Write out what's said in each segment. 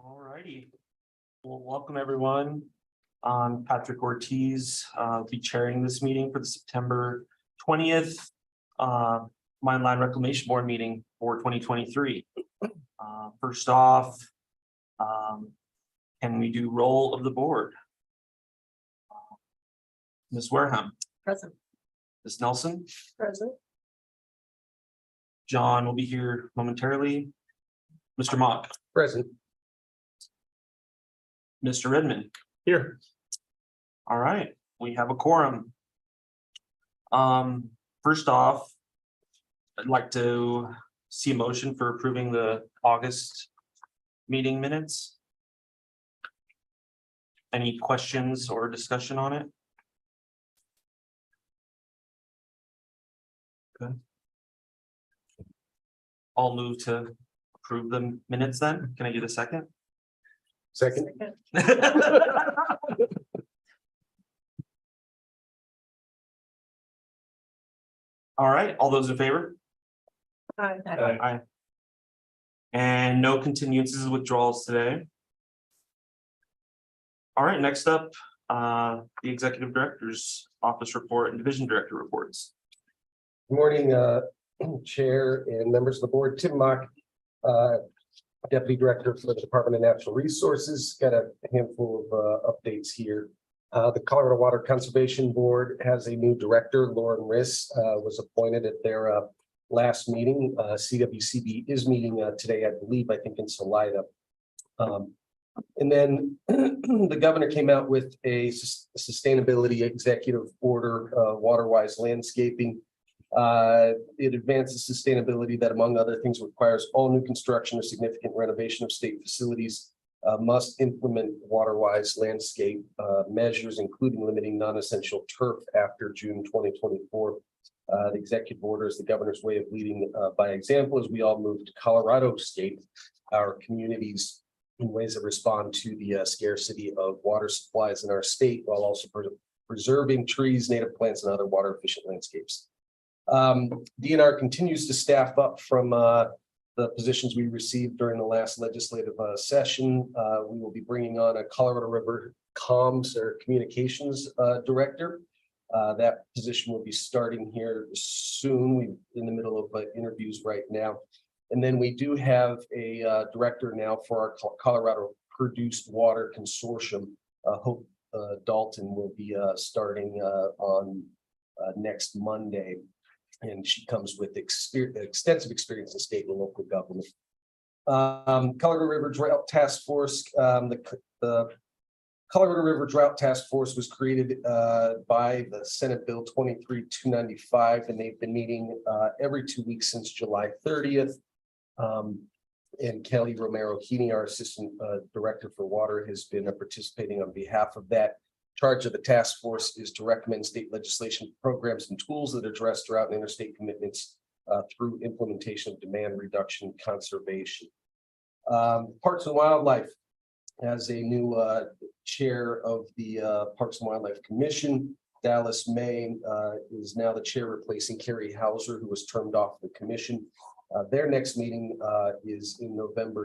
All righty. Well, welcome everyone. Patrick Ortiz will be chairing this meeting for the September 20th Mine Land Reclamation Board meeting for 2023. First off, can we do roll of the board? Ms. Wareham. Present. Ms. Nelson. Present. John will be here momentarily. Mr. Mock. Present. Mr. Redmond. Here. All right, we have a quorum. First off, I'd like to see a motion for approving the August meeting minutes. Any questions or discussion on it? Good. I'll move to approve the minutes then. Can I get a second? Second. All right, all those in favor? Aye. Aye. And no continuances, withdrawals today. All right, next up, the executive director's office report and division director reports. Good morning, Chair and members of the board. Tim Mock, Deputy Director for the Department of Natural Resources. Got a handful of updates here. The Colorado Water Conservation Board has a new director. Lauren Riss was appointed at their last meeting. CWCB is meeting today, I believe, I think in Salida. And then the governor came out with a sustainability executive order, water-wise landscaping. It advances sustainability that, among other things, requires all new construction or significant renovation of state facilities must implement water-wise landscape measures, including limiting non-essential turf after June 2024. The executive order is the governor's way of leading by example as we all move to Colorado state, our communities in ways that respond to the scarcity of water supplies in our state, while also preserving trees, native plants, and other water efficient landscapes. DNR continues to staff up from the positions we received during the last legislative session. We will be bringing on a Colorado River comms or communications director. That position will be starting here soon. We're in the middle of interviews right now. And then we do have a director now for our Colorado Produced Water Consortium. Hope Dalton will be starting on next Monday. And she comes with extensive experience in state and local government. Colorado River Drought Task Force. The Colorado River Drought Task Force was created by the Senate Bill 23-295, and they've been meeting every 2 weeks since July 30th. And Kelly Romero Heaney, our Assistant Director for Water, has been participating on behalf of that. Charge of the task force is to recommend state legislation, programs, and tools that address drought and interstate commitments through implementation of demand reduction conservation. Parks and Wildlife has a new chair of the Parks and Wildlife Commission. Dallas May is now the chair, replacing Carrie Hauser, who was termed off the commission. Their next meeting is in November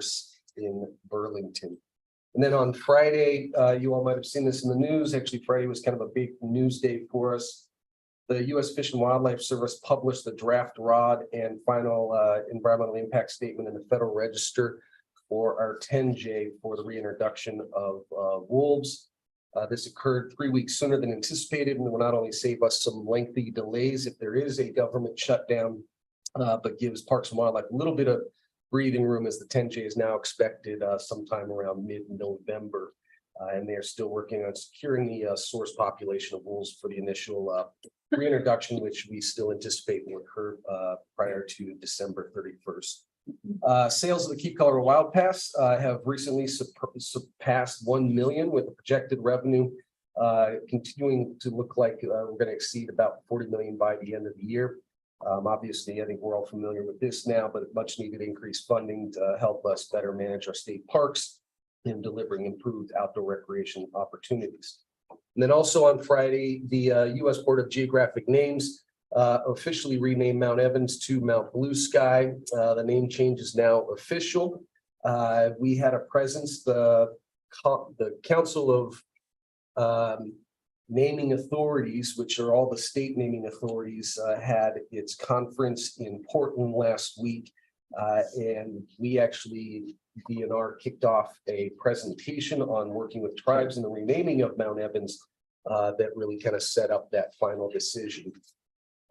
in Burlington. And then on Friday, you all might have seen this in the news. Actually, Friday was kind of a big news day for us. The U.S. Fish and Wildlife Service published the draft ROD and final environmental impact statement in the Federal Register for our 10J for the reintroduction of wolves. This occurred 3 weeks sooner than anticipated, and will not only save us some lengthy delays if there is a government shutdown, but gives Parks and Wildlife a little bit of breathing room, as the 10J is now expected sometime around mid-November. And they are still working on securing the source population of wolves for the initial reintroduction, which we still anticipate will occur prior to December 31st. Sales of the Keep Colorado Wild Pass have recently surpassed 1 million, with a projected revenue continuing to look like we're going to exceed about 40 million by the end of the year. Obviously, I think we're all familiar with this now, but much needed increased funding to help us better manage our state parks and delivering improved outdoor recreation opportunities. And then also on Friday, the U.S. Board of Geographic Names officially renamed Mount Evans to Mount Blue Sky. The name change is now official. We had a presence, the Council of Naming Authorities, which are all the state naming authorities, had its conference in Portland last week. And we actually, DNR kicked off a presentation on working with tribes in the renaming of Mount Evans that really kind of set up that final decision.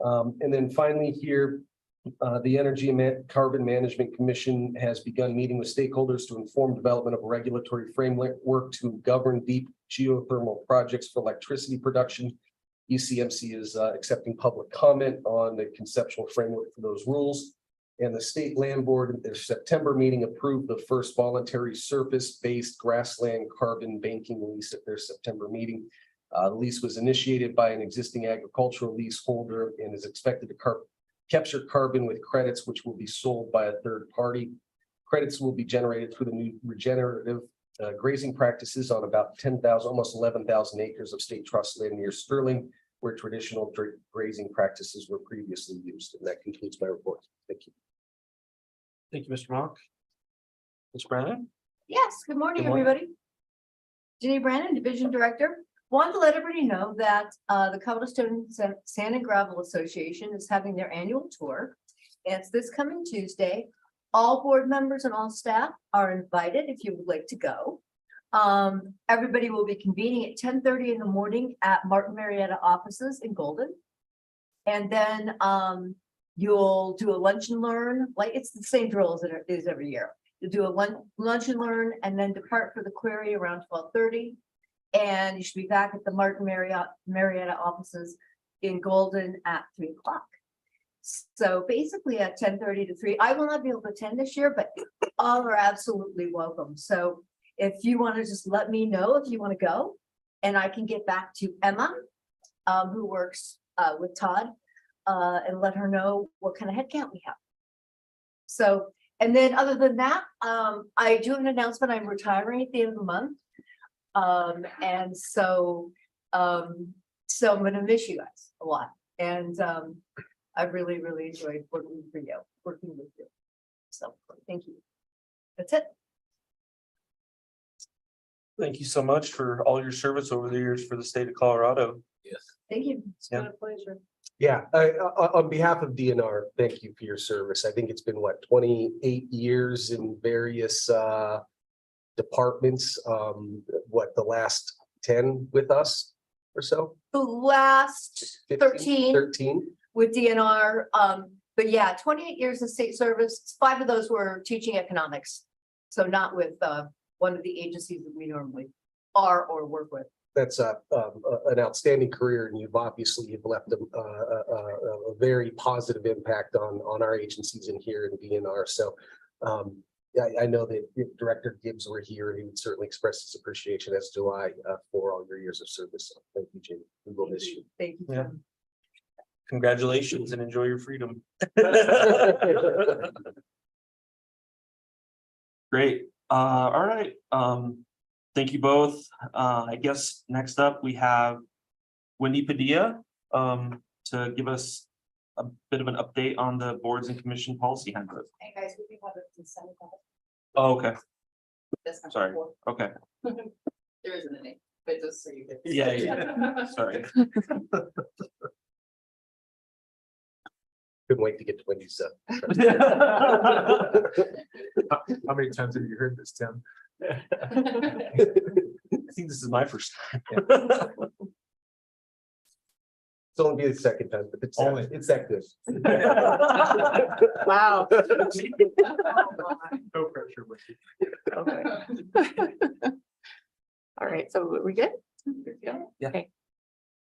And then finally here, the Energy and Carbon Management Commission has begun meeting with stakeholders to inform development of a regulatory framework to govern deep geothermal projects for electricity production. ECMC is accepting public comment on the conceptual framework for those rules. And the State Land Board at their September meeting approved the first voluntary surface-based grassland carbon banking lease at their September meeting. The lease was initiated by an existing agricultural leaseholder and is expected to capture carbon with credits, which will be sold by a third party. Credits will be generated through the new regenerative grazing practices on about 10,000, almost 11,000 acres of state trust land near Sterling, where traditional grazing practices were previously used. And that concludes my report. Thank you. Thank you, Mr. Mock. Ms. Brandon? Yes, good morning, Good morning. everybody. Jenny Brandon, Division Director. Want to let everybody know that the Cobblestone Sand and Gravel Association is having their annual tour. It's this coming Tuesday. All board members and all staff are invited if you would like to go. Everybody will be convening at 10:30 in the morning at Martin Marietta offices in Golden. And then you'll do a lunch and learn, like it's the same drill as it is every year. You'll do a lunch and learn and then depart for the quarry around 12:30. And you should be back at the Martin Marietta offices in Golden at 3 o'clock. So basically at 10:30 to 3, I will not be able to attend this year, but all are absolutely welcome. So if you want to just let me know if you want to go, and I can get back to Emma, who works with Todd, and let her know what kind of head count we have. So, and then other than that, I do have an announcement. I'm retiring at the end of the month. And so I'm going to miss you guys a lot. And I've really, really enjoyed working with you. So thank you. That's it. Thank you so much for all your service over the years for the state of Colorado. Yes. Thank you. It's been Yeah. a pleasure. Yeah, on behalf of DNR, thank you for your service. I think it's been 28 years in various departments. The last 10 with us or so? The last 13 13. with DNR. But yeah, 28 years of state service. 5 of those were teaching economics. So not with one of the agencies that we normally are or work with. That's an outstanding career, and you've left a very positive impact on our agencies in here in DNR. So I know that if Director Gibbs were here, he would certainly express his appreciation, as do I, for all your years of service. So thank you, Jamie. We will miss you. Thank you. Yeah. Congratulations and enjoy your freedom. Great. All right. Thank you both. I guess next up we have Wendy Padilla to give us a bit of an update on the boards and commission policy handbook. Hey guys, we can have a consent. Oh, okay. That's not Sorry. before. Okay. There isn't any, but just so you. Yeah. Sorry. Couldn't wait to get to Wendy's. How many times have you heard this, Tim? I think this is my first time. It's only be the second time, but it's Only. it's that good. Wow. No pressure with you. Okay. All right, so are we good? Yeah. Okay.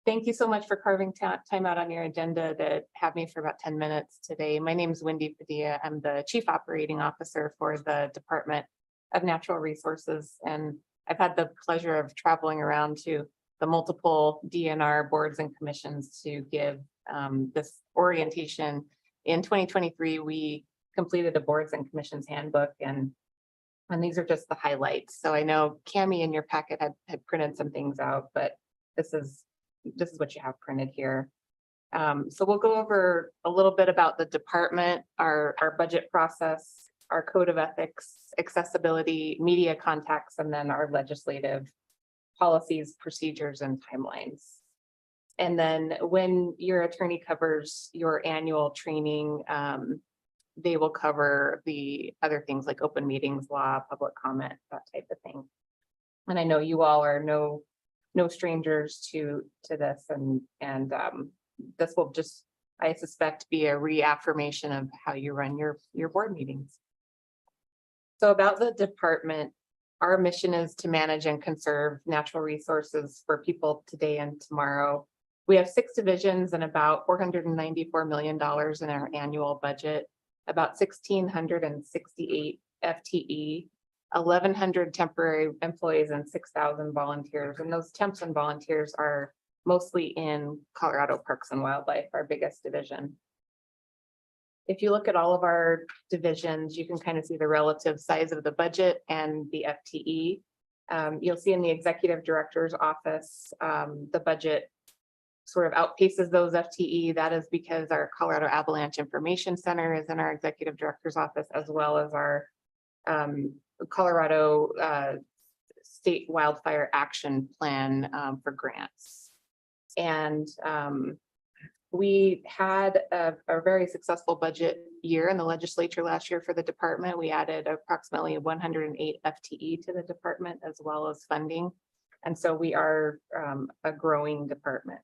Thank you so much for carving time out on your agenda to have me for about 10 minutes today. My name is Wendy Padilla. I'm the Chief Operating Officer for the Department of Natural Resources, and I've had the pleasure of traveling around to the multiple DNR boards and commissions to give this orientation. In 2023, we completed a boards and commissions handbook, and these are just the highlights. So I know Cami in your packet had printed some things out, but this is what you have printed here. So we'll go over a little bit about the department, our budget process, our code of ethics, accessibility, media contacts, and then our legislative policies, procedures, and timelines. And then when your attorney covers your annual training, they will cover the other things like open meetings law, public comment, that type of thing. And I know you all are no strangers to this, and this will just, I suspect, be a reaffirmation of how you run your board meetings. So about the department, our mission is to manage and conserve natural resources for people today and tomorrow. We have 6 divisions and about $494 million in our annual budget, about 1,668 FTE, 1,100 temporary employees, and 6,000 volunteers. And those temps and volunteers are mostly in Colorado Parks and Wildlife, our biggest division. If you look at all of our divisions, you can kind of see the relative size of the budget and the FTE. You'll see in the executive director's office, the budget sort of outpaces those FTE. That is because our Colorado Avalanche Information Center is in our executive director's office, as well as our Colorado State Wildfire Action Plan for grants. And we had a very successful budget year in the legislature last year for the department. We added approximately 108 FTE to the department, as well as funding. And so we are a growing department.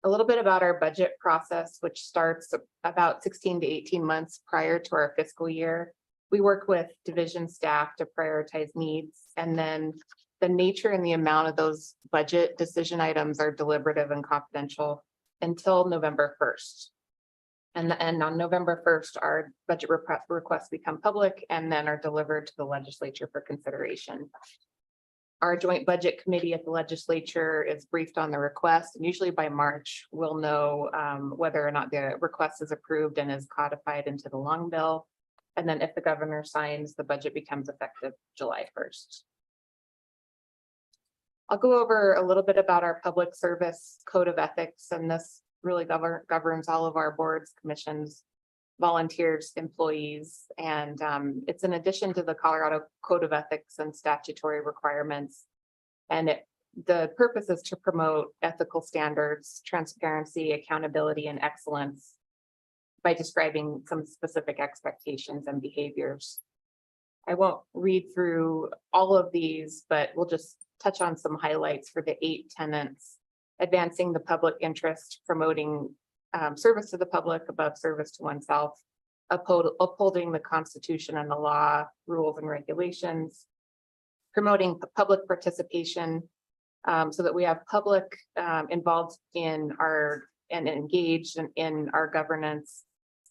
A little bit about our budget process, which starts about 16 to 18 months prior to our fiscal year. We work with division staff to prioritize needs, and then the nature and the amount of those budget decision items are deliberative and confidential until November 1st. And on November 1st, our budget requests become public and then are delivered to the legislature for consideration. Our joint budget committee at the legislature is briefed on the request, and usually by March, we'll know whether or not the request is approved and is codified into the long bill. And then if the governor signs, the budget becomes effective July 1st. I'll go over a little bit about our public service code of ethics, and this really governs all of our boards, commissions, volunteers, employees, and it's in addition to the Colorado Code of Ethics and statutory requirements. And the purpose is to promote ethical standards, transparency, accountability, and excellence by describing some specific expectations and behaviors. I won't read through all of these, but we'll just touch on some highlights for the 8 tenets: advancing the public interest, promoting service to the public above service to oneself, upholding the Constitution and the law, rules and regulations, promoting public participation so that we have public involved in and engaged in our governance,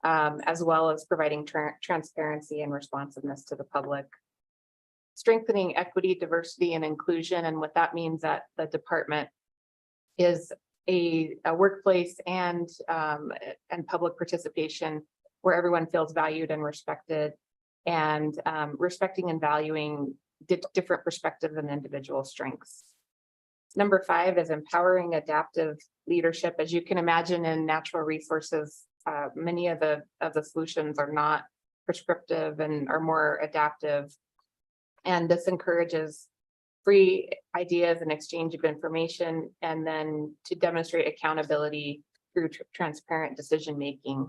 as well as providing transparency and responsiveness to the public. Strengthening equity, diversity, and inclusion. And what that means that the department is a workplace and public participation where everyone feels valued and respected, and respecting and valuing different perspectives and individual strengths. Number 5 is empowering adaptive leadership. As you can imagine, in natural resources, many of the solutions are not prescriptive and are more adaptive. And this encourages free ideas and exchange of information, and then to demonstrate accountability through transparent decision-making,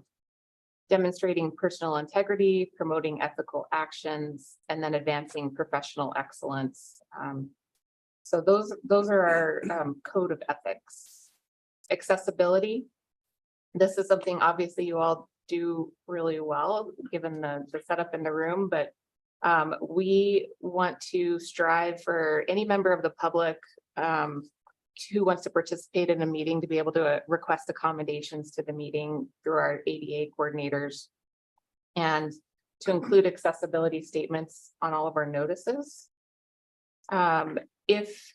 demonstrating personal integrity, promoting ethical actions, and then advancing professional excellence. So those are our code of ethics. Accessibility. This is something obviously you all do really well, given the setup in the room, but we want to strive for any member of the public who wants to participate in a meeting to be able to request accommodations to the meeting through our ADA coordinators, and to include accessibility statements on all of our notices. If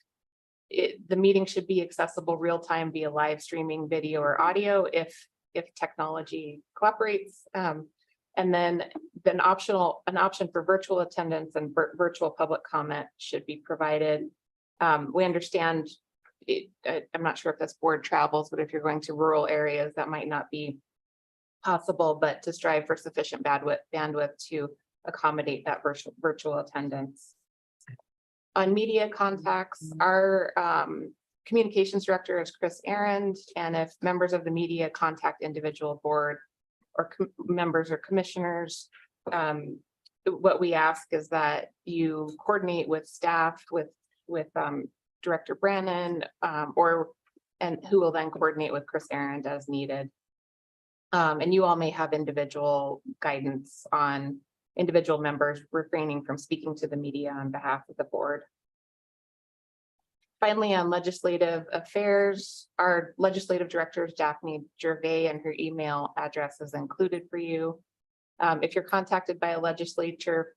the meeting should be accessible real time via live streaming video or audio, if technology cooperates. And then an option for virtual attendance and virtual public comment should be provided. We understand, I'm not sure if this board travels, but if you're going to rural areas, that might not be possible, but to strive for sufficient bandwidth to accommodate that virtual attendance. On media contacts, our communications director is Chris Arend, and if members of the media contact individual board or members or commissioners, what we ask is that you coordinate with staff, with Director Brannon, and who will then coordinate with Chris Arend as needed. And you all may have individual guidance on individual members refraining from speaking to the media on behalf of the board. Finally, on legislative affairs, our legislative director is Daphne Gervais, and her email address is included for you. If you're contacted by a legislator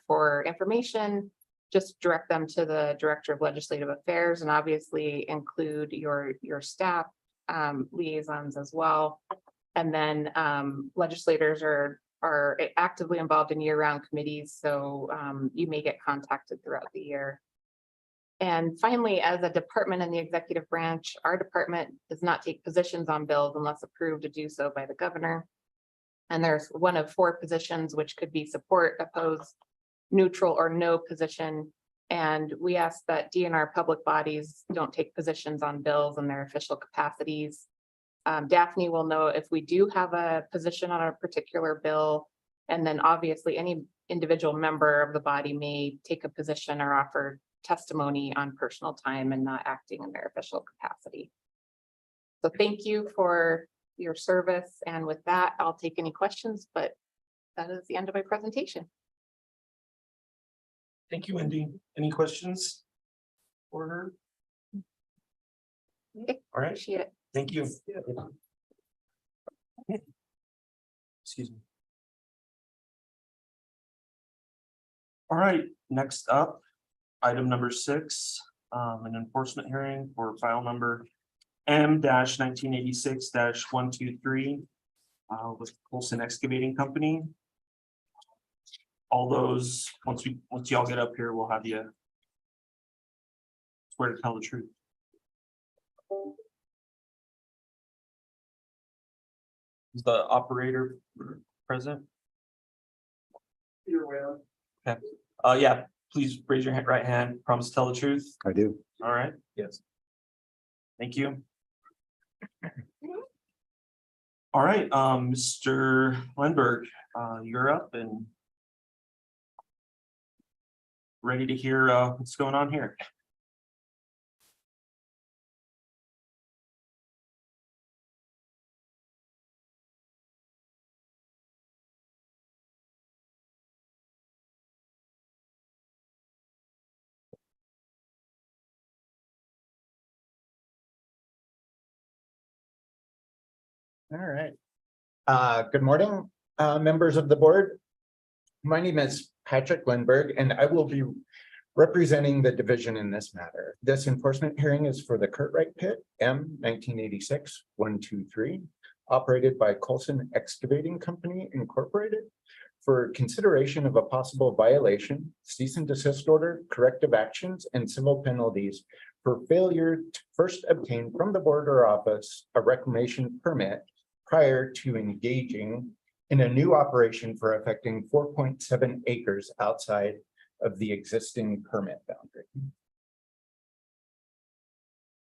for information, just direct them to the Director of Legislative Affairs, and obviously include your staff liaisons as well. And then legislators are actively involved in year-round committees, so you may get contacted throughout the year. And finally, as a department in the executive branch, our department does not take positions on bills unless approved to do so by the governor. And there's one of 4 positions, which could be support, oppose, neutral, or no position. And we ask that DNR public bodies don't take positions on bills in their official capacities. Daphne will know if we do have a position on a particular bill, and then obviously any individual member of the body may take a position or offer testimony on personal time and not acting in their official capacity. So thank you for your service. And with that, I'll take any questions, but that is the end of my presentation. Thank you, Wendy. Any questions for her? Okay, All right, appreciate it. thank you. Excuse me. All right, next up, item number 6, an enforcement hearing for file number M-1986-123 with Colson Excavating Company. All those, once y'all get up here, we'll have you swear to tell the truth. Is the operator present? You're well. Okay, yeah, please raise your right hand, promise to tell the truth. I do. All right, Yes. thank you. All right, Mr. Lindberg, you're up and ready to hear what's going on here. All right. Good morning, members of the board. My name is Patrick Lindberg, and I will be representing the division in this matter. This enforcement hearing is for the Curtright Pit M-1986-123, operated by Colson Excavating Company Incorporated, for consideration of a possible violation, cease and desist order, corrective actions, and civil penalties for failure to first obtain from the board or office a reclamation permit prior to engaging in a new operation for affecting 4.7 acres outside of the existing permit boundary.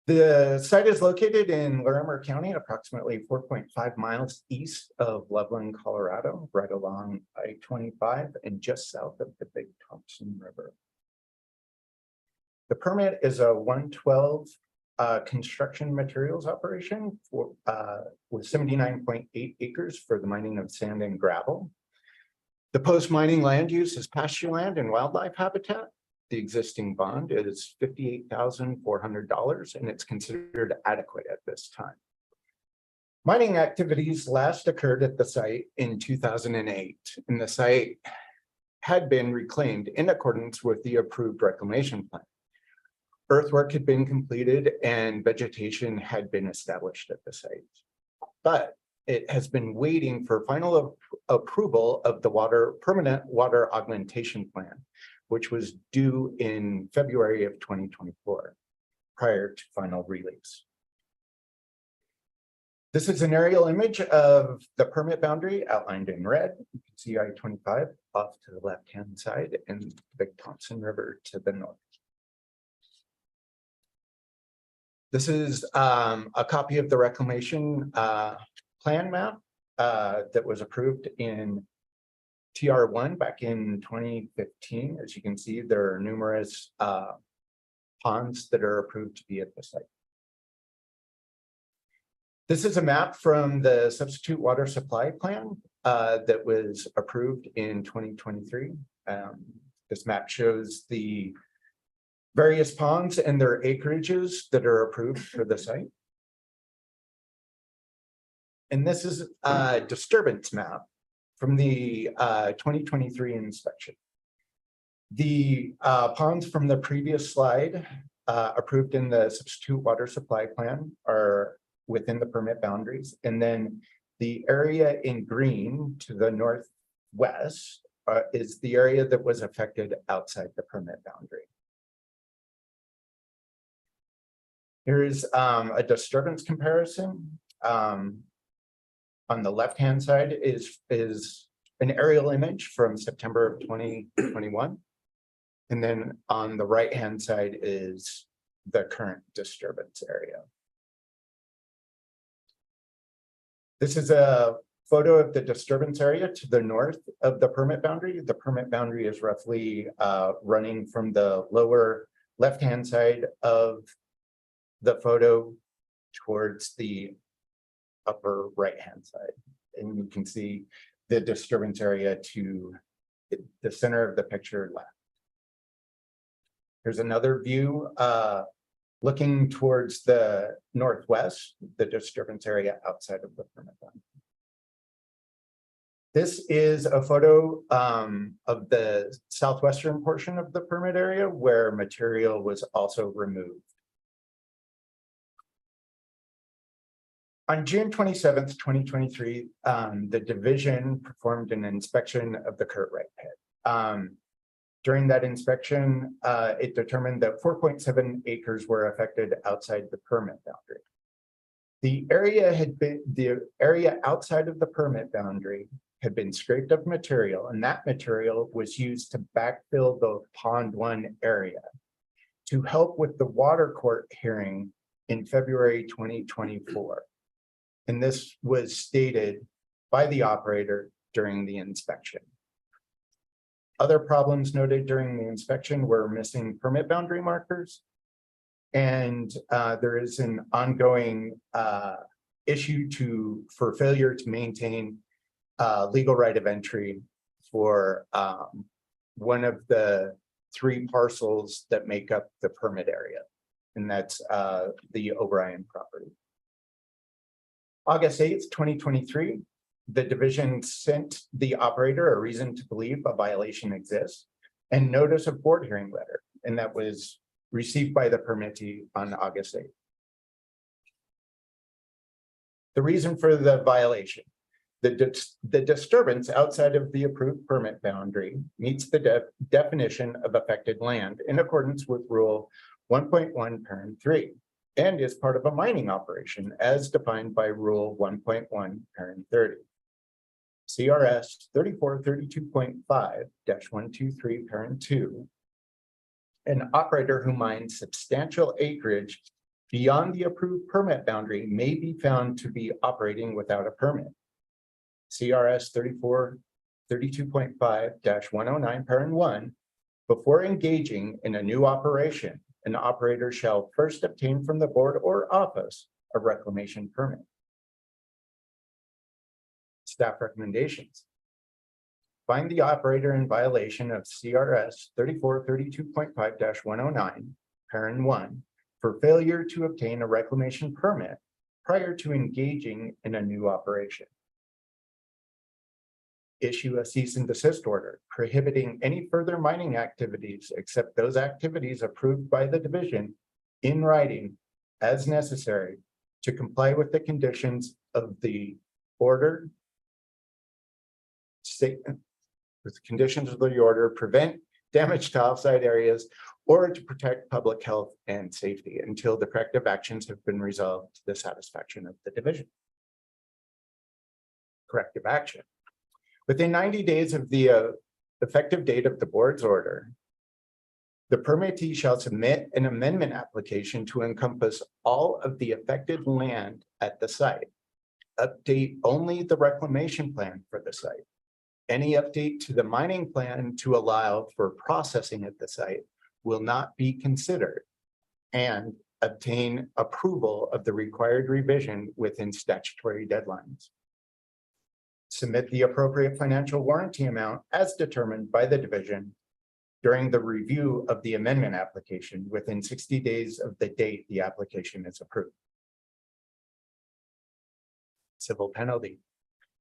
The site is located in Larimer County, approximately 4.5 miles east of Loveland, Colorado, right along I-25 and just south of the Big Thompson River. The permit is a 112 construction materials operation for with 79.8 acres for the mining of sand and gravel. The post-mining land use is pasture land and wildlife habitat. The existing bond is $58,400, and it's considered adequate at this time. Mining activities last occurred at the site in 2008, and the site had been reclaimed in accordance with the approved reclamation plan. Earthwork had been completed and vegetation had been established at the site, but it has been waiting for final approval of the permanent water augmentation plan, which was due in February of 2024, prior to final release. This is an aerial image of the permit boundary outlined in red. You can see I-25 off to the left-hand side and the Big Thompson River to the north. This is a copy of the reclamation plan map that was approved in TR1 back in 2015. As you can see, there are numerous ponds that are approved to be at the site. This is a map from the substitute water supply plan that was approved in 2023. This map shows the various ponds and their acreages that are approved for the site. And this is a disturbance map from the 2023 inspection. The ponds from the previous slide approved in the substitute water supply plan are within the permit boundaries. And then the area in green to the northwest is the area that was affected outside the permit boundary. Here is a disturbance comparison. On the left-hand side is an aerial image from September of 2021. And then on the right-hand side is the current disturbance area. This is a photo of the disturbance area to the north of the permit boundary. The permit boundary is roughly running from the lower left-hand side of the photo towards the upper right-hand side. And you can see the disturbance area to the center of the picture left. Here's another view looking towards the northwest, the disturbance area outside of the permit boundary. This is a photo of the southwestern portion of the permit area where material was also removed. On June 27th, 2023, the division performed an inspection of the Curtright pit. During that inspection, it determined that 4.7 acres were affected outside the permit boundary. The area outside of the permit boundary had been scraped of material, and that material was used to backfill the Pond 1 area to help with the water court hearing in February 2024. And this was stated by the operator during the inspection. Other problems noted during the inspection were missing permit boundary markers. And there is an ongoing issue for failure to maintain legal right of entry for one of the 3 parcels that make up the permit area. And that's the O'Brien property. August 8th, 2023, the division sent the operator a reason to believe a violation exists and notice of board hearing letter, and that was received by the permittee on August 8th. The reason for the violation: the disturbance outside of the approved permit boundary meets the definition of affected land in accordance with Rule 1.1 Parent 3 and is part of a mining operation as defined by Rule 1.1 Parent 30. CRS 3432.5-123 Parent 2. An operator who mines substantial acreage beyond the approved permit boundary may be found to be operating without a permit. CRS 3432.5-109 Parent 1. Before engaging in a new operation, an operator shall first obtain from the board or office a reclamation permit. Staff recommendations: find the operator in violation of CRS 3432.5-109, Parent 1, for failure to obtain a reclamation permit prior to engaging in a new operation. Issue a cease and desist order prohibiting any further mining activities except those activities approved by the division in writing as necessary to comply with the conditions of the order, statement with the conditions of the order, prevent damage to offsite areas, or to protect public health and safety until the corrective actions have been resolved to the satisfaction of the division. corrective action. Within 90 days of the effective date of the board's order, the permittee shall submit an amendment application to encompass all of the affected land at the site. Update only the reclamation plan for the site. Any update to the mining plan to allow for processing at the site will not be considered, and obtain approval of the required revision within statutory deadlines. Submit the appropriate financial warranty amount as determined by the division during the review of the amendment application within 60 days of the date the application is approved. Civil penalty.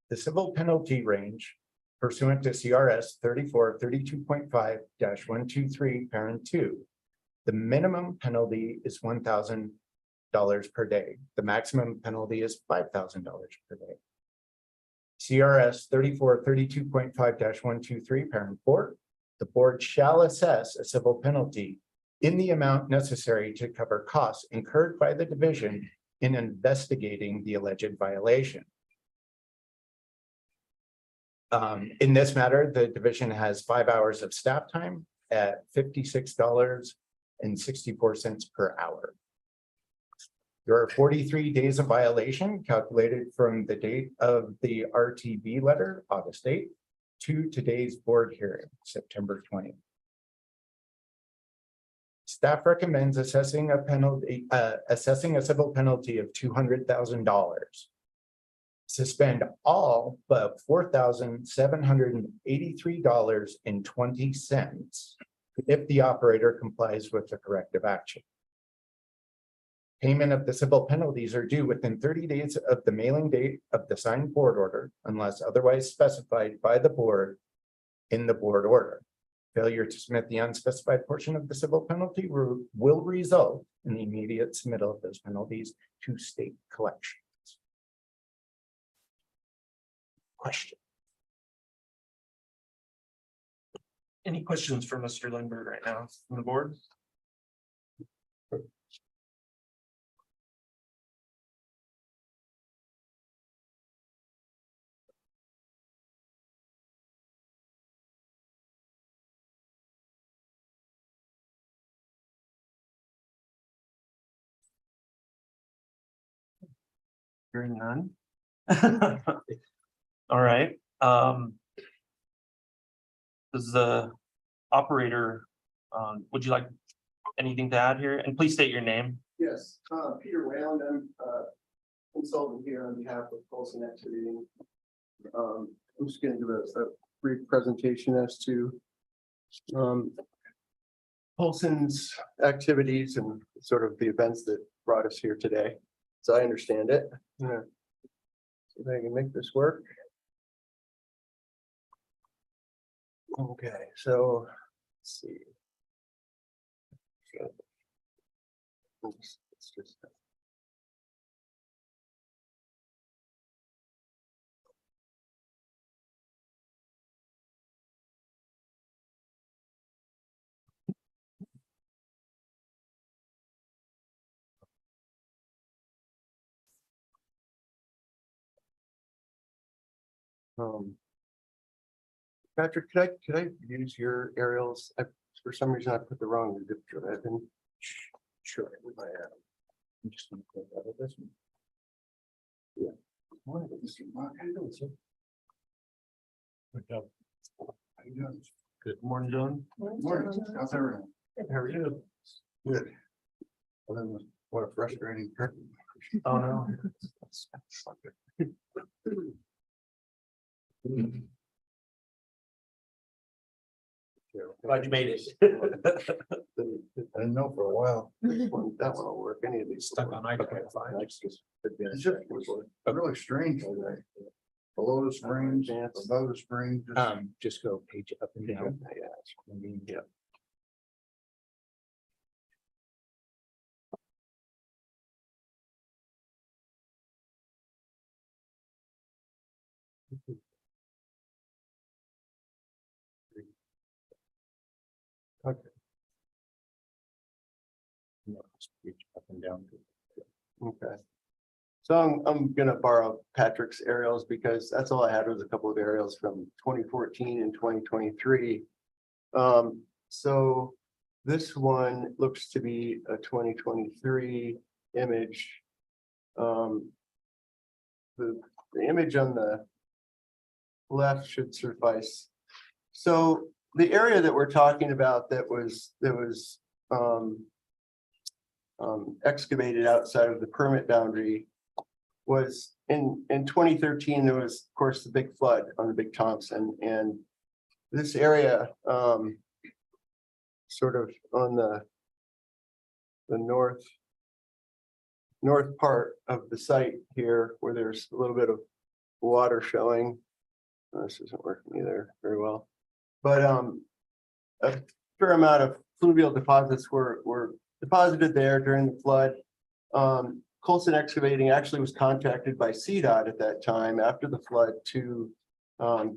The civil penalty range pursuant to CRS 3432.5-123 parent 2. The minimum penalty is $1,000 per day. The maximum penalty is $5,000 per day. CRS 3432.5-123 parent 4. The board shall assess a civil penalty in the amount necessary to cover costs incurred by the division in investigating the alleged violation. In this matter, the division has 5 hours of staff time at $56.64 per hour. There are 43 days of violation calculated from the date of the RTB letter, August 8th, to today's board hearing, September 20th. Staff recommends assessing a civil penalty of $200,000. Suspend all but $4,783.20 if the operator complies with the corrective action. Payment of the civil penalties are due within 30 days of the mailing date of the signed board order, unless otherwise specified by the board in the board order. Failure to submit the unspecified portion of the civil penalty will result in the immediate submittal of those penalties to state collections. Question. Any questions for Mr. Lindbergh right now from the board? Hearing none. All right. Does the operator, would you like anything to add here? And please state your name. Yes, Peter Wayland, I'm consultant here on behalf of Colson Activity. I'm just gonna give a brief presentation as to Colson's activities and sort of the events that brought us here today. So I understand it. Yeah. See if I can make this work. Okay, so let's see. It's just. Patrick, could I use your aerials? For some reason, I put the wrong zip code. I've been sure. I'm just gonna click out of this one. Yeah. Morning, Mr. Mark. How you doing, sir? Good job. How you doing? Good morning, John. Morning. How's everyone? How are you? Good. Well, then, what a frustrating trip. Oh, no. Glad you made it. I didn't know for a while. That one will work. Any of these. Stuck on iPad. It's just really strange today. Below the springs, above the springs. Just go page up and down. Yeah. Okay. No, just page up and down. Okay. So I'm gonna borrow Patrick's aerials because that's all I had was a couple of aerials from 2014 and 2023. So this one looks to be a 2023 image. The image on the left should suffice. So the area that we're talking about that was excavated outside of the permit boundary was in 2013, there was, of course, the big flood on the Big Thompson, and this area sort of on the north part of the site here, where there's a little bit of water showing. This isn't working either very well, but a fair amount of fluvial deposits were deposited there during the flood. Colson Excavating actually was contacted by CDOT at that time after the flood to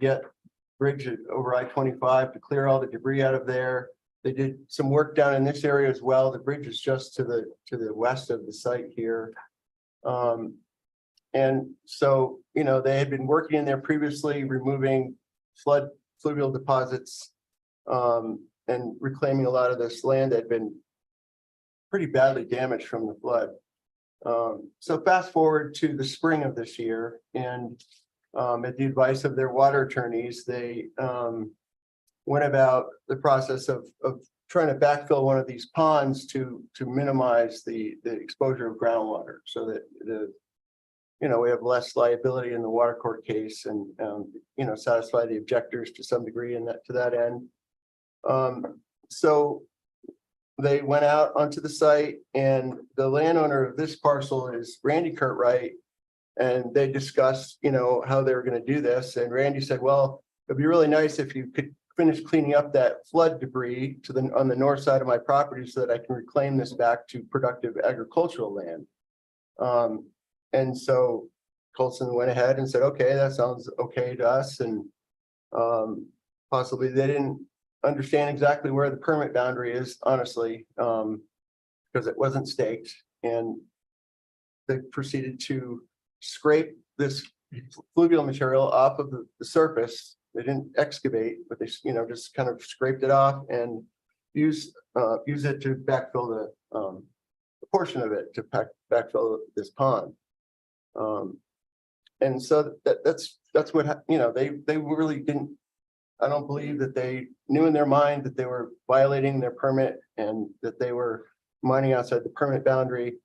get bridge over I-25 to clear all the debris out of there. They did some work down in this area as well. The bridge is just to the west of the site here. And so, you know, they had been working in there previously, removing fluvial deposits and reclaiming a lot of this land that had been pretty badly damaged from the flood. So fast forward to the spring of this year, and at the advice of their water attorneys, they went about the process of trying to backfill one of these ponds to minimize the exposure of groundwater, so that we have less liability in the water court case, and satisfy the objectors to some degree in that to that end. So they went out onto the site, and the landowner of this parcel is Randy Curtright, and they discussed, how they were going to do this. And Randy said, well, it'd be really nice if you could finish cleaning up that flood debris on the north side of my property so that I can reclaim this back to productive agricultural land. And so Colson went ahead and said, okay, that sounds okay to us. And possibly they didn't understand exactly where the permit boundary is, honestly, because it wasn't staked. And they proceeded to scrape this fluvial material off of the surface. They didn't excavate, but they, just kind of scraped it off and use it to backfill the portion of it to backfill this pond. And so that's what, they really didn't, I don't believe that they knew in their mind that they were violating their permit and that they were mining outside the permit boundary.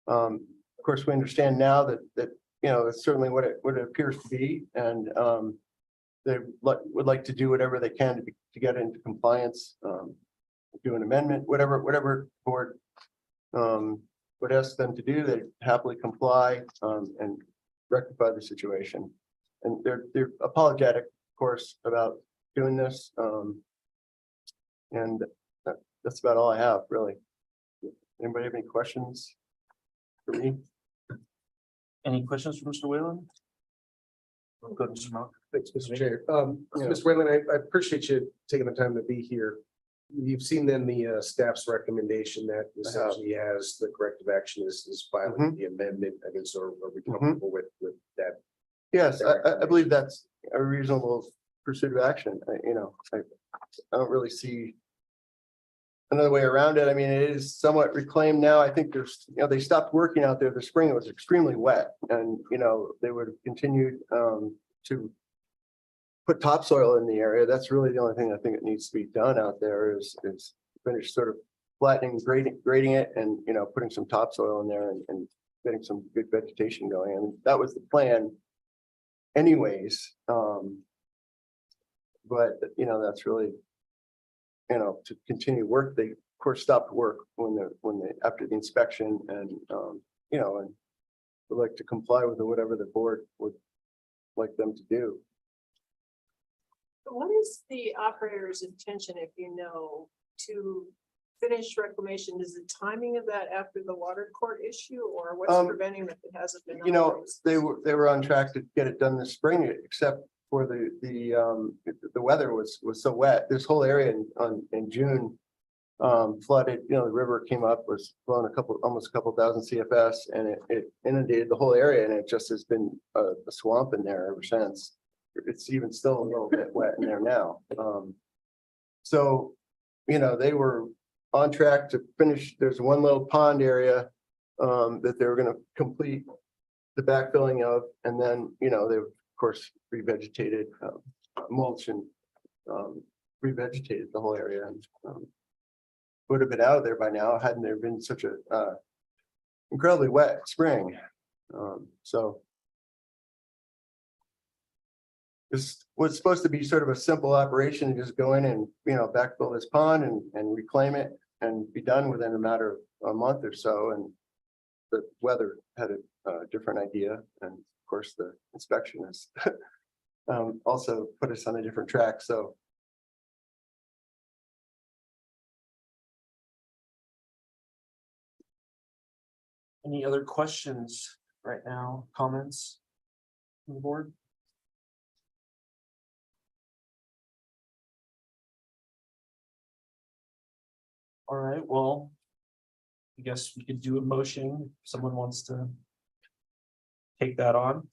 Of course, we understand now that it's certainly what it appears to be, and they would like to do whatever they can to get into compliance, do an amendment, whatever board would ask them to do, they happily comply and rectify the situation. And they're apologetic, of course, about doing this. And that's about all I have, really. Anybody have any questions for me? Any questions for Mr. Whalen? Good, Mr. Monk. Thanks, Mr. Chair. Mr. Whalen, I appreciate you taking the time to be here. You've seen then the staff's recommendation that essentially has the corrective action is filing the amendment. I mean, so are we comfortable with that? Yes, I believe that's a reasonable pursuit of action. I don't really see another way around it. I mean, it is somewhat reclaimed now. I think there's, they stopped working out there this spring. It was extremely wet, and they would have continued to put topsoil in the area. That's really the only thing I think that needs to be done out there is finish sort of flattening, grading it, and putting some topsoil in there and getting some good vegetation going. And that was the plan anyways. But that's really to continue work. They of course stopped work after the inspection, and and would like to comply with whatever the board would like them to do. What is the operator's intention, if to finish reclamation? Is the timing of that after the water court issue, or what's preventing that it hasn't been? They were on track to get it done this spring, except for the weather was so wet. This whole area in June flooded, the river came up, was flowing almost a couple thousand CFS, and it inundated the whole area, and it just has been a swamp in there ever since. It's even still a little bit wet in there now. So, they were on track to finish. There's one little pond area that they were gonna complete the backfilling of, and then, they of course revegetated, mulch and revegetated the whole area, and would have been out of there by now hadn't there been such a incredibly wet spring. So this was supposed to be sort of a simple operation, just go in and, backfill this pond and reclaim it and be done within a matter of a month or so. And the weather had a different idea. And of course, the inspection has also put us on a different track. So Any other questions right now, comments from the board? All right, well, I guess we could do a motion. If someone wants to take that on.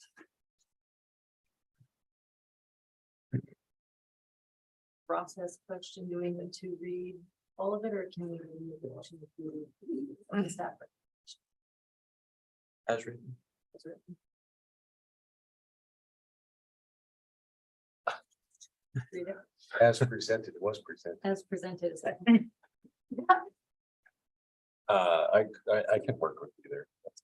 Process question, do we need to read all of it, or can we read the motion on the staff? As written. Read it As presented, it was presented. as presented. I can work with either. That's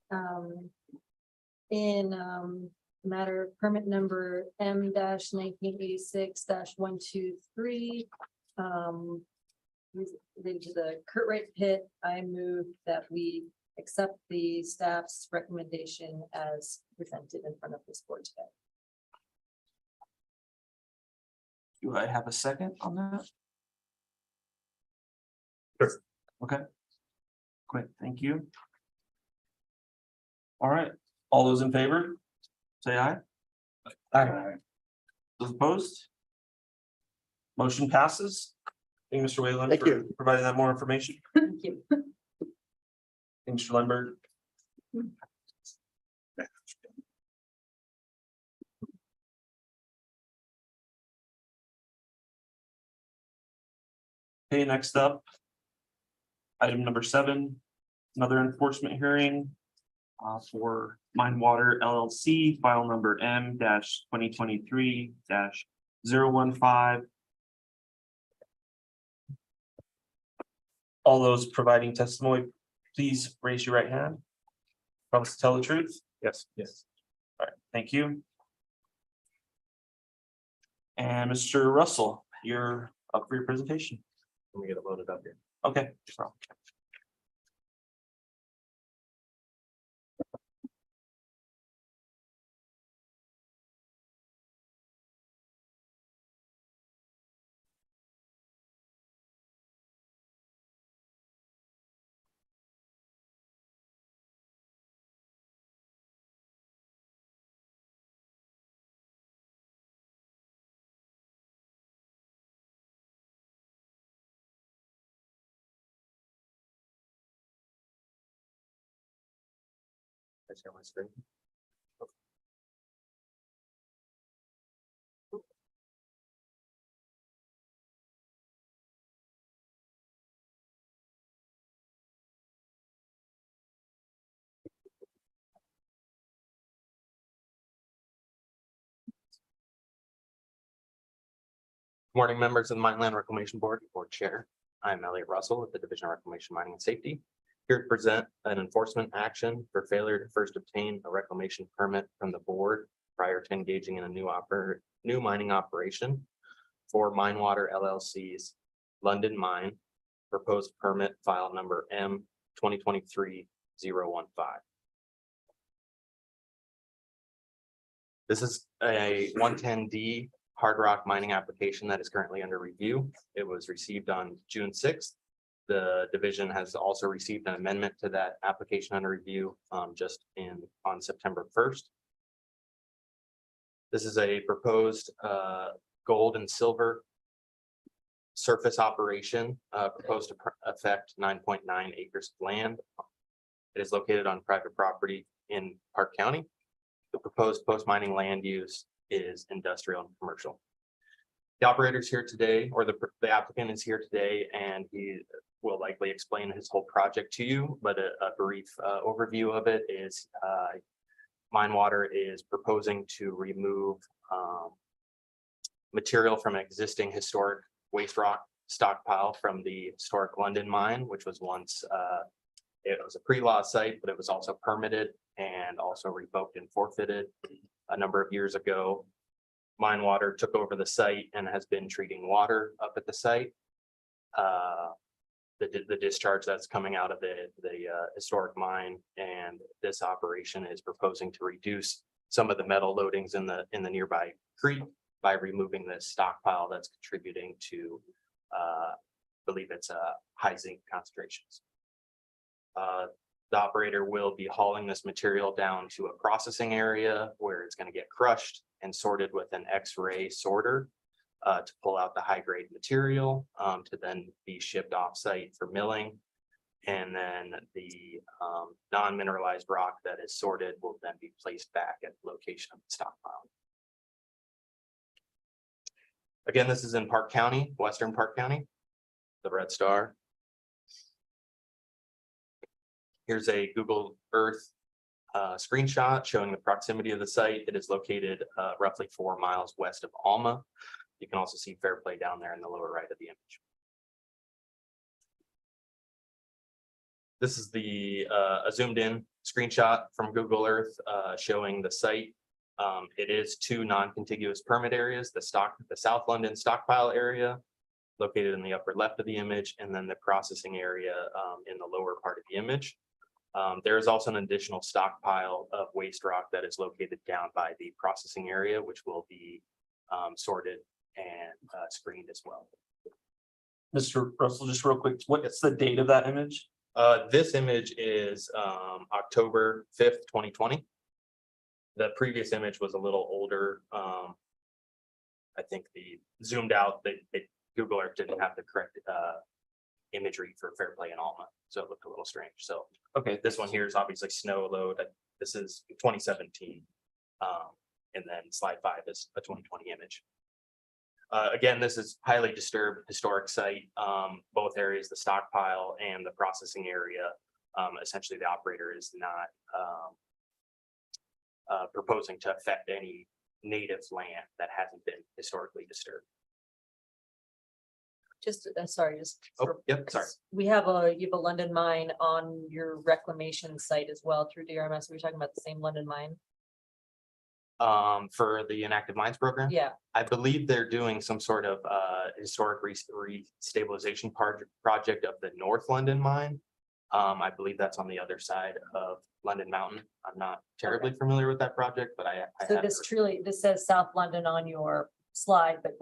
fine. In matter of permit number M-1986-123. Related to the Curtright pit, I move that we accept the staff's recommendation as presented in front of this board today. Do I have a second on that? Sure. Okay. Great, thank you. All right, all those in favor, say aye. Aye. Those opposed? Motion passes. Thank you, Mr. Wayland, Thank for you. providing that more information. Thank you. Thanks, Mr. Lundberg. Okay, next up. Item number 7, another enforcement hearing. For Mine Water LLC, file number M-2023-015. All those providing testimony, please raise your right hand. Promise to tell the truth. Yes. Yes. All right, thank you. And Mr. Russell, you're up for your presentation. Let me get it loaded up here. Okay. I share my screen. Morning, members of the Mine Land Reclamation Board Chair. I'm Elliot Russell with the Division of Reclamation, Mining and Safety, here to present an enforcement action for failure to first obtain a reclamation permit from the board prior to engaging in a new mining operation for Mine Water LLC's London Mine, proposed permit file number M-2023-015. This is a 110D hard rock mining application that is currently under review. It was received on June 6th. The division has also received an amendment to that application under review on September 1st. This is a proposed gold and silver surface operation, proposed to affect 9.9 acres of land. It is located on private property in Park County. The proposed post-mining land use is industrial and commercial. The operator's here today, or the applicant is here today, and he will likely explain his whole project to you, but a brief overview of it is Minewater is proposing to remove material from an existing historic waste rock stockpile from the historic London mine, which was once it was a pre-law site, but it was also permitted and also revoked and forfeited a number of years ago. Minewater took over the site and has been treating water up at the site. The discharge that's coming out of the historic mine, and this operation is proposing to reduce some of the metal loadings in the nearby creek by removing this stockpile that's contributing to believe it's high zinc concentrations. The operator will be hauling this material down to a processing area where it's going to get crushed and sorted with an X-ray sorter to pull out the high-grade material to then be shipped off-site for milling. And then the non-mineralized rock that is sorted will then be placed back at the location of the stockpile. Again, this is in Park County, Western Park County, the red star. Here's a Google Earth screenshot showing the proximity of the site. It is located roughly 4 miles west of Alma. You can also see Fairplay down there in the lower right of the image. This is the a zoomed in screenshot from Google Earth showing the site. It is 2 non-contiguous permit areas, the South London stockpile area located in the upper left of the image, and then the processing area in the lower part of the image. There is also an additional stockpile of waste rock that is located down by the processing area, which will be sorted and screened as well. Mr. Russell, just real quick, what's the date of that image? This image is October 5th, 2020. The previous image was a little older. I think the zoomed out, Google Earth didn't have the correct imagery for Fairplay and Alma, so it looked a little strange. So Okay, this one here is obviously snow load. This is 2017. And then slide 5 is a 2020 image. Again, this is highly disturbed historic site. Both areas, the stockpile and the processing area. Essentially, the operator is not proposing to affect any native land that hasn't been historically disturbed. Just, sorry, just. Oh, yep, sorry. You have a London mine on your reclamation site as well through DRMS. We're talking about the same London mine. For the inactive mines program. Yeah, I believe they're doing some sort of historic restabilization project of the North London mine. I believe that's on the other side of London Mountain. I'm not terribly familiar with that project, but I so have this heard. truly, this says South London on your slide, but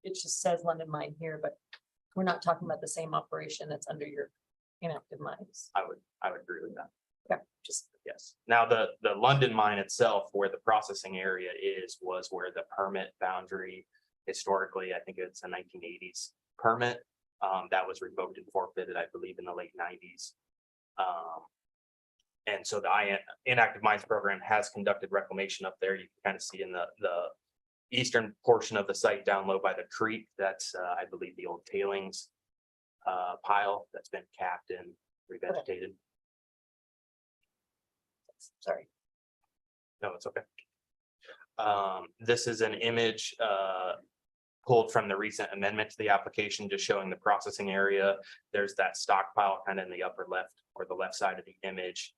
it just says London mine here, but we're not talking about the same operation that's under your inactive mines. I would agree with that. Okay, just. Yes. Now, the London mine itself, where the processing area was where the permit boundary historically, I think it's a 1980s permit that was revoked and forfeited, I believe, in the late 90s. And so the inactive mines program has conducted reclamation up there. You can kind of see in the eastern portion of the site down low by the creek. That's, I believe, the old tailings pile that's been capped and revegetated. Sorry. No, it's okay. This is an image pulled from the recent amendment to the application, just showing the processing area. There's that stockpile kind of in the upper left or the left side of the image.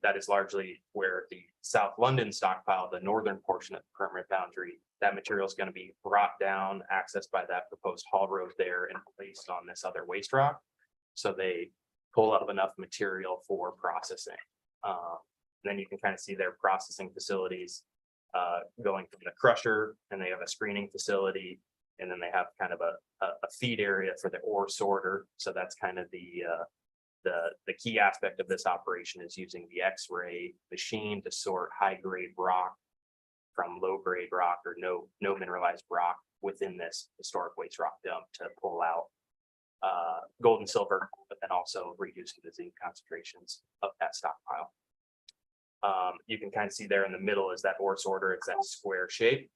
That is largely where the South London stockpile, the northern portion of the permit boundary, that material is going to be brought down, accessed by that proposed haul road there and placed on this other waste rock. So they pull up enough material for processing. Then you can kind of see their processing facilities going from the crusher, and they have a screening facility, and then they have kind of a feed area for the ore sorter. So that's kind of the key aspect of this operation is using the X-ray machine to sort high-grade rock from low grade rock or no mineralized rock within this historic waste rock dump to pull out gold and silver, but then also reducing the zinc concentrations of that stockpile. You can kind of see there in the middle is that ore sorter. It's that square shape.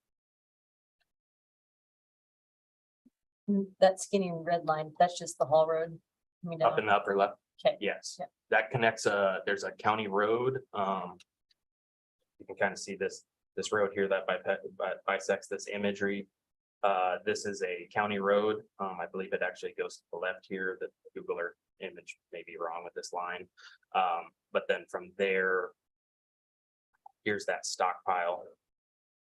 That skinny red line, that's just the Hall Road. I mean, Up in the upper left. Okay. Yes, Yeah. that connects, there's a county road. You can kind of see this road here that bisects this imagery. This is a county road. I believe it actually goes to the left here. The Google Earth image may be wrong with this line. But then from there, here's that stockpile.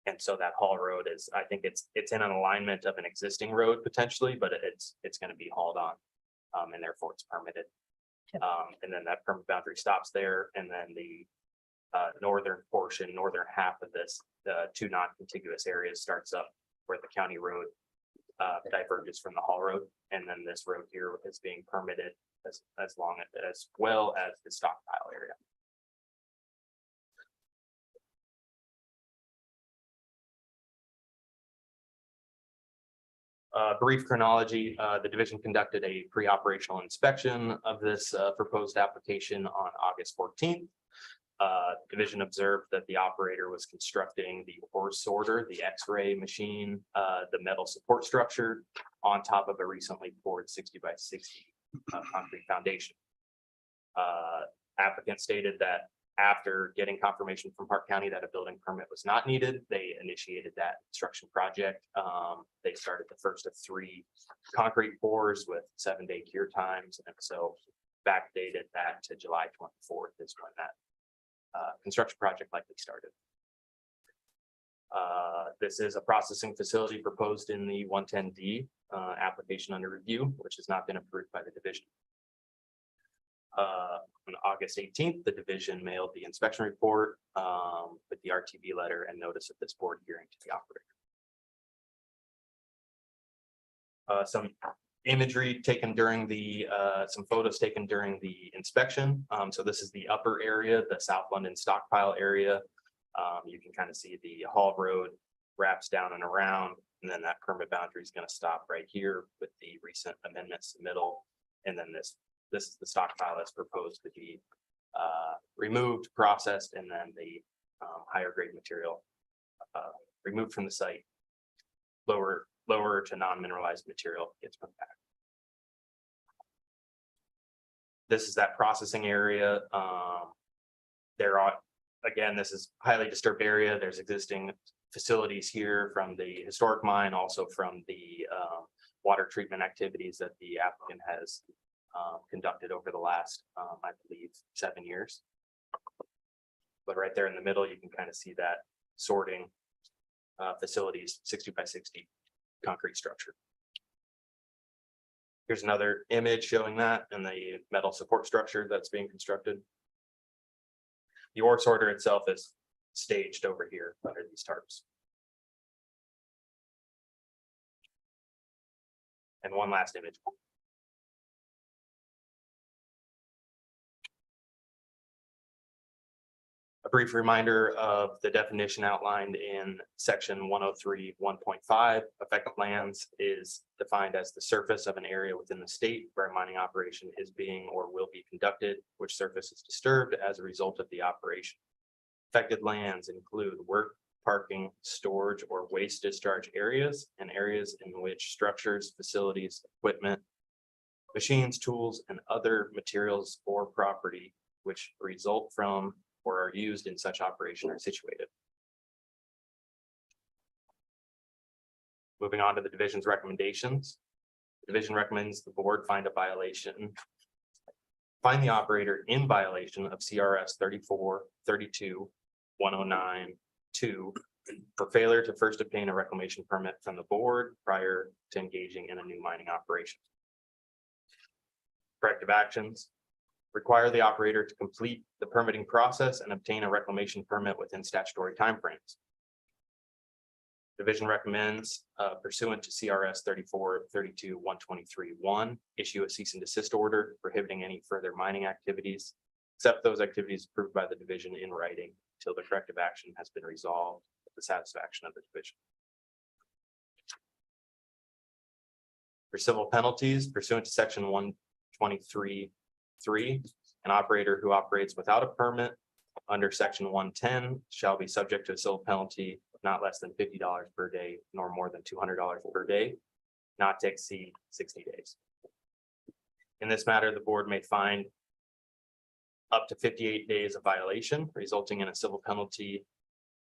And so that haul road is, I think it's in an alignment of an existing road potentially, but it's going to be hauled on. And therefore it's permitted. And then that permit boundary stops there, and then the northern half of this, the two non-contiguous areas starts up where the county road diverges from the haul road, and then this road here is being permitted as well as the stockpile area. Brief chronology, the division conducted a pre-operational inspection of this proposed application on August 14th. Division observed that the operator was constructing the ore sorter, the X-ray machine, the metal support structure on top of a recently poured 60 by 60 concrete foundation. Applicant stated that after getting confirmation from Park County that a building permit was not needed, they initiated that construction project. They started the first of 3 concrete pours with 7-day cure times, and so backdated that to July 24th is when that construction project likely started. This is a processing facility proposed in the 110D application under review, which has not been approved by the division. On August 18th, the division mailed the inspection report with the RTB letter and notice of this board hearing to the operator. Some imagery taken during the, some photos taken during the inspection. So this is the upper area, the South London stockpile area. You can kind of see the haul road wraps down and around, and then that permit boundary is going to stop right here with the recent amendments submittal. And then this is the stockpile that's proposed to be removed, processed, and then the higher grade material removed from the site. Lower to non-mineralized material gets put back. This is that processing area. Again, this is highly disturbed area. There's existing facilities here from the historic mine, also from the water treatment activities that the applicant has conducted over the last, I believe, 7 years. But right there in the middle, you can kind of see that sorting facilities, 60 by 60 concrete structure. Here's another image showing that and the metal support structure that's being constructed. The ore sorter itself is staged over here under these tarps. And one last image. A brief reminder of the definition outlined in section 103, 1.5. Affected lands is defined as the surface of an area within the state where a mining operation is being or will be conducted, which surface is disturbed as a result of the operation. Affected lands include work, parking, storage, or waste discharge areas, and areas in which structures, facilities, equipment, machines, tools, and other materials or property which result from or are used in such operation are situated. Moving on to the division's recommendations. The division recommends the board find the operator in violation of CRS 34, 32, 109, 2 for failure to first obtain a reclamation permit from the board prior to engaging in a new mining operation. Corrective actions. Require the operator to complete the permitting process and obtain a reclamation permit within statutory timeframes. Division recommends pursuant to CRS 34, 32, 123, 1, issue a cease and desist order prohibiting any further mining activities, except those activities approved by the division in writing until the corrective action has been resolved the satisfaction of the division. For civil penalties pursuant to section 123(3), an operator who operates without a permit under section 110 shall be subject to a civil penalty of not less than $50 per day, nor more than $200 per day, not to exceed 60 days. In this matter, the board may find up to 58 days of violation, resulting in a civil penalty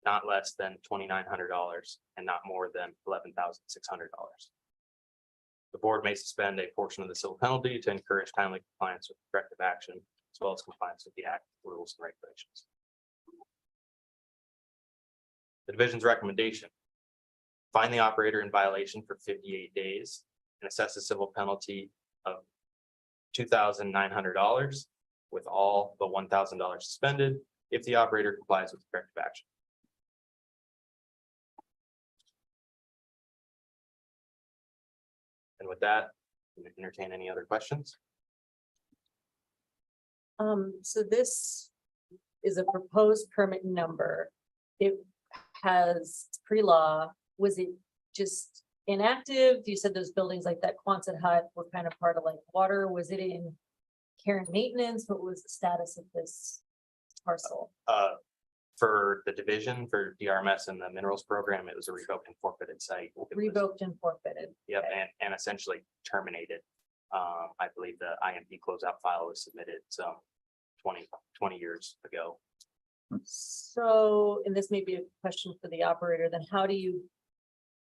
not less than $2,900 and not more than $11,600. The board may suspend a portion of the civil penalty to encourage timely compliance with corrective action, as well as compliance with the act, rules, and regulations. The division's recommendation: find the operator in violation for 58 days and assess a civil penalty of $2,900 with all but $1,000 suspended if the operator complies with corrective action. And with that, entertain any other questions? So this is a proposed permit number. It has pre-law. Was it just inactive? You said those buildings like that Quonset hut were kind of part of like water. Was it in care and maintenance? What was the status of this parcel? For the division for DRMS and the minerals program, it was a revoked and forfeited site. It was- Revoked and forfeited. Yep, Okay. and essentially terminated. I believe the IMP closeout file was submitted some 20 years ago. So, and this may be a question for the operator, then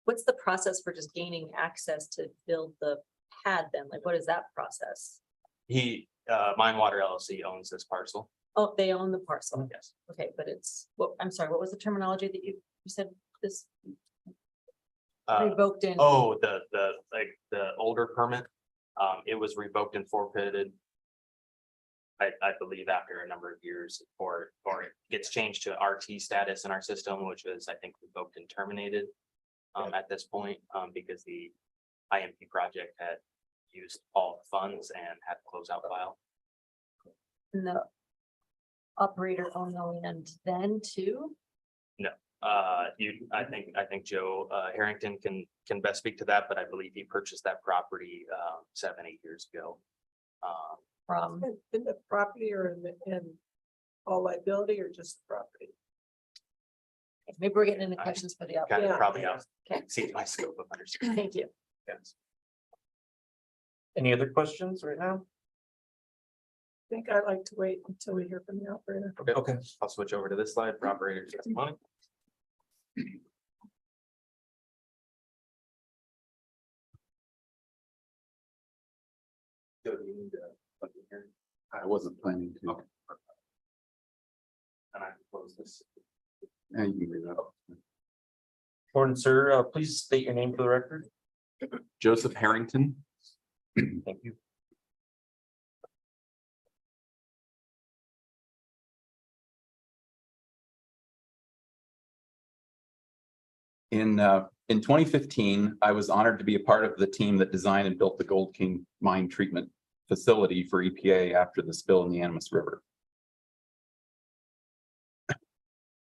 what's the process for just gaining access to build the pad then? Like, what is that process? Mine Water LLC owns this parcel. Oh, they own the parcel. Yes. Okay, but I'm sorry, what was the terminology that you said this revoked in? Oh, the older permit, it was revoked and forfeited. I believe after a number of years, or it gets changed to RT status in our system, which is, I think, revoked and terminated. At this point, because the IMP project had used all the funds and had a closeout file. And the operator owned the land then too? I think Joe Harrington can best speak to that, but I believe he purchased that property 7-8 years ago. From, In the property or in all liability or just the property? maybe we're getting into questions for the Kind operator. of probably Okay. exceeds my scope of understanding. Thank you. Yes. Any other questions right now? I think I'd like to wait until we hear from the operator. Okay. I'll switch over to this slide for operators testimony. I wasn't planning to. Okay. And I can close this. Yeah, you can read that. Morning, sir. Please state your name for the record. Joseph Harrington. Thank you. In 2015, I was honored to be a part of the team that designed and built the Gold King mine treatment facility for EPA after the spill in the Animas River.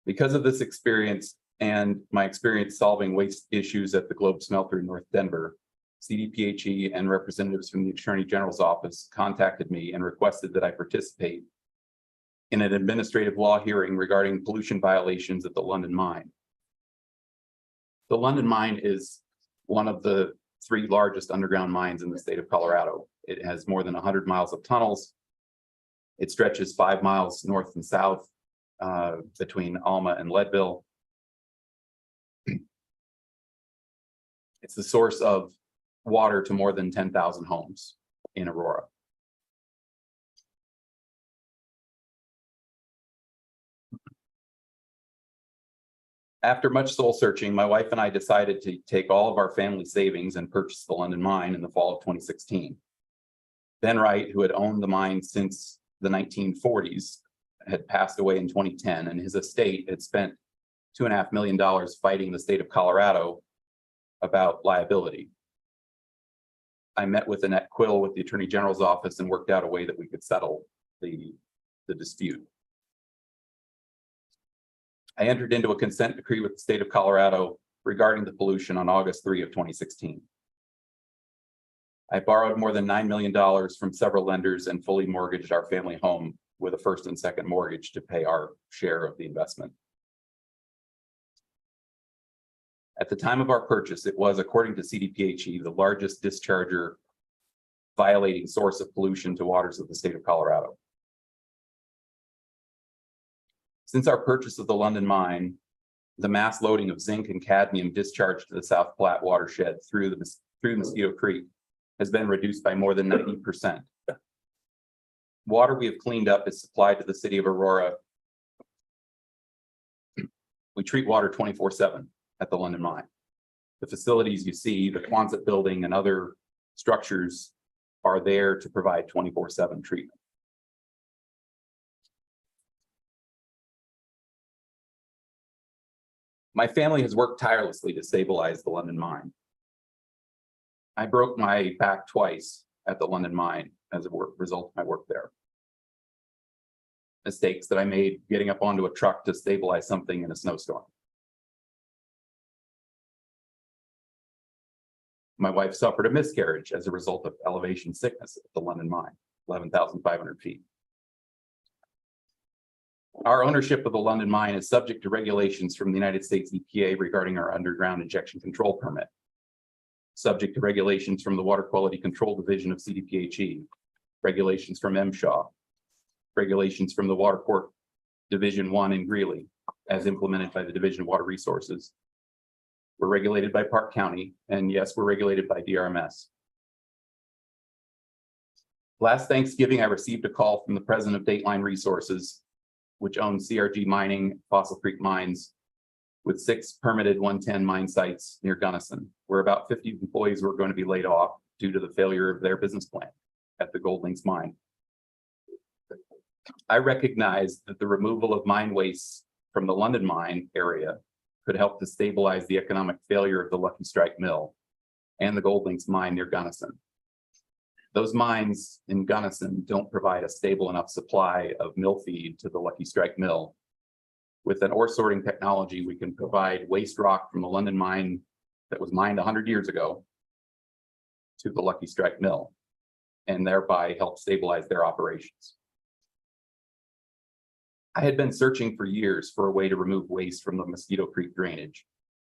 Because of this experience and my experience solving waste issues at the Globe Smelter in North Denver, CDPHE and representatives from the Attorney General's office contacted me and requested that I participate in an administrative law hearing regarding pollution violations at the London mine. The London mine is one of the 3 largest underground mines in the state of Colorado. It has more than 100 miles of tunnels. It stretches 5 miles north and south between Alma and Leadville. It's the source of water to more than 10,000 homes in Aurora. After much soul searching, my wife and I decided to take all of our family savings and purchase the London mine in the fall of 2016. Ben Wright, who had owned the mine since the 1940s, had passed away in 2010, and his estate had spent $2.5 million fighting the state of Colorado about liability. I met with Annette Quill with the Attorney General's office and worked out a way that we could settle the dispute. I entered into a consent decree with the state of Colorado regarding the pollution on August 3 of 2016. I borrowed more than $9 million from several lenders and fully mortgaged our family home with a first and second mortgage to pay our share of the investment. At the time of our purchase, it was, according to CDPHE, the largest discharger violating source of pollution to waters of the state of Colorado. Since our purchase of the London mine, the mass loading of zinc and cadmium discharged to the South Platte watershed through Mosquito Creek has been reduced by more than 90%. Water we have cleaned up is supplied to the city of Aurora. We treat water 24/7 at the London mine. The facilities you see, the Quonset building and other structures are there to provide 24/7 treatment. My family has worked tirelessly to stabilize the London mine. I broke my back twice at the London mine as a result of my work there. Mistakes that I made getting up onto a truck to stabilize something in a snowstorm. My wife suffered a miscarriage as a result of elevation sickness at the London mine, 11,500 feet. Our ownership of the London mine is subject to regulations from the United States EPA regarding our underground injection control permit, subject to regulations from the Water Quality Control Division of CDPHE, regulations from MSHA, regulations from the Water Court Division 1 in Greeley, as implemented by the Division of Water Resources. We're regulated by Park County, and yes, we're regulated by DRMS. Last Thanksgiving, I received a call from the president of Dateline Resources, which owns CRG Mining, Fossil Creek Mines, with 6 permitted 110 mine sites near Gunnison, where about 50 employees were going to be laid off due to the failure of their business plan at the Gold Links mine. I recognize that the removal of mine waste from the London mine area could help to stabilize the economic failure of the Lucky Strike mill and the Gold Links mine near Gunnison. Those mines in Gunnison don't provide a stable enough supply of mill feed to the Lucky Strike mill. With an ore sorting technology, we can provide waste rock from the London mine that was mined 100 years ago to the Lucky Strike mill, and thereby help stabilize their operations. I had been searching for years for a way to remove waste from the Mosquito Creek drainage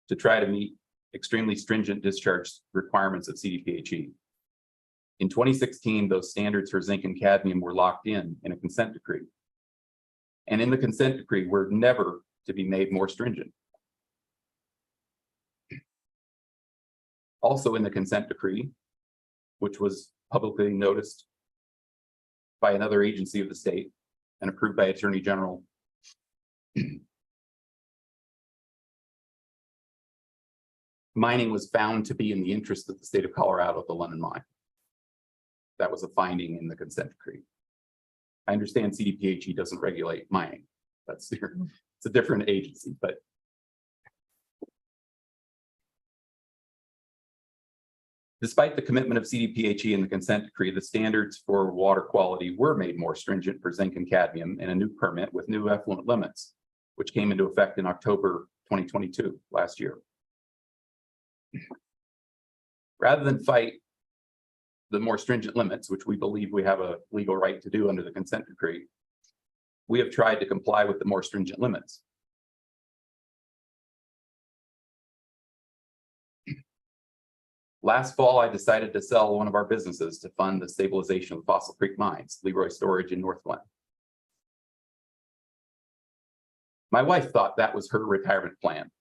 to try to meet extremely stringent discharge requirements of CDPHE. In 2016, those standards for zinc and cadmium were locked in a consent decree. And in the consent decree, were never to be made more stringent. Also in the consent decree, which was publicly noticed by another agency of the state and approved by Attorney General, mining was found to be in the interest of the state of Colorado at the London mine. That was a finding in the consent decree. I understand CDPHE doesn't regulate mining. It's a different agency, but despite the commitment of CDPHE in the consent decree, the standards for water quality were made more stringent for zinc and cadmium in a new permit with new effluent limits, which came into effect in October 2022, last year. Rather than fight the more stringent limits, which we believe we have a legal right to do under the consent decree, we have tried to comply with the more stringent limits. Last fall, I decided to sell one of our businesses to fund the stabilization of Fossil Creek Mines, Leroy Storage in North Glen. My wife thought that was her retirement plan.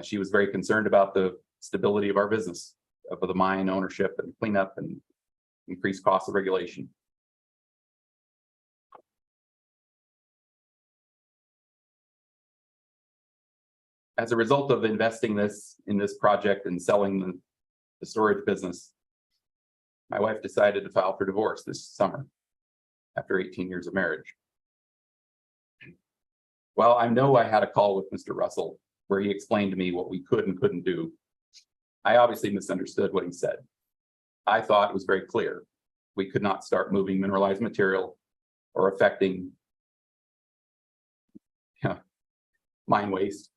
She was very concerned about the stability of our business, of the mine ownership and cleanup and increased cost of regulation. As a result of investing in this project and selling the storage business, my wife decided to file for divorce this summer after 18 years of marriage. Well, I know I had a call with Mr. Russell where he explained to me what we could and couldn't do. I obviously misunderstood what he said. I thought it was very clear. We could not start moving mineralized material or affecting mine waste.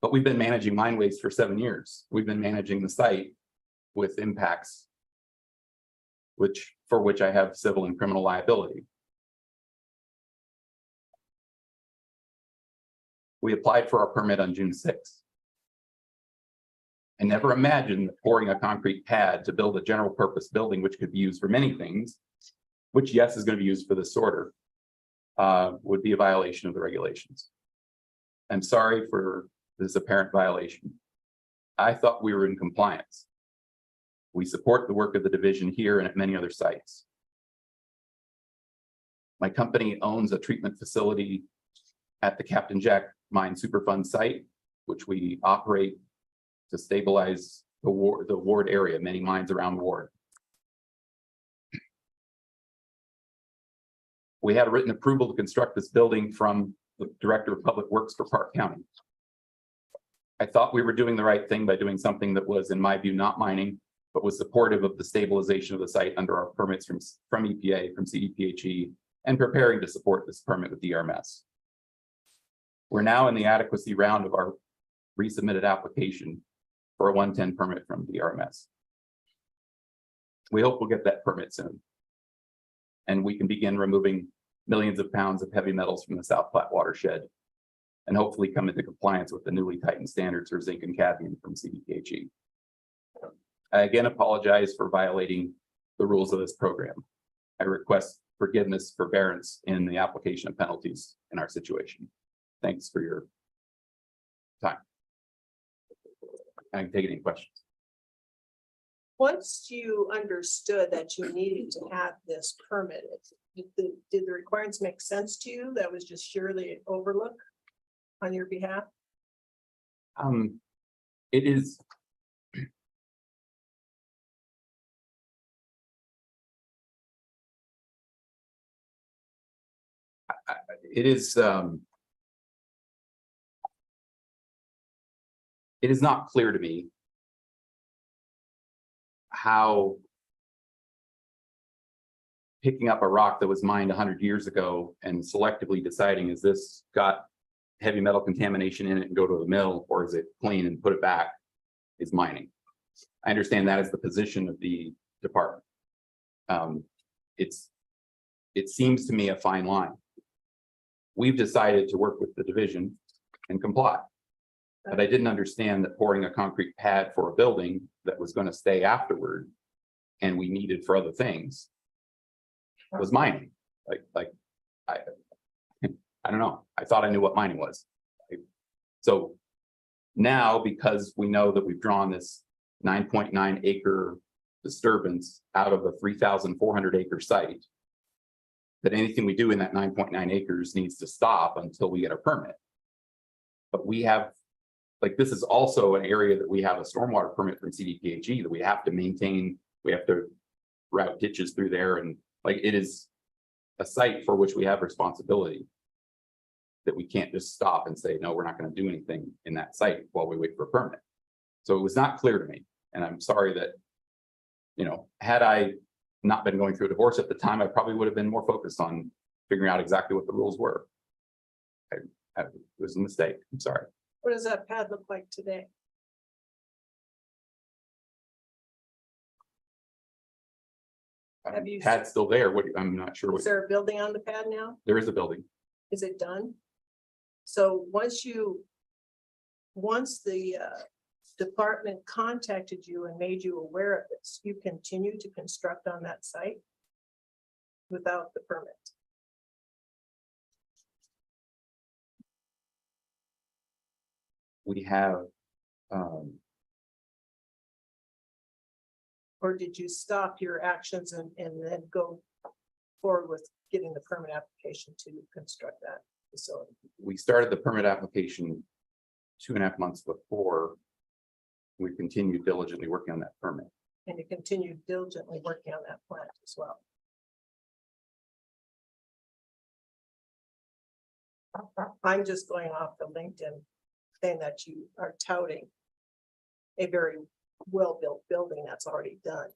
But we've been managing mine waste for 7 years. We've been managing the site with impacts for which I have civil and criminal liability. We applied for our permit on June 6th. I never imagined that pouring a concrete pad to build a general purpose building, which could be used for many things, which yes, is going to be used for this sorter, would be a violation of the regulations. I'm sorry for this apparent violation. I thought we were in compliance. We support the work of the division here and at many other sites. My company owns a treatment facility at the Captain Jack Mine Superfund site, which we operate to stabilize the ward area, many mines around the ward. We had a written approval to construct this building from the Director of Public Works for Park County. I thought we were doing the right thing by doing something that was, in my view, not mining, but was supportive of the stabilization of the site under our permits from EPA, from CDPHE, and preparing to support this permit with DRMS. We're now in the adequacy round of our resubmitted application for a 110 permit from DRMS. We hope we'll get that permit soon. And we can begin removing millions of pounds of heavy metals from the South Platte watershed and hopefully come into compliance with the newly tightened standards for zinc and cadmium from CDPHE. I again apologize for violating the rules of this program. I request forgiveness, forbearance in the application of penalties in our situation. Thanks for your time. I can take any questions. Once you understood that you needed to have this permitted, did the requirements make sense to you? That was just surely an overlook on your behalf? It is. It is. It is not clear to me how picking up a rock that was mined 100 years ago and selectively deciding, is this got heavy metal contamination in it and go to the mill, or is it clean and put it back, is mining. I understand that is the position of the department. It seems to me a fine line. We've decided to work with the division and comply. But I didn't understand that pouring a concrete pad for a building that was going to stay afterward and we needed for other things was mining. I don't know. I thought I knew what mining was. So now, because we know that we've drawn this 9.9 acre disturbance out of a 3,400 acre site, that anything we do in that 9.9 acres needs to stop until we get a permit. But we have, this is also an area that we have a stormwater permit from CDPHE that we have to maintain. We have to route ditches through there, and it is a site for which we have responsibility that we can't just stop and say, no, we're not going to do anything in that site while we wait for a permit. So it was not clear to me. And I'm sorry that, had I not been going through a divorce at the time, I probably would have been more focused on figuring out exactly what the rules were. It was a mistake. I'm sorry. What does that pad look like today? Have you- Pad's still there. I'm not sure. Is there a building on the pad now? There is a building. Is it done? So once the department contacted you and made you aware of this, you continue to construct on that site without the permit? We have, Or did you stop your actions and then go forward with getting the permit application to construct that facility? we started the permit application 2.5 months before. We continued diligently working on that permit. And you continue diligently working on that plant as well. I'm just going off the LinkedIn saying that you are touting a very well-built building that's already done.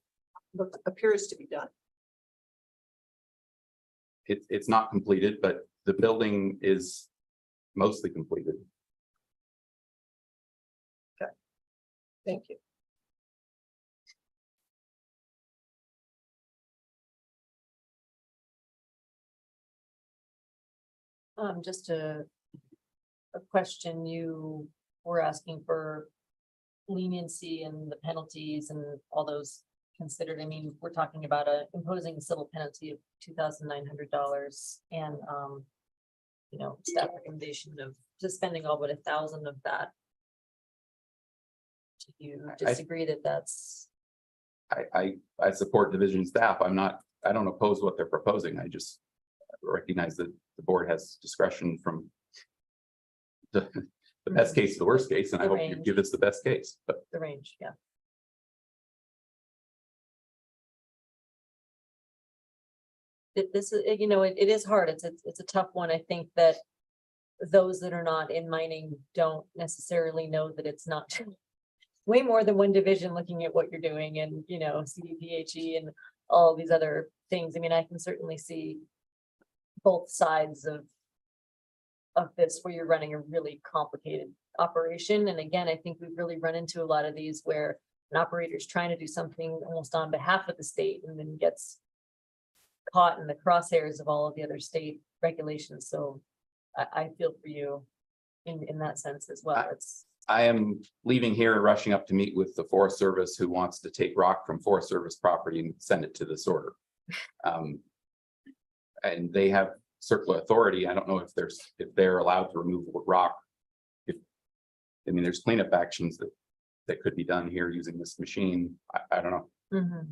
Appears to be done. It's not completed, but the building is mostly completed. Thank you. Just a question, you were asking for leniency and the penalties and all those considered. I mean, we're talking about imposing a civil penalty of $2,900 and, you know, staff recommendation of suspending all but 1,000 of that. Do you disagree that that's? I support division staff. I don't oppose what they're proposing. I just recognize that the board has discretion from the best case to the worst case, and I The hope you range. give us the best case, but The range, yeah. This is, you know, it is hard. It's a tough one. I think that those that are not in mining don't necessarily know that it's not way more than one division looking at what you're doing and, you know, CDPHE and all these other things. I mean, I can certainly see both sides of this where you're running a really complicated operation. And again, I think we've really run into a lot of these where an operator is trying to do something almost on behalf of the state and then gets caught in the crosshairs of all of the other state regulations. So I feel for you in that sense as well. It's, I am leaving here and rushing up to meet with the Forest Service, who wants to take rock from Forest Service property and send it to the sorter. And they have circular authority. I don't know if they're allowed to remove rock. I mean, there's cleanup actions that could be done here using this machine. I don't know. mhm.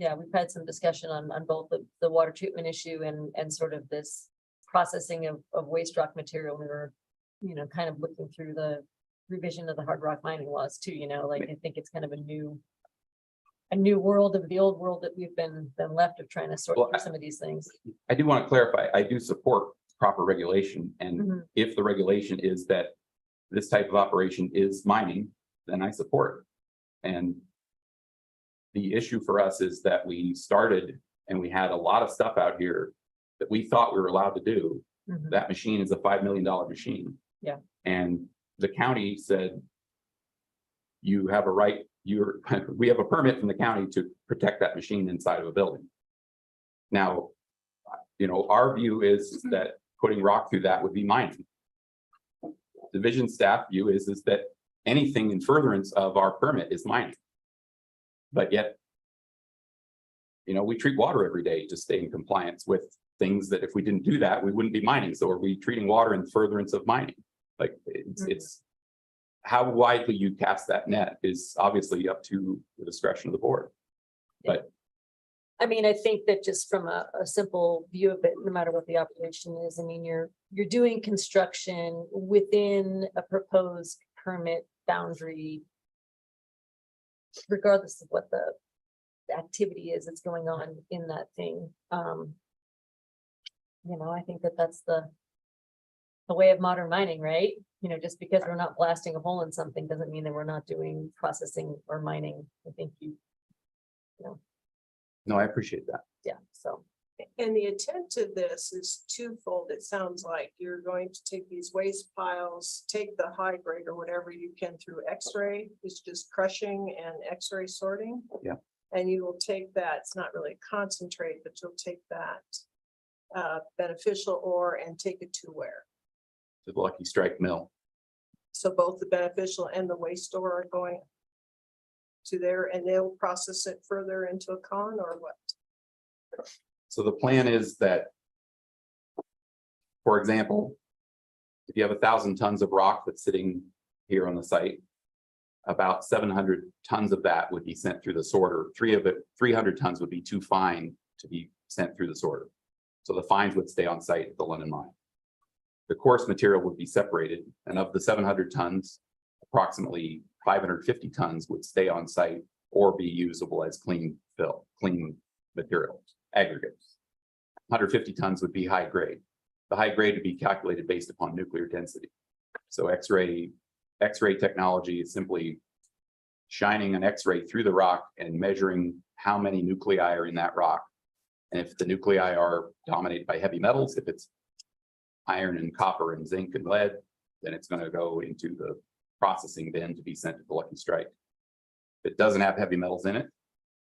Yeah, we've had some discussion on both the water treatment issue and sort of this processing of waste rock material. We were, you know, kind of looking through the revision of the hard rock mining laws too, you know, like I think it's kind of a new world of the old world that we've been left of trying to sort Well, through some of these things. I do want to clarify, I do support proper regulation, and Mhm. if the regulation is that this type of operation is mining, then I support it. And the issue for us is that we started and we had a lot of stuff out here that we thought we were allowed to do. Mhm. That machine is a $5 million machine. Yeah. And the county said, you have a right, we have a permit from the county to protect that machine inside of a building. Now, you know, our view is that putting rock through that would be mining. Division staff view is that anything in furtherance of our permit is mining. But yet, you know, we treat water every day to stay in compliance with things that if we didn't do that, we wouldn't be mining. So are we treating water in furtherance of mining? Like it's how widely you cast that net is obviously up to the discretion of the board. But I mean, I think that just from a simple view of it, no matter what the operation is, I mean, you're doing construction within a proposed permit boundary. Regardless of what the activity is that's going on in that thing. You know, I think that that's the way of modern mining, right? You know, just because we're not blasting a hole in something doesn't mean that we're not doing processing or mining. I think you know, no, I appreciate that. yeah, so. And the intent to this is twofold. It sounds like you're going to take these waste piles, take the high grade or whatever you can through X-ray, it's just crushing and X-ray sorting. Yeah. And you will take that, it's not really concentrate, but you'll take that beneficial ore and take it to where? To the Lucky Strike mill. So both the beneficial and the waste ore are going to there and they'll process it further into a con or what? So the plan is that, for example, if you have 1,000 tons of rock that's sitting here on the site, about 700 tons of that would be sent through the sorter. 300 tons would be too fine to be sent through the sorter. So the fines would stay on site at the London mine. The coarse material would be separated, and of the 700 tons, approximately 550 tons would stay on site or be usable as clean material, aggregates. 150 tons would be high grade. The high grade would be calculated based upon nuclear density. So X-ray technology is simply shining an X-ray through the rock and measuring how many nuclei are in that rock. And if the nuclei are dominated by heavy metals, if it's iron and copper and zinc and lead, then it's gonna go into the processing bin to be sent to the Lucky Strike. If it doesn't have heavy metals in it,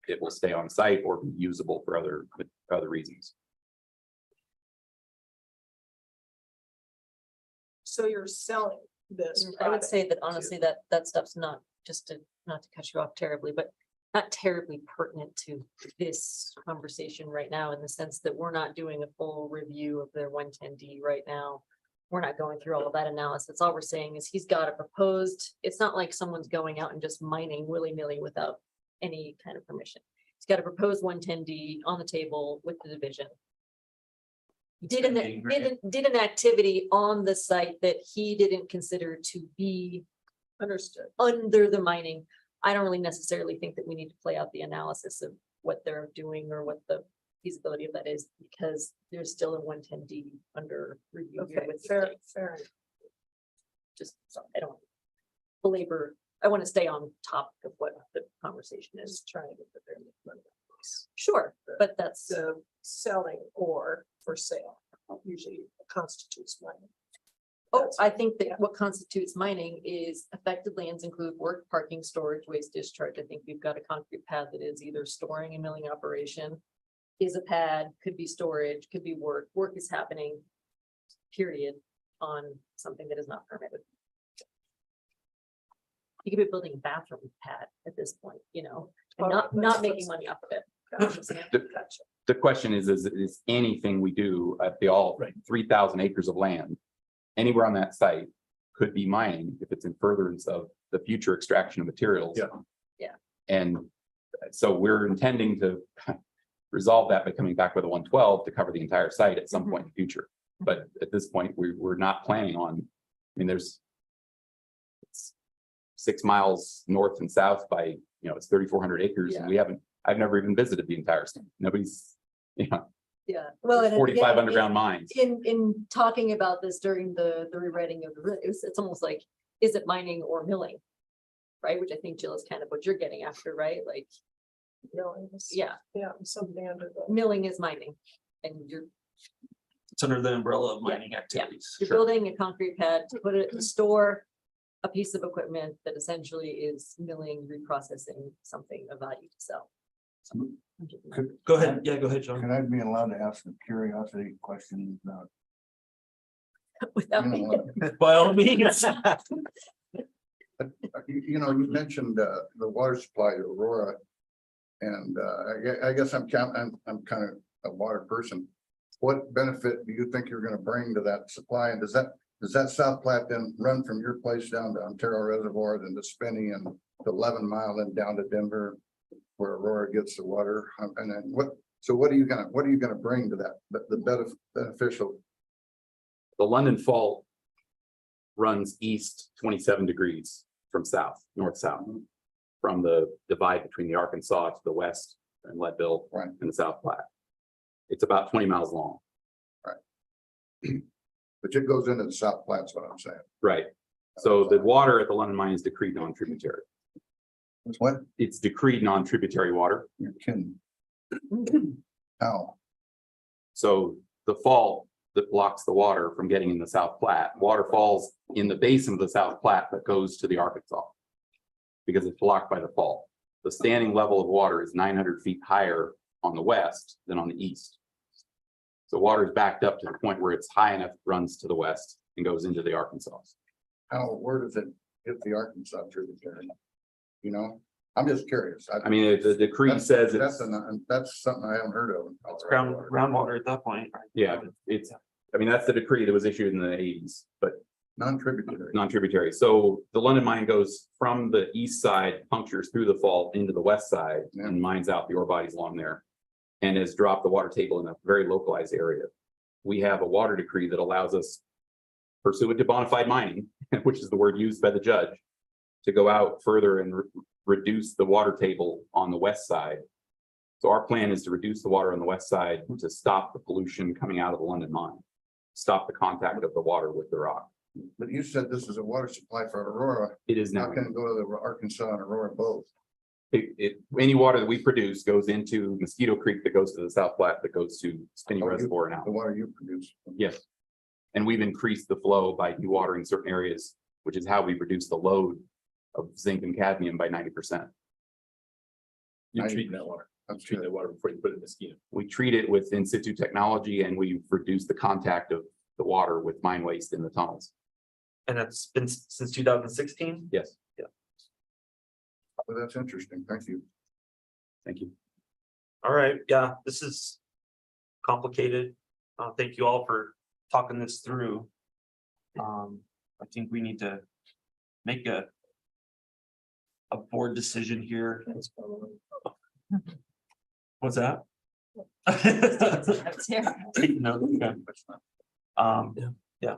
it will stay on site or be usable for other reasons. So you're selling this I would product. say that honestly, that stuff's not, just to, not to cut you off terribly, but not terribly pertinent to this conversation right now, in the sense that we're not doing a full review of their 110D right now. We're not going through all of that analysis. All we're saying is he's got a proposed, it's not like someone's going out and just mining willy-nilly without any kind of permission. He's got a proposed 110D on the table with the division. Did an activity on the site that he didn't consider to be Understood. under the mining. I don't really necessarily think that we need to play out the analysis of what they're doing or what the feasibility of that is, because there's still a 110D under review here Okay, with the fair, state. fair. Just, so I don't belabor, I want to stay on top of what the conversation is. Just trying to put their money. Sure, but that's, So selling or for sale usually constitutes money. oh, I think that what constitutes mining is affected lands include work, parking, storage, waste discharge. I think we've got a concrete pad that is either storing and milling operation. Is a pad, could be storage, could be work. Work is happening, period, on something that is not permitted. You could be building a bathroom pad at this point, you know, and not making money off of it. Gotcha. The question is anything we do at the all 3,000 acres of land anywhere on that site could be mining if it's in furtherance of the future extraction of materials. Yeah. Yeah. And so we're intending to resolve that by coming back with a 112 to cover the entire site at some point in the future. But at this point, we're not planning on, I mean, it's 6 miles north and south by, you know, it's 3,400 acres and I've never even visited the entire state. Nobody's, you know, Yeah, well, and 45 again, underground mines. in talking about this during the rewriting of the, it's almost like, is it mining or milling? Right, which I think Jill is kind of what you're getting after, right? Like, Milling. yeah, Something under the. milling is mining. And you're It's under the umbrella of mining activities. You're building a concrete pad to put it to store a piece of equipment that essentially is milling, reprocessing something of value to sell. Go ahead. Yeah, go ahead, John. Can I be allowed to ask a curiosity question about? Without You being, know, By all means. you know, you mentioned the water supply to Aurora. And I guess I'm kind of a water person. What benefit do you think you're gonna bring to that supply? And does that South Platte then run from your place down to Ontario Reservoir, then to Spinney and to 11 Mile and down to Denver, where Aurora gets the water? And then what are you gonna bring to that, the beneficial? The London Fault runs east 27 degrees from north-south, from the divide between the Arkansas to the west and Leadville Right. and the South Platte. It's about 20 miles long. But it goes into the South Platte, that's what I'm saying. Right. So the water at the London mine is decreed non-tributary. What? It's decreed non-tributary water. You're kidding. How? So the fault that blocks the water from getting in the South Platte, water falls in the basin of the South Platte that goes to the Arkansas because it's blocked by the fault. The standing level of water is 900 feet higher on the west than on the east. So water is backed up to the point where it's high enough, runs to the west and goes into the Arkansas. Where does it hit the Arkansas tributary? You know, I'm just curious. I mean, the decree says That's it's, that's something I haven't heard of. It's groundwater at that point. Right? yeah, it's, I mean, that's the decree that was issued in the 80s, but Non-tributary. non-tributary. So the London mine goes from the east side, punctures through the fault into the west side Yeah. and mines out the ore bodies along there. And has dropped the water table in a very localized area. We have a water decree that allows us, pursuant to bona fide mining, which is the word used by the judge, to go out further and reduce the water table on the west side. So our plan is to reduce the water on the west side to stop the pollution coming out of the London mine, stop the contact of the water with the rock. But you said this is a water supply for Aurora. It is How now. can it go to the Arkansas and Aurora both? Any water that we produce goes into Mosquito Creek that goes to the South Platte that goes to Spinney Oh, you- Reservoir now. The water you produce. Yes. And we've increased the flow by dewatering certain areas, which is how we reduce the load of zinc and cadmium by 90%. You treat that water. I'm treating that water before you put it in the scheme. We treat it with in situ technology and we reduce the contact of the water with mine waste in the tunnels. And that's been since 2016? Yes, Well, that's interesting. Thank you. thank you. All right, yeah, this is complicated. Thank you all for talking this through. I think we need to make a board decision here. What's that? Take note, okay. Yeah.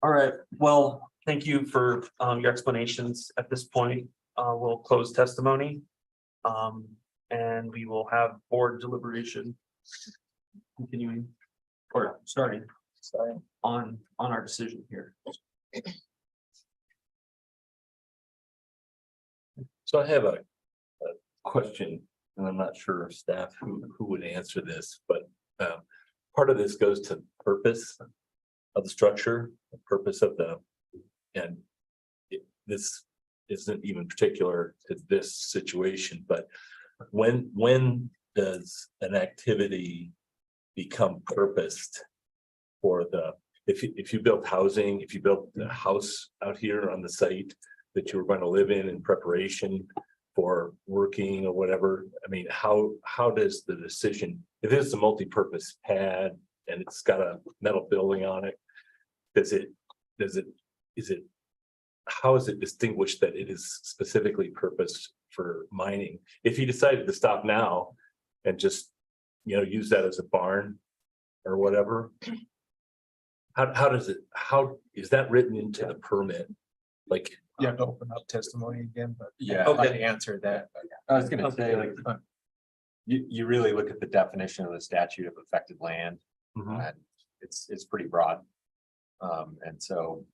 All right, well, thank you for your explanations at this point. We'll close testimony. And we will have board deliberation. Continuing or starting on our decision here. So I have a question, and I'm not sure of staff who would answer this, but part of this goes to purpose of the structure, the purpose of and this isn't even particular to this situation, but when does an activity become purposed for if you built housing, if you built the house out here on the site that you were going to live in preparation for working or whatever, I mean, how does the decision, if it's a multi-purpose pad and it's got a metal building on it, how is it distinguished that it is specifically purposed for mining? If you decided to stop now and just, use that as a barn or whatever, how is that written into the permit? Like, You have to open up testimony again, but. Yeah, I'd like to answer that. I was gonna say, like, you really look at the definition of the statute of affected land, and it's pretty broad. And so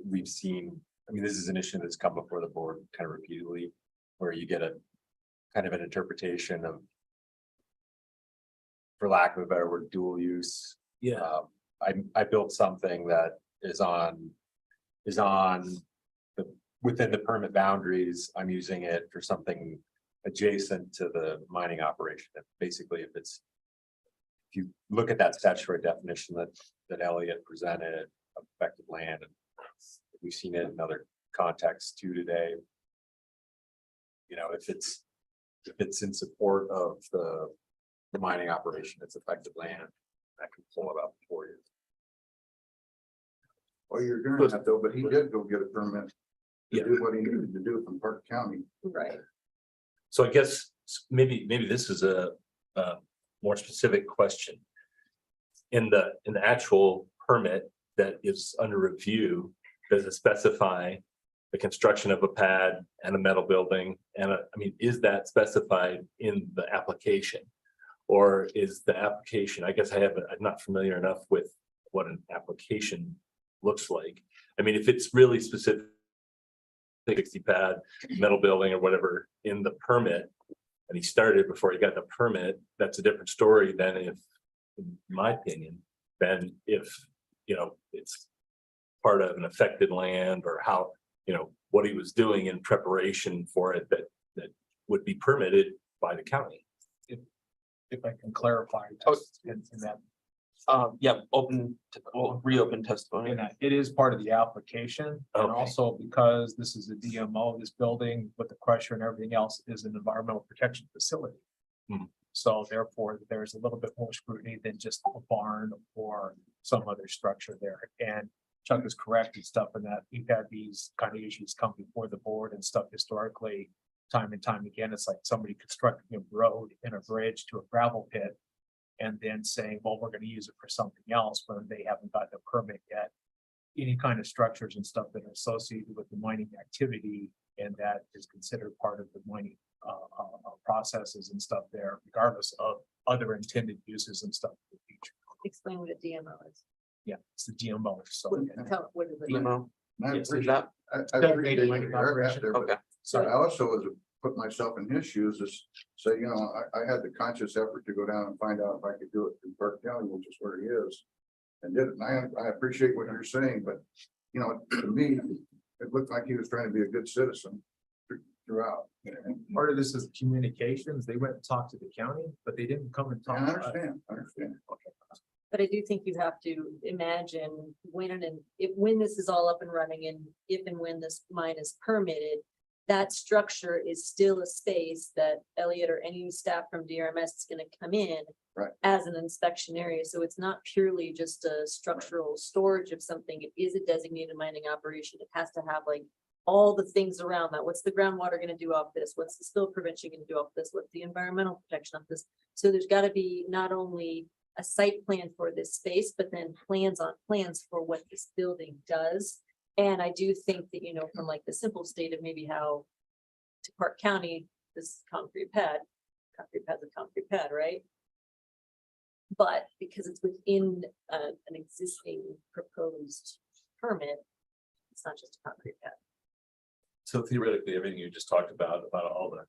we've seen, I mean, this is an issue that's come before the board kind of repeatedly, where you get a kind of an interpretation of, for lack of a better word, dual use. yeah, I built something that is on within the permit boundaries. I'm using it for something adjacent to the mining operation. Basically, if you look at that statutory definition that Elliot presented of affected land, and we've seen it in other contexts too today. If it's in support of the mining operation, it's affected land. I can pull it up for you. Well, you're doing that though, but he did go get a permit Yeah. to do what he needed to do from Park County. Right. so I guess maybe this is a more specific question. In the actual permit that is under review, does it specify the construction of a pad and a metal building? And is that specified in the application? Or is the application, I guess I'm not familiar enough with what an application looks like. I mean, if it's really specific, 60 pad, metal building or whatever in the permit, and he started before he got the permit, that's a different story than if, in my opinion, than if, it's part of an affected land or how, what he was doing in preparation for it that would be permitted by the county. If I can clarify in that, Yeah, reopen testimony. and that it is part of the application. And Okay. also because this is a DMO, this building with the crusher and everything else is an environmental protection facility. Hmm. So therefore, there's a little bit more scrutiny than just a barn or some other structure there. And Chuck is correct and stuff in that we've had these kind of issues come before the board and stuff historically. Time and time again, it's like somebody constructing a road and a bridge to a gravel pit. And then saying, well, we're gonna use it for something else, but they haven't gotten a permit yet. Any kind of structures and stuff that are associated with the mining activity And that is considered part of the mining processes and stuff there, regardless of other intended uses and stuff in the future. Explain what a DMO is. Yeah, it's the GMO, so. What is it? DMO. I Yes, is appreciate- that, I appreciate what Mining you're operation. after, but okay, I also was put myself in his shoes is say, you know, I had the conscious effort to go down and find out if I could do it in Park County, which is where he is. And did it. And I appreciate what you're saying, but you know, to me, it looked like he was trying to be a good citizen throughout. Part of this is communications. They went and talked to the county, but they didn't come and I talk to us. understand. But I do think you have to imagine when this is all up and running and if and when this mine is permitted, that structure is still a space that Elliot or any staff from DRMS is gonna come in Right. as an inspection area. So it's not purely just a structural storage of something. It is a designated mining operation. It has to have like all the things around that. What's the groundwater gonna do off this? What's the spill prevention gonna do off this? What's the environmental protection of this? So there's gotta be not only a site plan for this space, but then plans for what this building does. And I do think that, you know, from like the simple state of maybe how to Park County, this concrete pad's a concrete pad, right? But because it's within an existing proposed permit, it's not just a concrete pad. So theoretically, everything you just talked about all the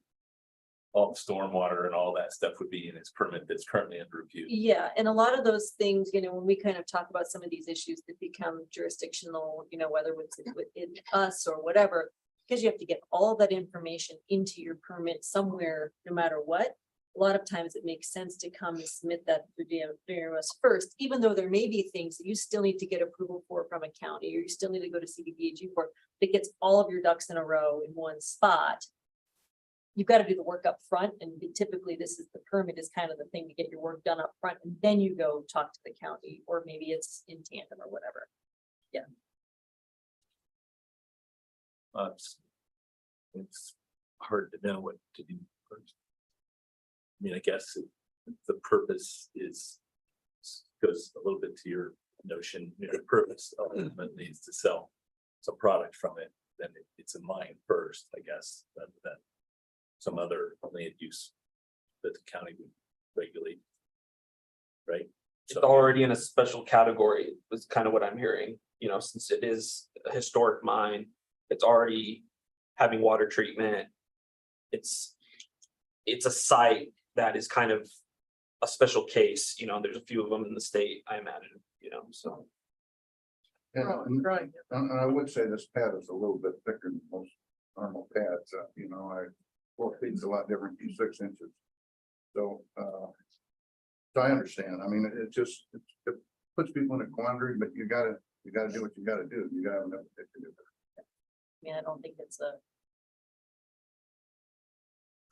stormwater and all that stuff would be in his permit that's currently under review. Yeah, and a lot of those things, you know, when we kind of talk about some of these issues that become jurisdictional, you know, whether it's within us or whatever, because you have to get all that information into your permit somewhere, no matter what. A lot of times it makes sense to come and submit that through DRMS first, even though there may be things that you still need to get approval for from a county, or you still need to go to CDPHE for. That gets all of your ducks in a row in one spot. You've got to do the work up front, and typically this is the permit is kind of the thing to get your work done up front, and then you go talk to the county, or maybe it's in tandem or whatever. It's hard to know what to do first. I mean, I guess the purpose goes a little bit to your notion, you know, the purpose ultimately is to sell some product from it, then it's a mine first, I guess, rather than some other land use that the county would regulate. Right? it's already in a special category, is kind of what I'm hearing, you know, since it is a historic mine, it's already having water treatment. It's a site that is kind of a special case, you know, there's a few of them in the state, I imagine, you know, so. And I would say this pad is a little bit thicker than most normal pads, you know, 4 feet is a lot different from 6 inches. So, I understand. I mean, it puts people in a quandary, but you gotta do what you gotta do. You gotta know what to do. I mean, I don't think it's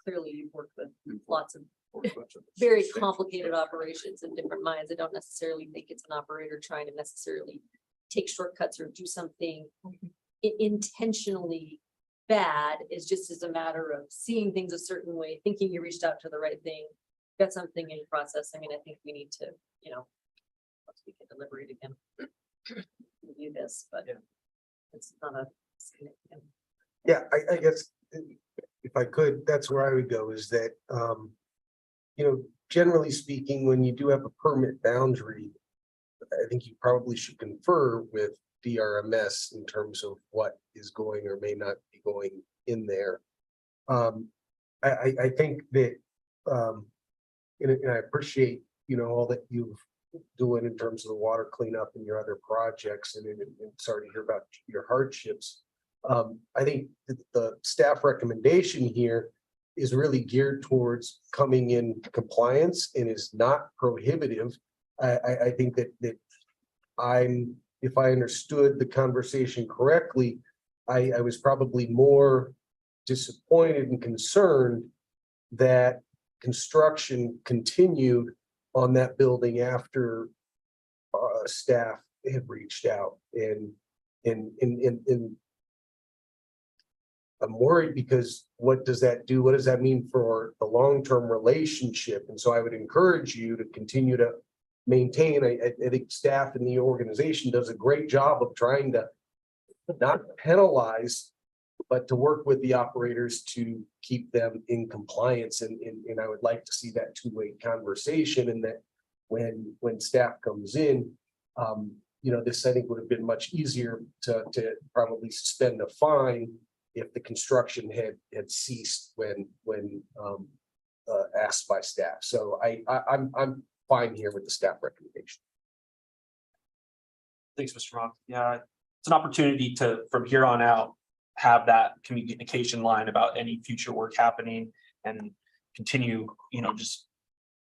clearly you've worked with lots of very complicated operations in different mines. I don't necessarily think it's an operator trying to necessarily take shortcuts or do something intentionally bad. Is just as a matter of seeing things a certain way, thinking you reached out to the right thing, got something in process. I mean, I think we need to, you know, once we can deliberate again, review this, but it's not a significant. Yeah, I guess if I could, that's where I would go is that, you know, generally speaking, when you do have a permit boundary, I think you probably should confer with DRMS in terms of what is going or may not be going in there. I think that, and I appreciate, you know, all that you've doing in terms of the water cleanup and your other projects, and sorry to hear about your hardships. I think that the staff recommendation here is really geared towards coming in compliance and is not prohibitive. I think that if I understood the conversation correctly, I was probably more disappointed and concerned that construction continued on that building after staff had reached out, and I'm worried because what does that do? What does that mean for the long-term relationship? And so I would encourage you to continue to maintain. I think staff in the organization does a great job of trying to not penalize but to work with the operators to keep them in compliance. And I would like to see that two-way conversation, and that when staff comes in, this I think would have been much easier to probably suspend a fine if the construction had ceased when asked by staff. So I'm fine here with the staff recommendation. Thanks, Mr. Rock. Yeah, it's an opportunity to, from here on out, have that communication line about any future work happening and continue, just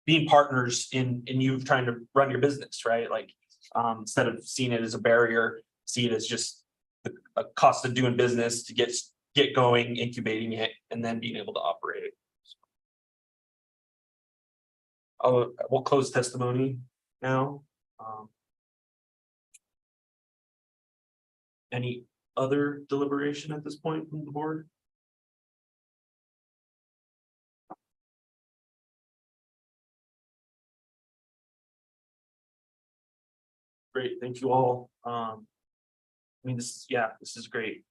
being partners in you trying to run your business, right? Like, instead of seeing it as a barrier, see it as just a cost of doing business to get going, incubating it, and then being able to operate it. We'll close testimony now. Any other deliberation at this point from the board? Great, thank you all. This is a great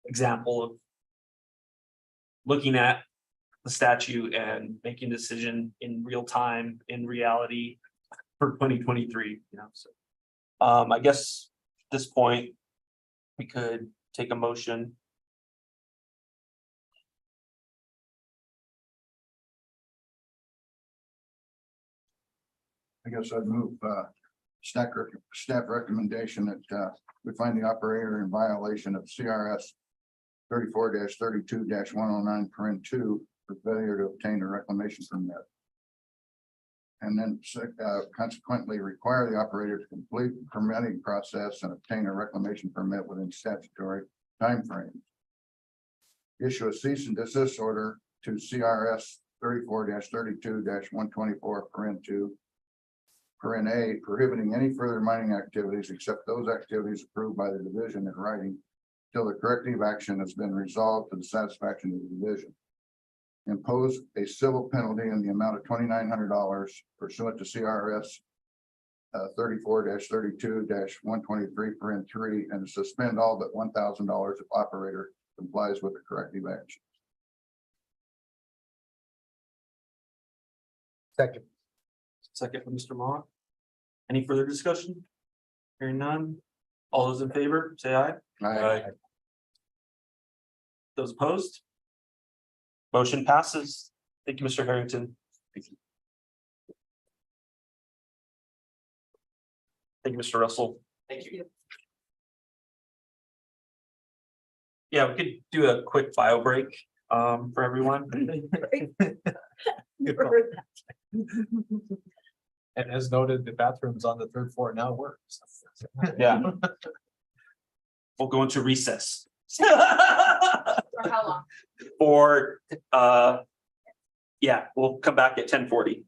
example of looking at the statute and making a decision in real time, in reality for 2023, so. I guess at this point, we could take a motion. I guess I'd move staff recommendation that we find the operator in violation of CRS 34-32-109(2) for failure to obtain a reclamation permit. And then consequently require the operator to complete the permitting process and obtain a reclamation permit within statutory timeframes. Issue a cease and desist order to CRS 34-32-124(2) (a) prohibiting any further mining activities except those activities approved by the division in writing till the corrective action has been resolved to the satisfaction of the division. Impose a civil penalty in the amount of $2,900 pursuant to CRS 34-32-123 and suspend all but $1,000 if operator complies with the corrective action. Second. Second from Mr. Mock. Any further discussion? Hearing none. All those in favor, say aye. Aye. Those opposed? Motion passes. Thank you, Mr. Harrington. Thank you, Mr. Russell. Thank you. Yeah, we could do a quick bio break for everyone. And as noted, the bathrooms on the third floor now work. Yeah. We'll go into recess. For how long? Or we'll come back at 10:40.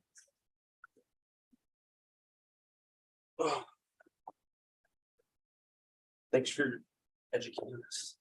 Thanks for educating us.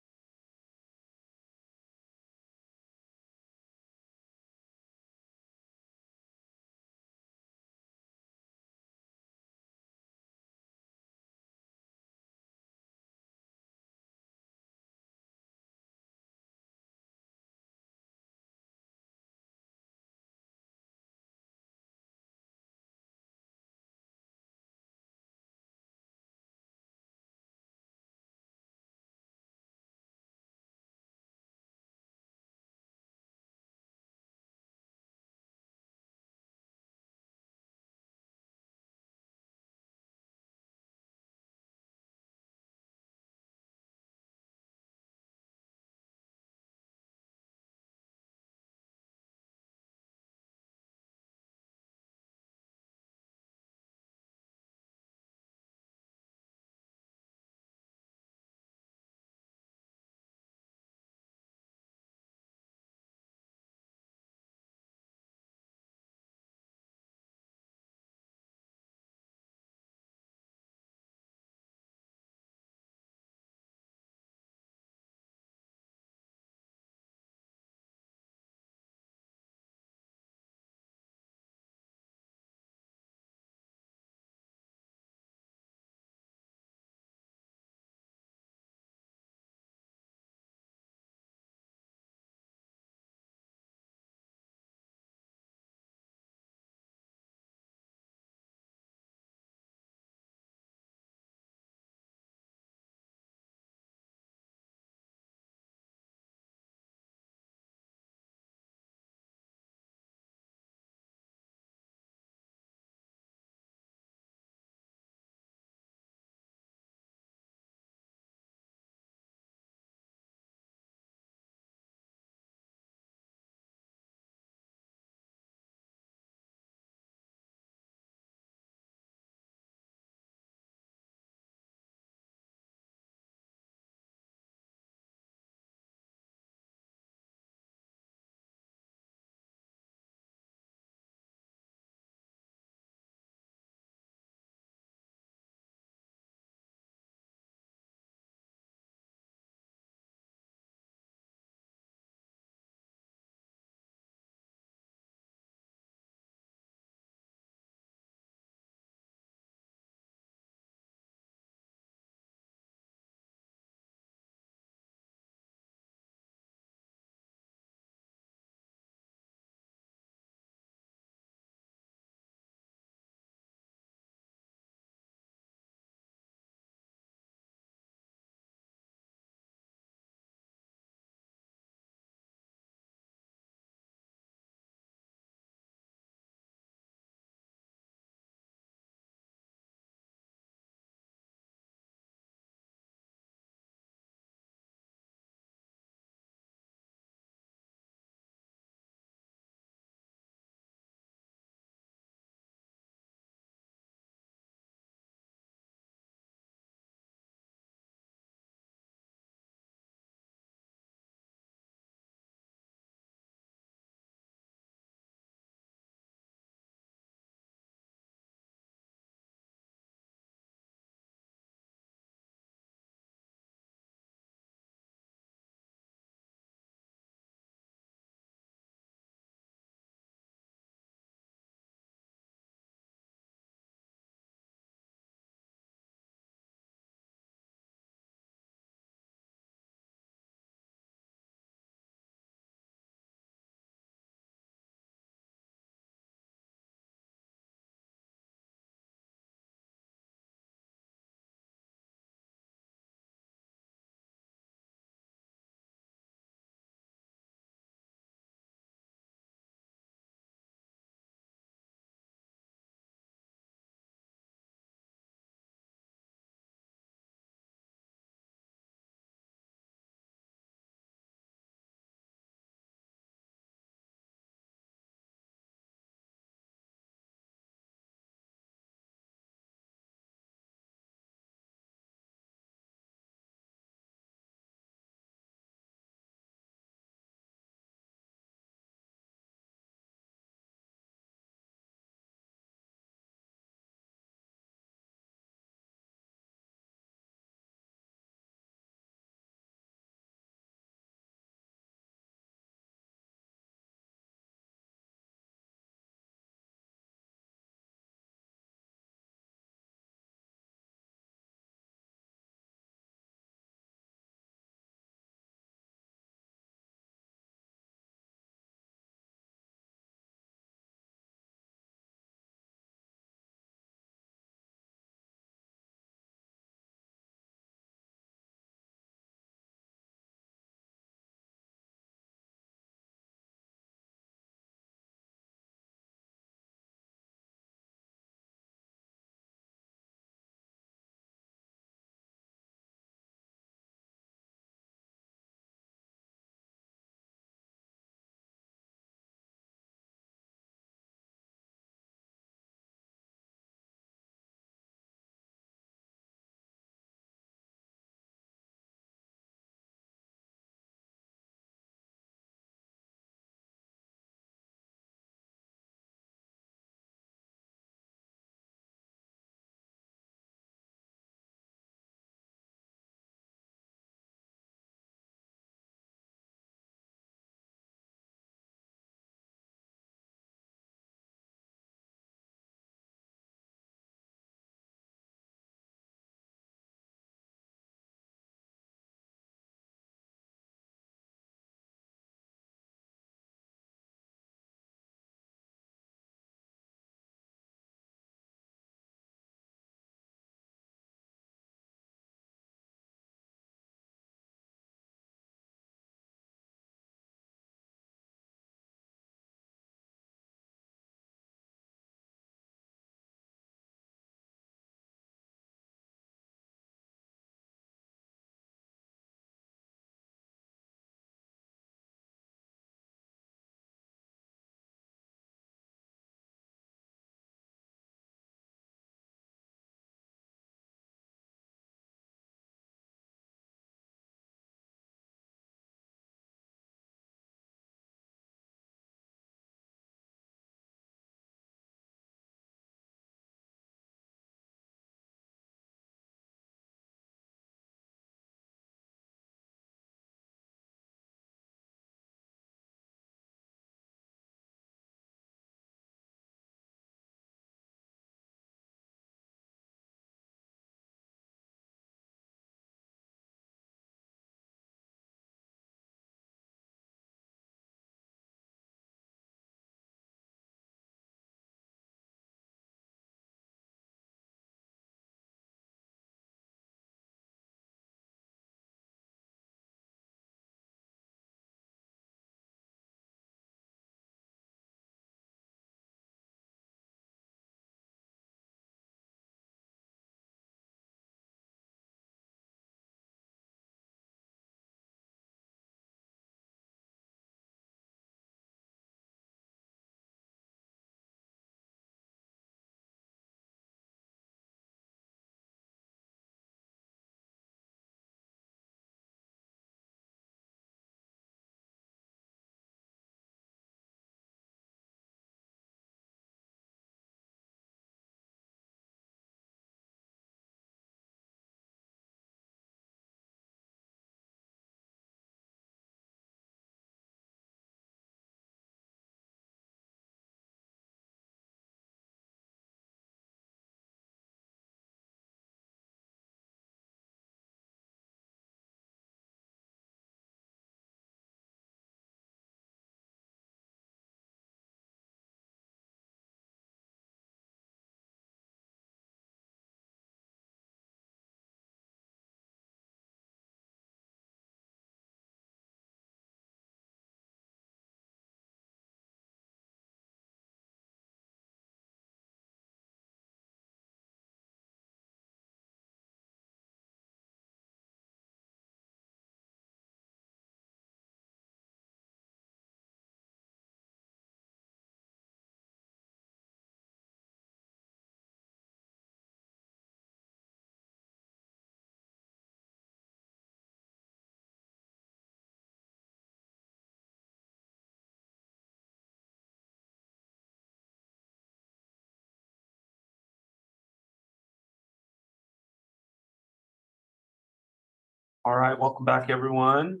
All right, welcome back, everyone.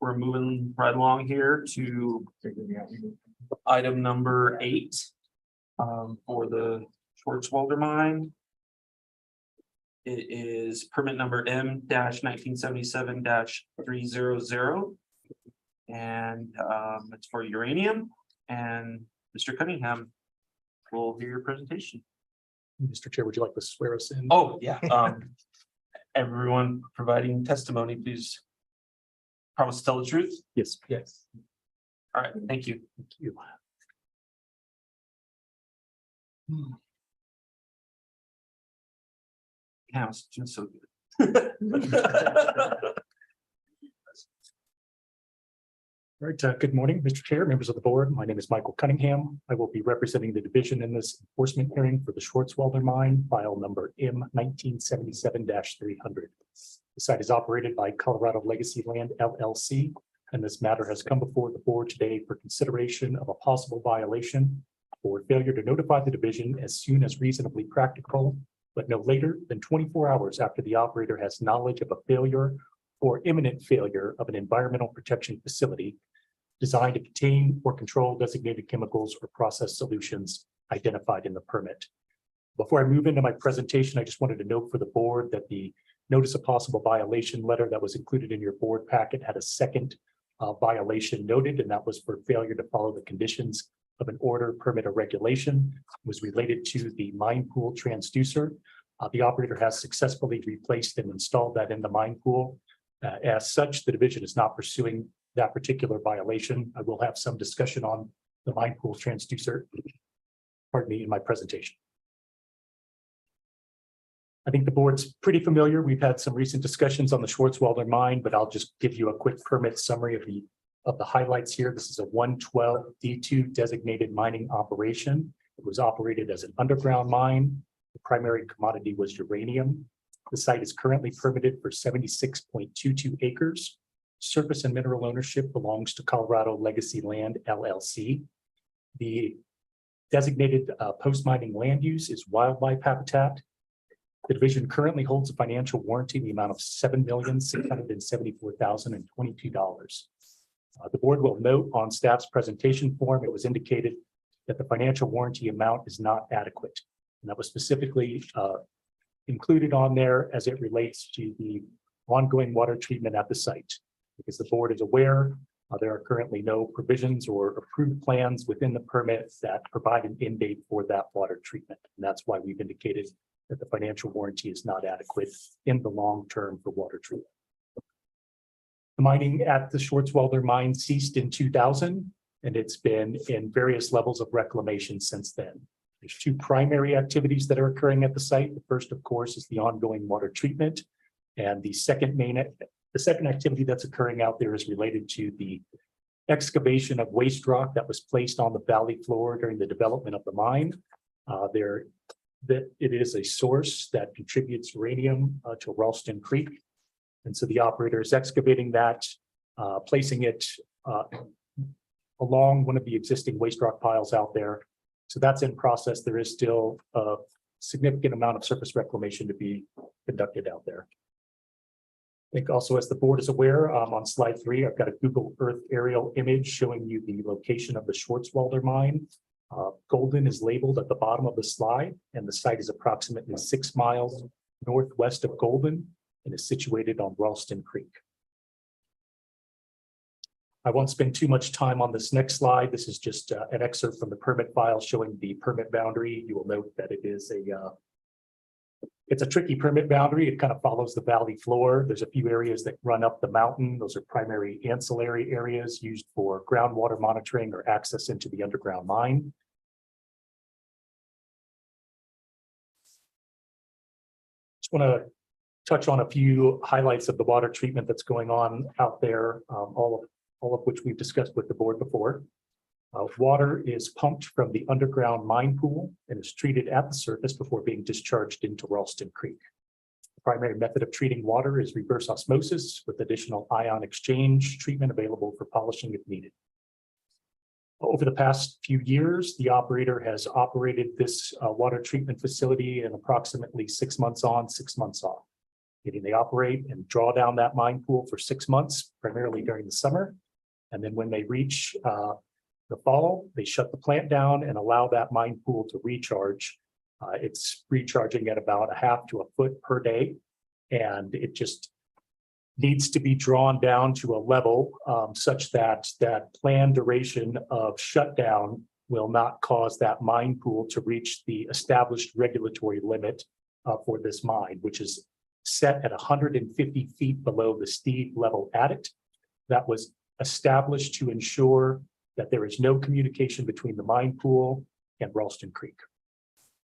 We're moving right along here to item number 8 for the Schwarzwälder mine. It is permit number M-1977-300. And it's for uranium. And Mr. Cunningham will hear your presentation. Mr. Chair, would you like to swear us in? Oh, yeah. Everyone providing testimony, please promise to tell the truth. Yes. Yes. All right, thank you. Thank you. Yeah, I was doing so good. All right, good morning, Mr. Chair, members of the board. My name is Michael Cunningham. I will be representing the division in this enforcement hearing for the Schwarzwälder mine, file number M-1977-300. The site is operated by Colorado Legacy Land LLC, and this matter has come before the board today for consideration of a possible violation for failure to notify the division as soon as reasonably practical, but no later than 24 hours after the operator has knowledge of a failure or imminent failure of an environmental protection facility designed to contain or control designated chemicals or process solutions identified in the permit. Before I move into my presentation, I just wanted to note for the board that the notice of possible violation letter that was included in your board packet had a second violation noted, and that was for failure to follow the conditions of an order, permit, or regulation. It was related to the mine pool transducer. The operator has successfully replaced and installed that in the mine pool. As such, the division is not pursuing that particular violation. I will have some discussion on the mine pool transducer, pardon me, in my presentation. I think the board's pretty familiar. We've had some recent discussions on the Schwarzwälder mine, but I'll just give you a quick permit summary of the highlights here. This is a 112 D2 designated mining operation. It was operated as an underground mine. The primary commodity was uranium. The site is currently permitted for 76.22 acres. Surface and mineral ownership belongs to Colorado Legacy Land LLC. The designated post-mining land use is wildlife habitat. The division currently holds a financial warranty in the amount of $7,674,022. The board will note on staff's presentation form, it was indicated that the financial warranty amount is not adequate. And that was specifically included on there as it relates to the ongoing water treatment at the site. Because the board is aware, there are currently no provisions or approved plans within the permit that provide an end date for that water treatment. And that's why we've indicated that the financial warranty is not adequate in the long term for water treatment. The mining at the Schwarzwälder mine ceased in 2000, and it's been in various levels of reclamation since then. There's 2 primary activities that are occurring at the site. The first, of course, is the ongoing water treatment. And the second activity that's occurring out there is related to the excavation of waste rock that was placed on the valley floor during the development of the mine. It is a source that contributes uranium to Ralston Creek. And so the operator is excavating that, placing it along one of the existing waste rock piles out there. So that's in process. There is still a significant amount of surface reclamation to be conducted out there. I think also, as the board is aware, on slide 3, I've got a Google Earth aerial image showing you the location of the Schwarzwälder mine. Golden is labeled at the bottom of the slide, and the site is approximately 6 miles northwest of Golden and is situated on Ralston Creek. I won't spend too much time on this next slide. This is just an excerpt from the permit file showing the permit boundary. You will note that it is it's a tricky permit boundary. It kind of follows the valley floor. There's a few areas that run up the mountain. Those are primary ancillary areas used for groundwater monitoring or access into the underground mine. Just want to touch on a few highlights of the water treatment that's going on out there, all of which we've discussed with the board before. Water is pumped from the underground mine pool and is treated at the surface before being discharged into Ralston Creek. The primary method of treating water is reverse osmosis with additional ion exchange treatment available for polishing if needed. Over the past few years, the operator has operated this water treatment facility in approximately 6 months on, 6 months off. meaning they operate and draw down that mine pool for 6 months, primarily during the summer. And then when they reach the fall, they shut the plant down and allow that mine pool to recharge. It's recharging at about a half to a foot per day. And it just needs to be drawn down to a level such that that planned duration of shutdown will not cause that mine pool to reach the established regulatory limit for this mine, which is set at 150 feet below the steep level at it. That was established to ensure that there is no communication between the mine pool and Ralston Creek.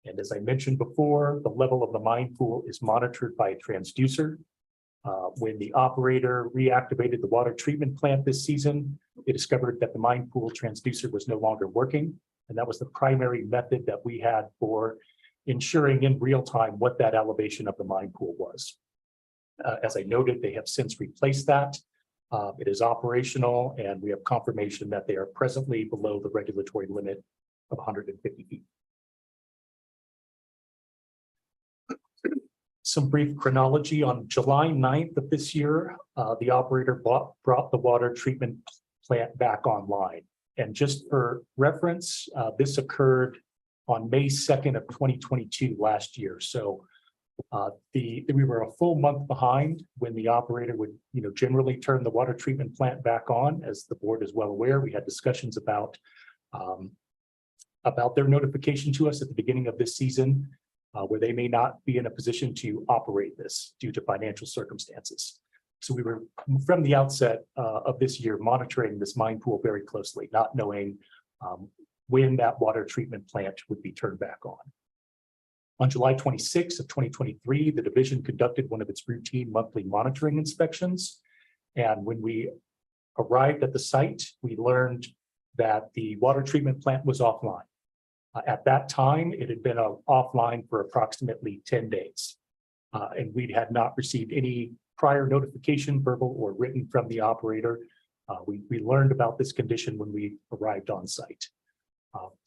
And as I mentioned before, the level of the mine pool is monitored by a transducer. When the operator reactivated the water treatment plant this season, they discovered that the mine pool transducer was no longer working. And that was the primary method that we had for ensuring in real time what that elevation of the mine pool was. As I noted, they have since replaced that. It is operational, and we have confirmation that they are presently below the regulatory limit of 150 feet. Some brief chronology. On July 9th of this year, the operator brought the water treatment plant back online. And just for reference, this occurred on May 2nd of 2022 last year. So we were a full month behind when the operator would, generally turn the water treatment plant back on. As the board is well aware, we had discussions about their notification to us at the beginning of this season, where they may not be in a position to operate this due to financial circumstances. So we were, from the outset of this year, monitoring this mine pool very closely, not knowing when that water treatment plant would be turned back on. On July 26th of 2023, the division conducted one of its routine monthly monitoring inspections. And when we arrived at the site, we learned that the water treatment plant was offline. At that time, it had been offline for approximately 10 days. And we had not received any prior notification, verbal or written, from the operator. We learned about this condition when we arrived on site.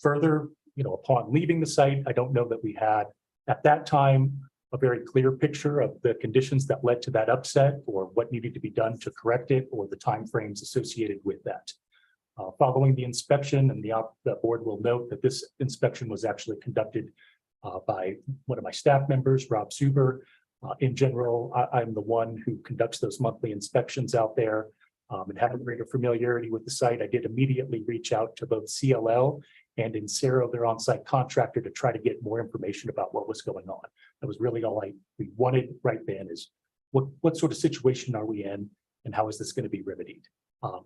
Further, upon leaving the site, I don't know that we had at that time a very clear picture of the conditions that led to that upset, or what needed to be done to correct it, or the timeframes associated with that. Following the inspection, and the board will note that this inspection was actually conducted by one of my staff members, Rob Suber. In general, I'm the one who conducts those monthly inspections out there, and have a greater familiarity with the site. I did immediately reach out to both CLL and Insero, their on-site contractor, to try to get more information about what was going on. That was really all we wanted right then, is what sort of situation are we in, and how is this going to be remedied?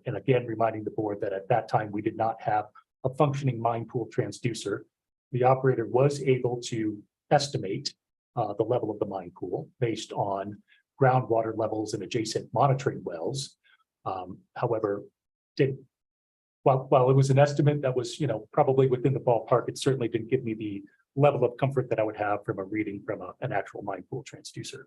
And again, reminding the board that at that time, we did not have a functioning mine pool transducer. The operator was able to estimate the level of the mine pool based on groundwater levels and adjacent monitoring wells. However, while it was an estimate that was, probably within the ballpark, it certainly didn't give me the level of comfort that I would have from a reading from an actual mine pool transducer.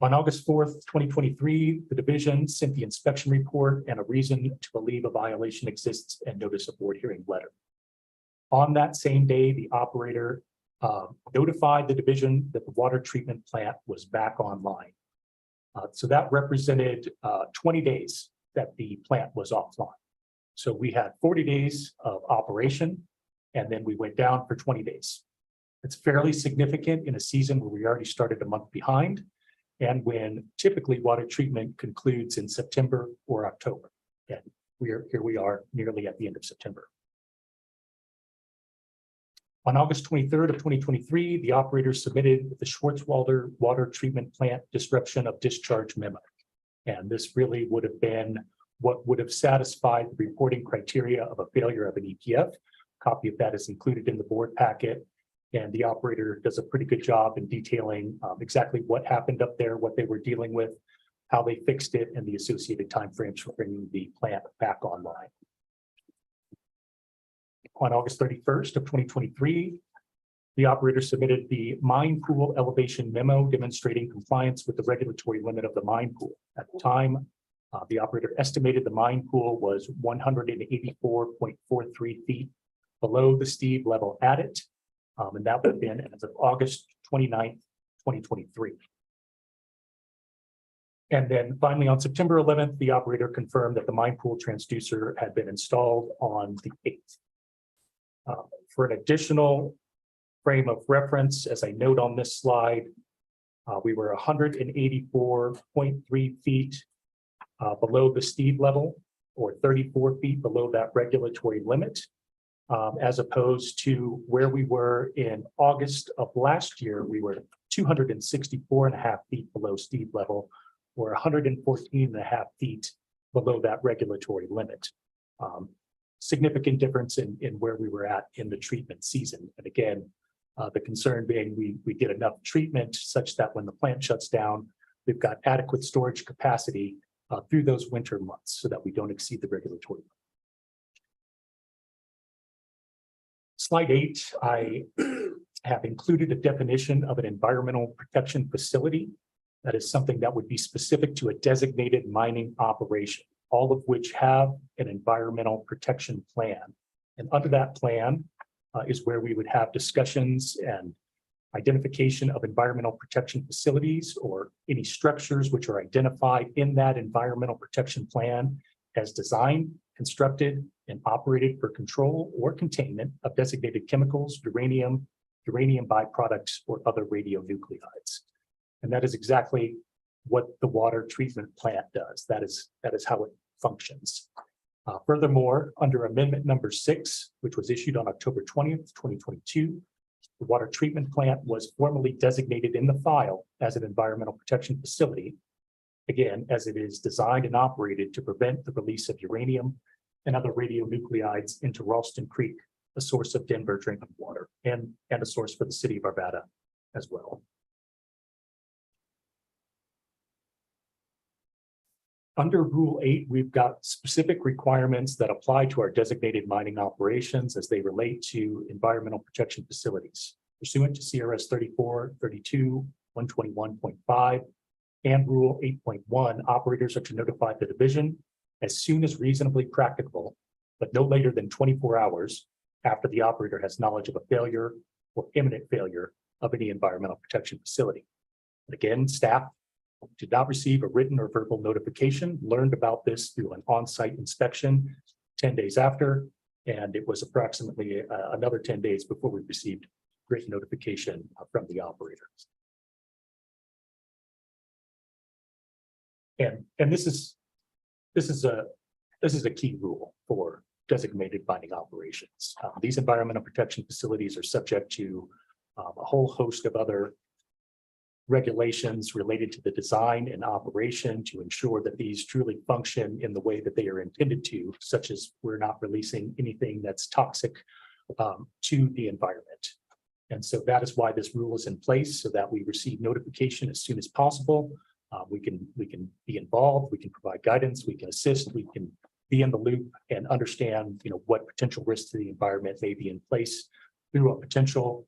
On August 4th, 2023, the division sent the inspection report and a reason to believe a violation exists and notice a board hearing letter. On that same day, the operator notified the division that the water treatment plant was back online. So that represented 20 days that the plant was offline. So we had 40 days of operation, and then we went down for 20 days. It's fairly significant in a season where we already started a month behind, and when typically water treatment concludes in September or October. And here we are nearly at the end of September. On August 23rd of 2023, the operator submitted the Schwarzwälder water treatment plant disruption of discharge memo. And this really would have been what would have satisfied the reporting criteria of a failure of an EPF. A copy of that is included in the board packet. And the operator does a pretty good job in detailing exactly what happened up there, what they were dealing with, how they fixed it, and the associated timeframes for bringing the plant back online. On August 31st of 2023, the operator submitted the mine pool elevation memo demonstrating compliance with the regulatory limit of the mine pool. At the time, the operator estimated the mine pool was 184.43 feet below the steep level at it. And that would have been as of August 29th, 2023. And then finally, on September 11th, the operator confirmed that the mine pool transducer had been installed on the 8th. For an additional frame of reference, as I note on this slide, we were 184.3 feet below the steep level, or 34 feet below that regulatory limit, as opposed to where we were in August of last year. We were 264.5 feet below steep level, or 114.5 feet below that regulatory limit. Significant difference in where we were at in the treatment season. And again, the concern being we get enough treatment such that when the plant shuts down, we've got adequate storage capacity through those winter months so that we don't exceed the regulatory. Slide 8, I have included a definition of an environmental protection facility. That is something that would be specific to a designated mining operation, all of which have an environmental protection plan. And under that plan is where we would have discussions and identification of environmental protection facilities or any structures which are identified in that environmental protection plan as designed, constructed, and operated for control or containment of designated chemicals, uranium byproducts, or other radionuclides. And that is exactly what the water treatment plant does. That is how it functions. Furthermore, under amendment number 6, which was issued on October 20th, 2022, the water treatment plant was formally designated in the file as an environmental protection facility, again, as it is designed and operated to prevent the release of uranium and other radionuclides into Ralston Creek, a source of Denver drinking water, and a source for the city of Arvada as well. Under Rule 8, we've got specific requirements that apply to our designated mining operations as they relate to environmental protection facilities. Pursuant to CRS 34, 32, 121.5, and Rule 8.1, operators are to notify the division as soon as reasonably practicable, but no later than 24 hours after the operator has knowledge of a failure or imminent failure of any environmental protection facility. And again, staff did not receive a written or verbal notification, learned about this through an on-site inspection 10 days after, and it was approximately another 10 days before we received written notification from the operator. And this is a key rule for designated mining operations. These environmental protection facilities are subject to a whole host of other regulations related to the design and operation to ensure that these truly function in the way that they are intended to, such as we're not releasing anything that's toxic to the environment. And so that is why this rule is in place, so that we receive notification as soon as possible. We can be involved, we can provide guidance, we can assist, we can be in the loop and understand, what potential risks to the environment may be in place through a potential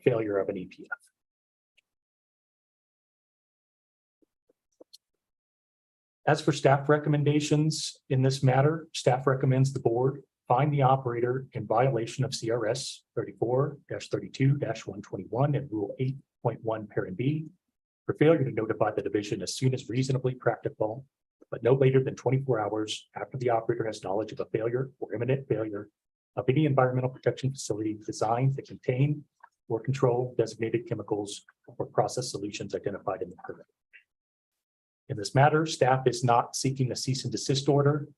failure of an EPF. As for staff recommendations in this matter, staff recommends the board find the operator in violation of CRS 34-32-121 and Rule 8.1 parent B for failure to notify the division as soon as reasonably practicable, but no later than 24 hours after the operator has knowledge of a failure or imminent failure of any environmental protection facility designed to contain or control designated chemicals or process solutions identified in the permit. In this matter, staff is not seeking a cease and desist order.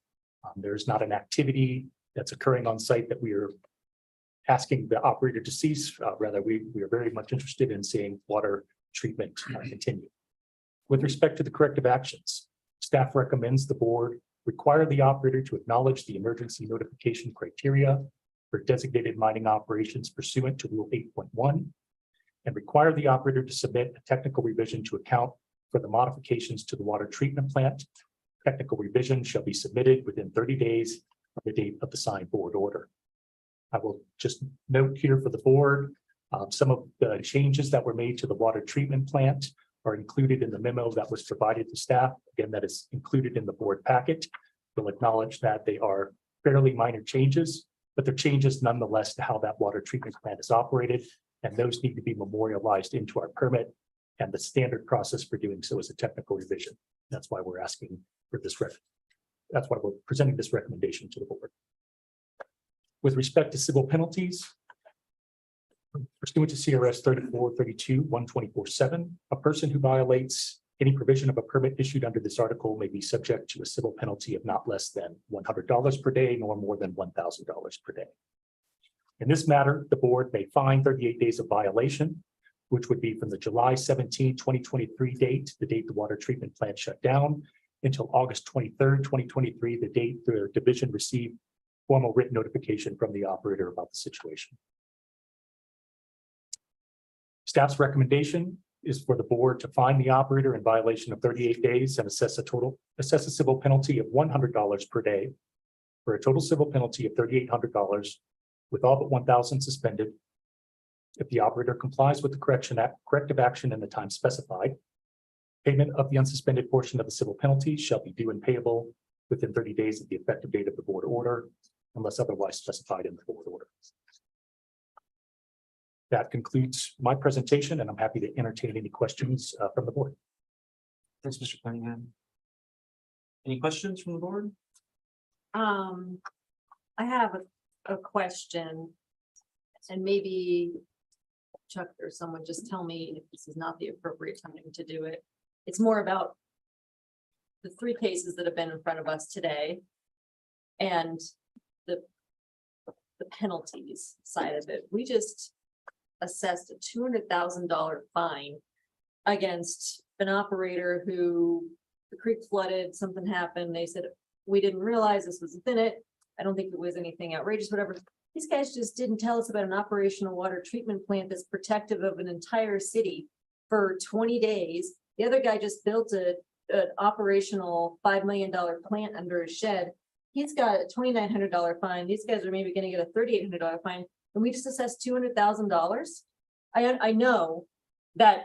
There's not an activity that's occurring on site that we are asking the operator to cease. Rather, we are very much interested in seeing water treatment continue. With respect to the corrective actions, staff recommends the board require the operator to acknowledge the emergency notification criteria for designated mining operations pursuant to Rule 8.1 and require the operator to submit a technical revision to account for the modifications to the water treatment plant. Technical revision shall be submitted within 30 days of the date of the signed board order. I will just note here for the board, some of the changes that were made to the water treatment plant are included in the memo that was provided to staff. Again, that is included in the board packet. We'll acknowledge that they are fairly minor changes, but they're changes nonetheless to how that water treatment plant is operated, and those need to be memorialized into our permit And the standard process for doing so is a technical revision. That's why we're asking for this that's why we're presenting this recommendation to the board. With respect to civil penalties, pursuant to CRS 3432-124-7, a person who violates any provision of a permit issued under this article may be subject to a civil penalty of not less than $100 per day, nor more than $1,000 per day. In this matter, the board may fine 38 days of violation, which would be from the July 17, 2023 date, the date the water treatment plant shut down, until August 23rd, 2023, the date the division received formal written notification from the operator about the situation. Staff's recommendation is for the board to fine the operator in violation of 38 days and assess a civil penalty of $100 per day for a total civil penalty of $3,800 with all but 1,000 suspended. If the operator complies with the corrective action in the time specified, payment of the unsuspended portion of the civil penalty shall be due and payable within 30 days of the effective date of the board order, unless otherwise specified in the board order. That concludes my presentation, and I'm happy to entertain any questions from the board. Thanks, Mr. Cunningham. Any questions from the board? I have a question. And maybe Chuck or someone just tell me if this is not the appropriate time to do it. It's more about the three cases that have been in front of us today and the penalties side of it. We just assessed a $200,000 fine against an operator who the creek flooded, something happened. They said, we didn't realize this was within it. I don't think it was anything outrageous, whatever. These guys just didn't tell us about an operational water treatment plant that's protective of an entire city for 20 days. The other guy just built an operational $5 million plant under a shed. He's got a $2,900 fine. These guys are maybe going to get a $3,800 fine. And we just assessed $200,000. I know that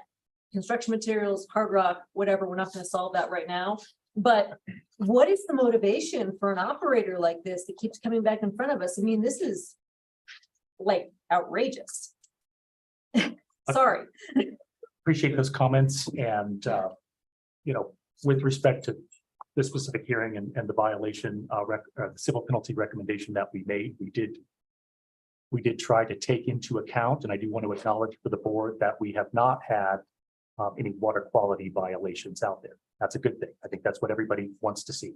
construction materials, hard rock, whatever, we're not going to solve that right now. But what is the motivation for an operator like this that keeps coming back in front of us? I mean, this is like outrageous. Sorry. Appreciate those comments, and with respect to this specific hearing and the violation, the civil penalty recommendation that we made, we did try to take into account, and I do want to acknowledge for the board that we have not had any water quality violations out there. That's a good thing. I think that's what everybody wants to see.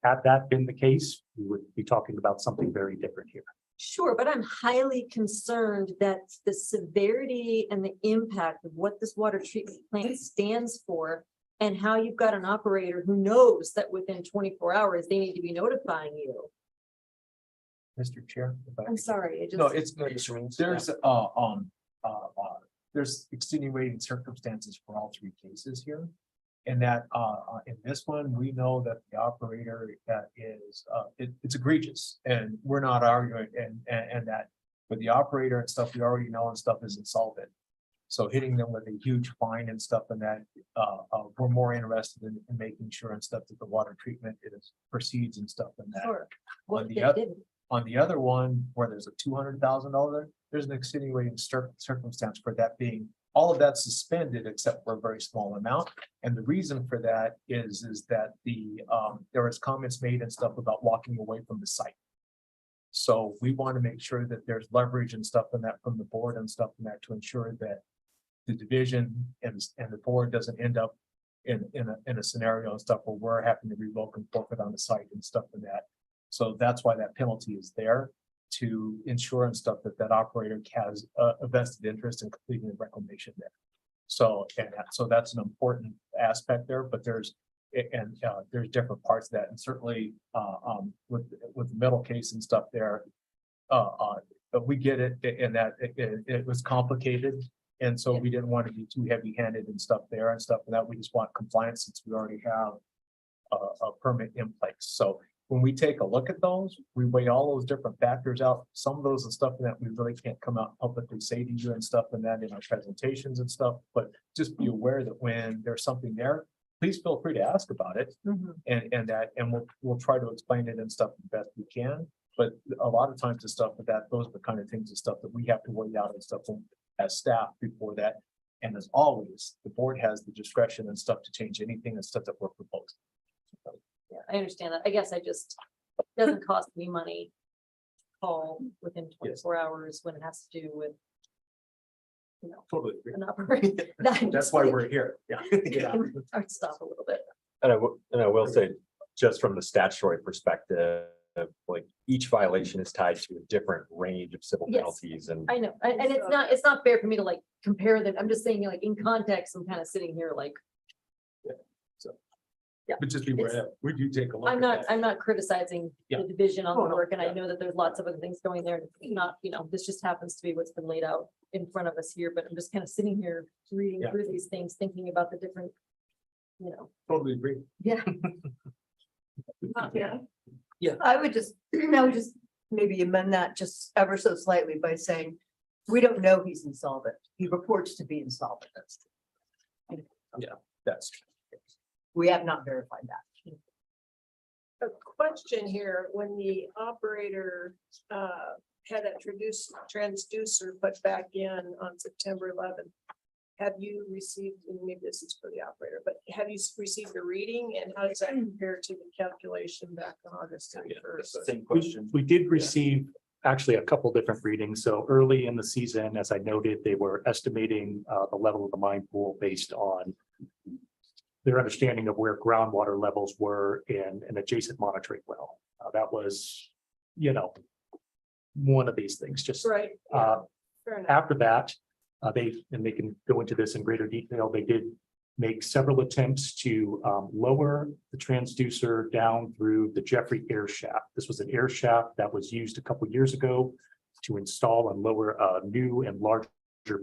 Had that been the case, we would be talking about something very different here. Sure, but I'm highly concerned that the severity and the impact of what this water treatment plant stands for and how you've got an operator who knows that within 24 hours, they need to be notifying you. Mr. Chair. I'm sorry, I just. No, it's, there's extenuating circumstances for all three cases here. And that, in this one, we know that the operator is, it's egregious, and we're not arguing, and that, but the operator and stuff, we already know and stuff is insolvent. So hitting them with a huge fine and stuff and that, we're more interested in making sure and stuff that the water treatment proceeds and stuff and that. Sure. What the they other- didn't. On the other one, where there's a $200,000, there's an extenuating circumstance for that being, all of that's suspended except for a very small amount. And the reason for that is that there was comments made and stuff about walking away from the site. So we want to make sure that there's leverage and stuff in that from the board and stuff in that to ensure that the division and the board doesn't end up in a scenario and stuff where we're having to revoke and forfeit on the site and stuff in that. So that's why that penalty is there, to ensure and stuff that operator has a vested interest in completing the reclamation there. So, so that's an important aspect there, but there's different parts of that, and certainly with the middle case and stuff there, but we get it in that it was complicated, and so we didn't want to be too heavy-handed and stuff there and stuff, and that we just want compliance since we already have a permit in place. So when we take a look at those, we weigh all those different factors out. Some of those and stuff that we really can't come out and publicly say to you and stuff and that in our presentations and stuff, but just be aware that when there's something there, please feel free to ask about it. And we'll try to explain it and stuff the best we can. But a lot of times the stuff with that, those are the kind of things and stuff that we have to weigh out and stuff as staff before that. And as always, the board has the discretion and stuff to change anything and stuff that we're proposing. Yeah, I understand that. I guess it doesn't cost me money. to Call within 24 hours when it has to do with. You know, Totally agree. an operation. That's why we're here. Yeah. Yeah. I'd stop a little bit. And I will say, just from the statutory perspective, like each violation is tied to a different range of civil Yes. penalties and. I know, and it's not fair for me to like compare them. I'm just saying, like, in context, I'm kind of sitting here like, But just be aware, we do take a look. I'm at not, that. I'm not criticizing Yeah. the division on Oh, the no, work, and I yeah. know that there's lots of other things going there, and not, this just happens to be what's been laid out in front of us here, but I'm just kind of sitting here reading Yeah. through these things, thinking about the different, Totally agree. yeah. Yeah. I would just maybe amend that just ever so slightly by saying, we don't know he's insolvent. He reports to be insolvent. That's true. We have not verified that. A question here, when the operator had that transducer put back in on September 11th, have you received, and maybe this is for the operator, but have you received a reading, and how does that compare to the calculation back on August 31st? Same question. We did receive actually a couple different readings. So early in the season, as I noted, they were estimating the level of the mine pool based on their understanding of where groundwater levels were in an adjacent monitoring well. That was, one of these things, just Right. Fair enough. after that, they can go into this in greater detail, they did make several attempts to lower the transducer down through the Jeffrey air shaft. This was an air shaft that was used a couple years ago to install and lower a new and larger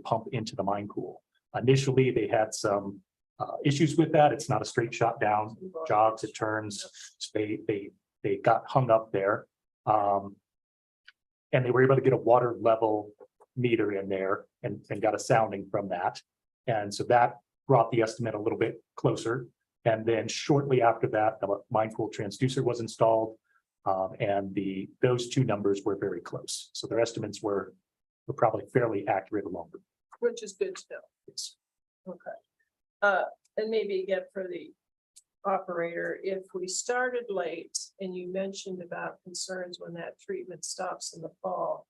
pump into the mine pool. Initially, they had some issues with that. It's not a straight shot down, jogs, it turns. So they got hung up there. And they were able to get a water level meter in there and got a sounding from that. And so that brought the estimate a little bit closer. And then shortly after that, the mine pool transducer was installed. And those two numbers were very close. So their estimates were probably fairly accurate along with. Which is good to know. Yes. Okay. And maybe again for the operator, if we started late and you mentioned about concerns when that treatment stops in the fall.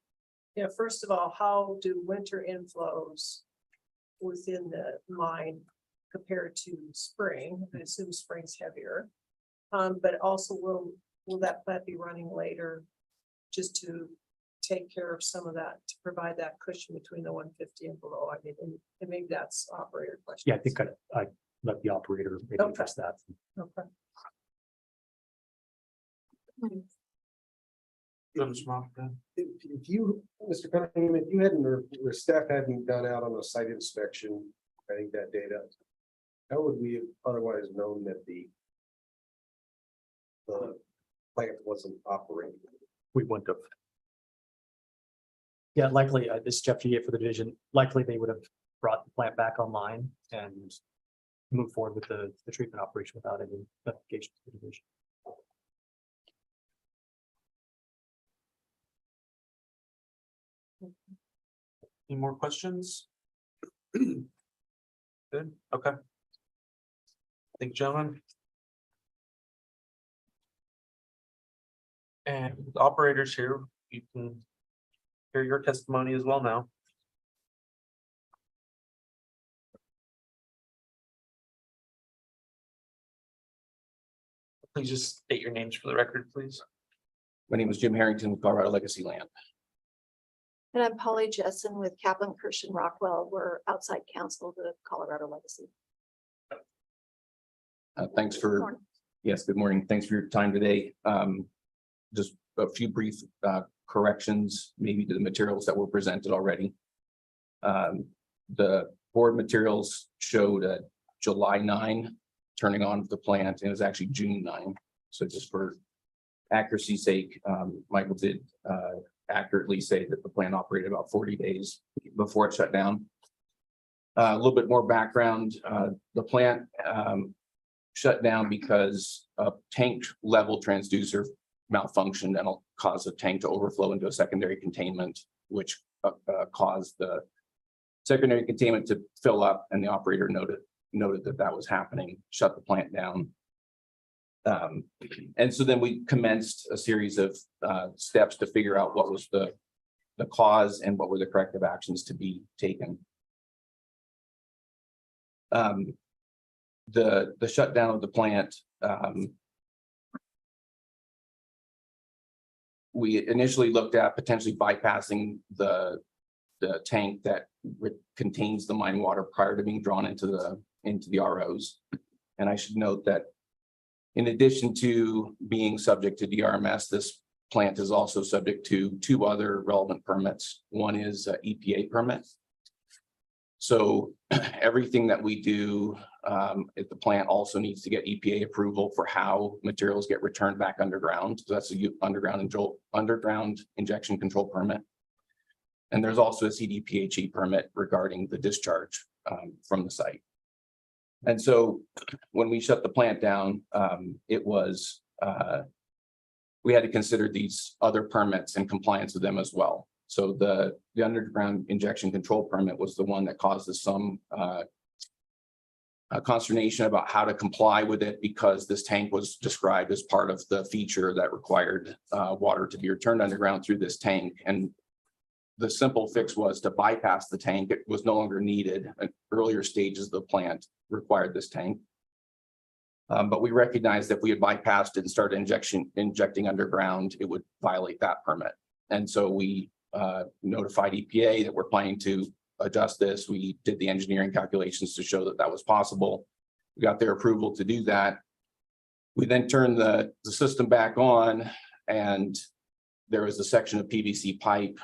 First of all, how do winter inflows within the mine compare to spring? I assume spring's heavier. But also will that plant be running later just to take care of some of that, to provide that cushion between the 150 and below? I mean, and maybe that's operator question. Yeah, I think I let the operator maybe Okay. address that. Okay. If you, Mr. Cunningham, if you hadn't, or staff hadn't gone out on a site inspection, I think that data, how would we have otherwise known that the plant wasn't operating? We wouldn't have. Yeah, likely, this is Jeff G for the division, likely they would have brought the plant back online and moved forward with the treatment operation without any notification to the division. Any more questions? Good, okay. Thank you, gentlemen. And the operators here, you can hear your testimony as well now. Please just state your names for the record, please. My name is Jim Harrington with Colorado Legacy Land. And I'm Polly Jessen with Kaplan, Kirsch and Rockwell. We're outside counsel to Colorado Legacy. Thanks for, yes, good morning. Thanks for your time today. Just a few brief corrections, maybe to the materials that were presented already. The board materials showed July 9 turning on the plant, and it was actually June 9. So just for accuracy's sake, Michael did accurately say that the plant operated about 40 days before it shut down. A little bit more background, the plant shut down because a tank level transducer malfunctioned and caused the tank to overflow into a secondary containment, which caused the secondary containment to fill up, and the operator noted that that was happening, shut the plant down. And so then we commenced a series of steps to figure out what was the cause and what were the corrective actions to be taken. The shutdown of the plant, we initially looked at potentially bypassing the tank that contains the mine water prior to being drawn into the ROs. And I should note that in addition to being subject to DRMS, this plant is also subject to 2 other relevant permits. One is a EPA permit. So everything that we do at the plant also needs to get EPA approval for how materials get returned back underground. So that's a underground injection control permit. And there's also a CDPHE permit regarding the discharge from the site. And so when we shut the plant down, it was, we had to consider these other permits and compliance with them as well. So the underground injection control permit was the one that caused us some consternation about how to comply with it, because this tank was described as part of the feature that required water to be returned underground through this tank. And the simple fix was to bypass the tank. It was no longer needed. At earlier stages of the plant required this tank. But we recognized that if we had bypassed it and started injecting underground, it would violate that permit. And so we notified EPA that we're planning to adjust this. We did the engineering calculations to show that that was possible. We got their approval to do that. We then turned the system back on, and there was a section of PVC pipe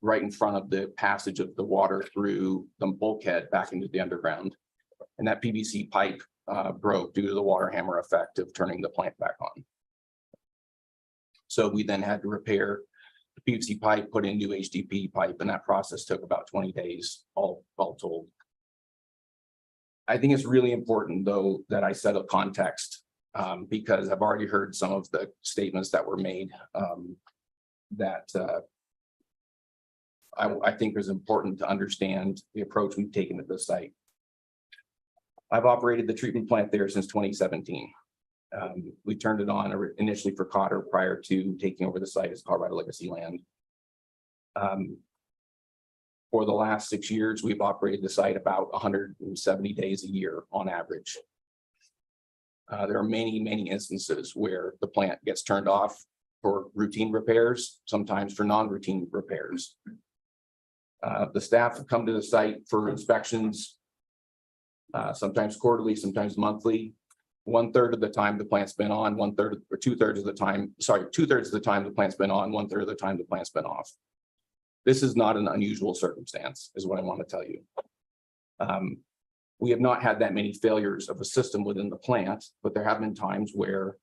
right in front of the passage of the water through the bulkhead back into the underground. And that PVC pipe broke due to the water hammer effect of turning the plant back on. So we then had to repair the PVC pipe, put in new HDPE pipe, and that process took about 20 days, all told. I think it's really important, though, that I set a context because I've already heard some of the statements that were made that I think is important to understand the approach we've taken at this site. I've operated the treatment plant there since 2017. We turned it on initially for Cotter prior to taking over the site as Colorado Legacy Land. For the last 6 years, we've operated the site about 170 days a year on average. There are many instances where the plant gets turned off for routine repairs, sometimes for non-routine repairs. The staff have come to the site for inspections, sometimes quarterly, sometimes monthly. 1/3 of the time the plant's been on, 1/3 or 2/3 of the time, 2/3 of the time the plant's been on, 1/3 of the time the plant's been off. This is not an unusual circumstance, is what I want to tell you. We have not had that many failures of a system within the plant, but there have been times where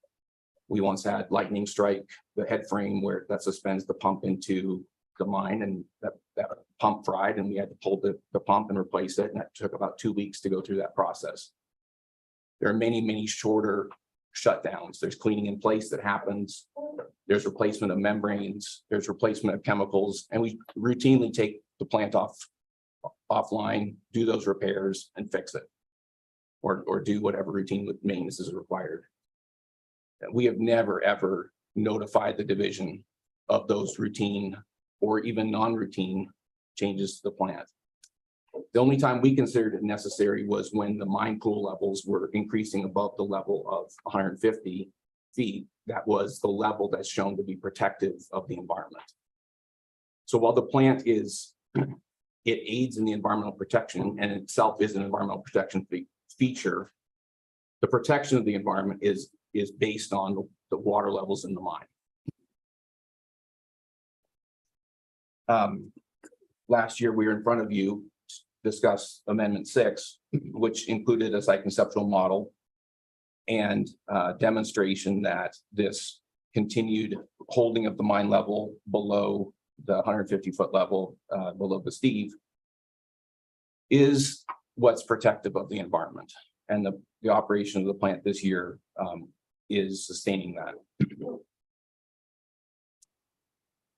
we once had lightning strike the head frame where that suspends the pump into the mine, and that pump fried, and we had to pull the pump and replace it, and that took about 2 weeks to go through that process. There are many shorter shutdowns. There's cleaning in place that happens. There's replacement of membranes. There's replacement of chemicals, and we routinely take the plant offline, do those repairs, and fix it, or do whatever routine maintenance is required. We have never ever notified the division of those routine or even non-routine changes to the plant. The only time we considered it necessary was when the mine pool levels were increasing above the level of 150 feet. That was the level that's shown to be protective of the environment. So while the plant it aids in the environmental protection and itself is an environmental protection feature, the protection of the environment is based on the water levels in the mine. Last year, we were in front of you to discuss Amendment 6, which included a site conceptual model and demonstration that this continued holding of the mine level below the 150-foot level below the Steve is what's protective of the environment. And the operation of the plant this year is sustaining that.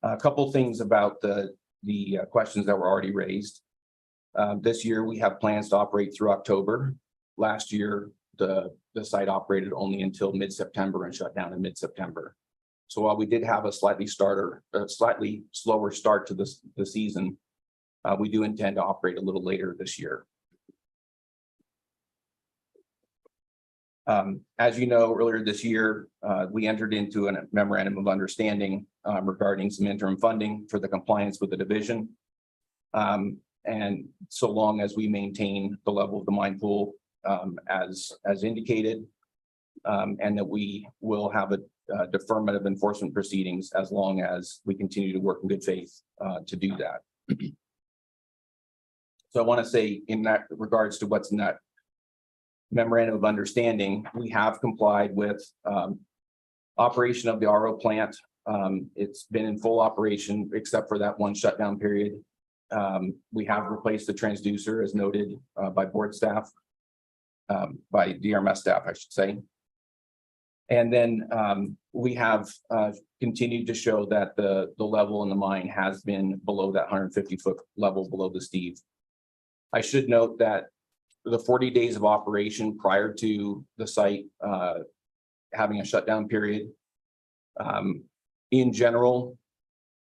A couple things about the questions that were already raised. This year, we have plans to operate through October. Last year, the site operated only until mid-September and shut down in mid-September. So while we did have a slightly slower start to the season, we do intend to operate a little later this year. As you know, earlier this year, we entered into a memorandum of understanding regarding some interim funding for the compliance with the division. And so long as we maintain the level of the mine pool as indicated, and that we will have a deferment of enforcement proceedings as long as we continue to work in good faith to do that. So I want to say in that regards to what's in that memorandum of understanding, we have complied with operation of the RO plant. It's been in full operation except for that one shutdown period. We have replaced the transducer as noted by board staff, by DRMS staff, I should say. And then we have continued to show that the level in the mine has been below that 150-foot level below the Steve. I should note that the 40 days of operation prior to the site having a shutdown period, in general,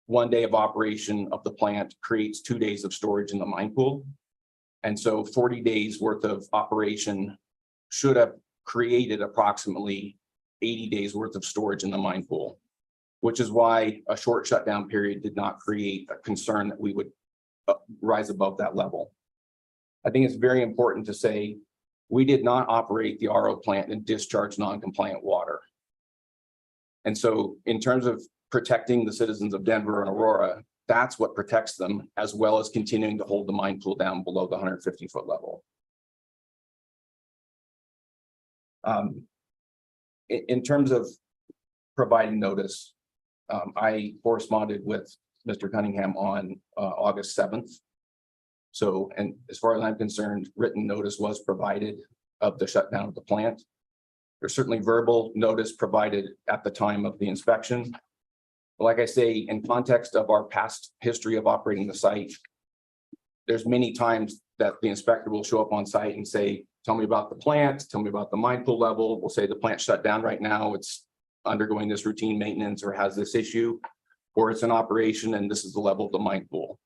1 day of operation of the plant creates 2 days of storage in the mine pool. And so 40 days worth of operation should have created approximately 80 days worth of storage in the mine pool, which is why a short shutdown period did not create a concern that we would rise above that level. I think it's very important to say we did not operate the RO plant and discharge non-compliant water. And so in terms of protecting the citizens of Denver and Aurora, that's what protects them, as well as continuing to hold the mine pool down below the 150-foot level. In terms of providing notice, I corresponded with Mr. Cunningham on August 7th. So, and as far as I'm concerned, written notice was provided of the shutdown of the plant. There's certainly verbal notice provided at the time of the inspection. But like I say, in context of our past history of operating the site, there's many times that the inspector will show up on site and say, tell me about the plant, tell me about the mine pool level. We'll say the plant shut down right now. It's undergoing this routine maintenance or has this issue, or it's in operation and this is the level of the mine pool.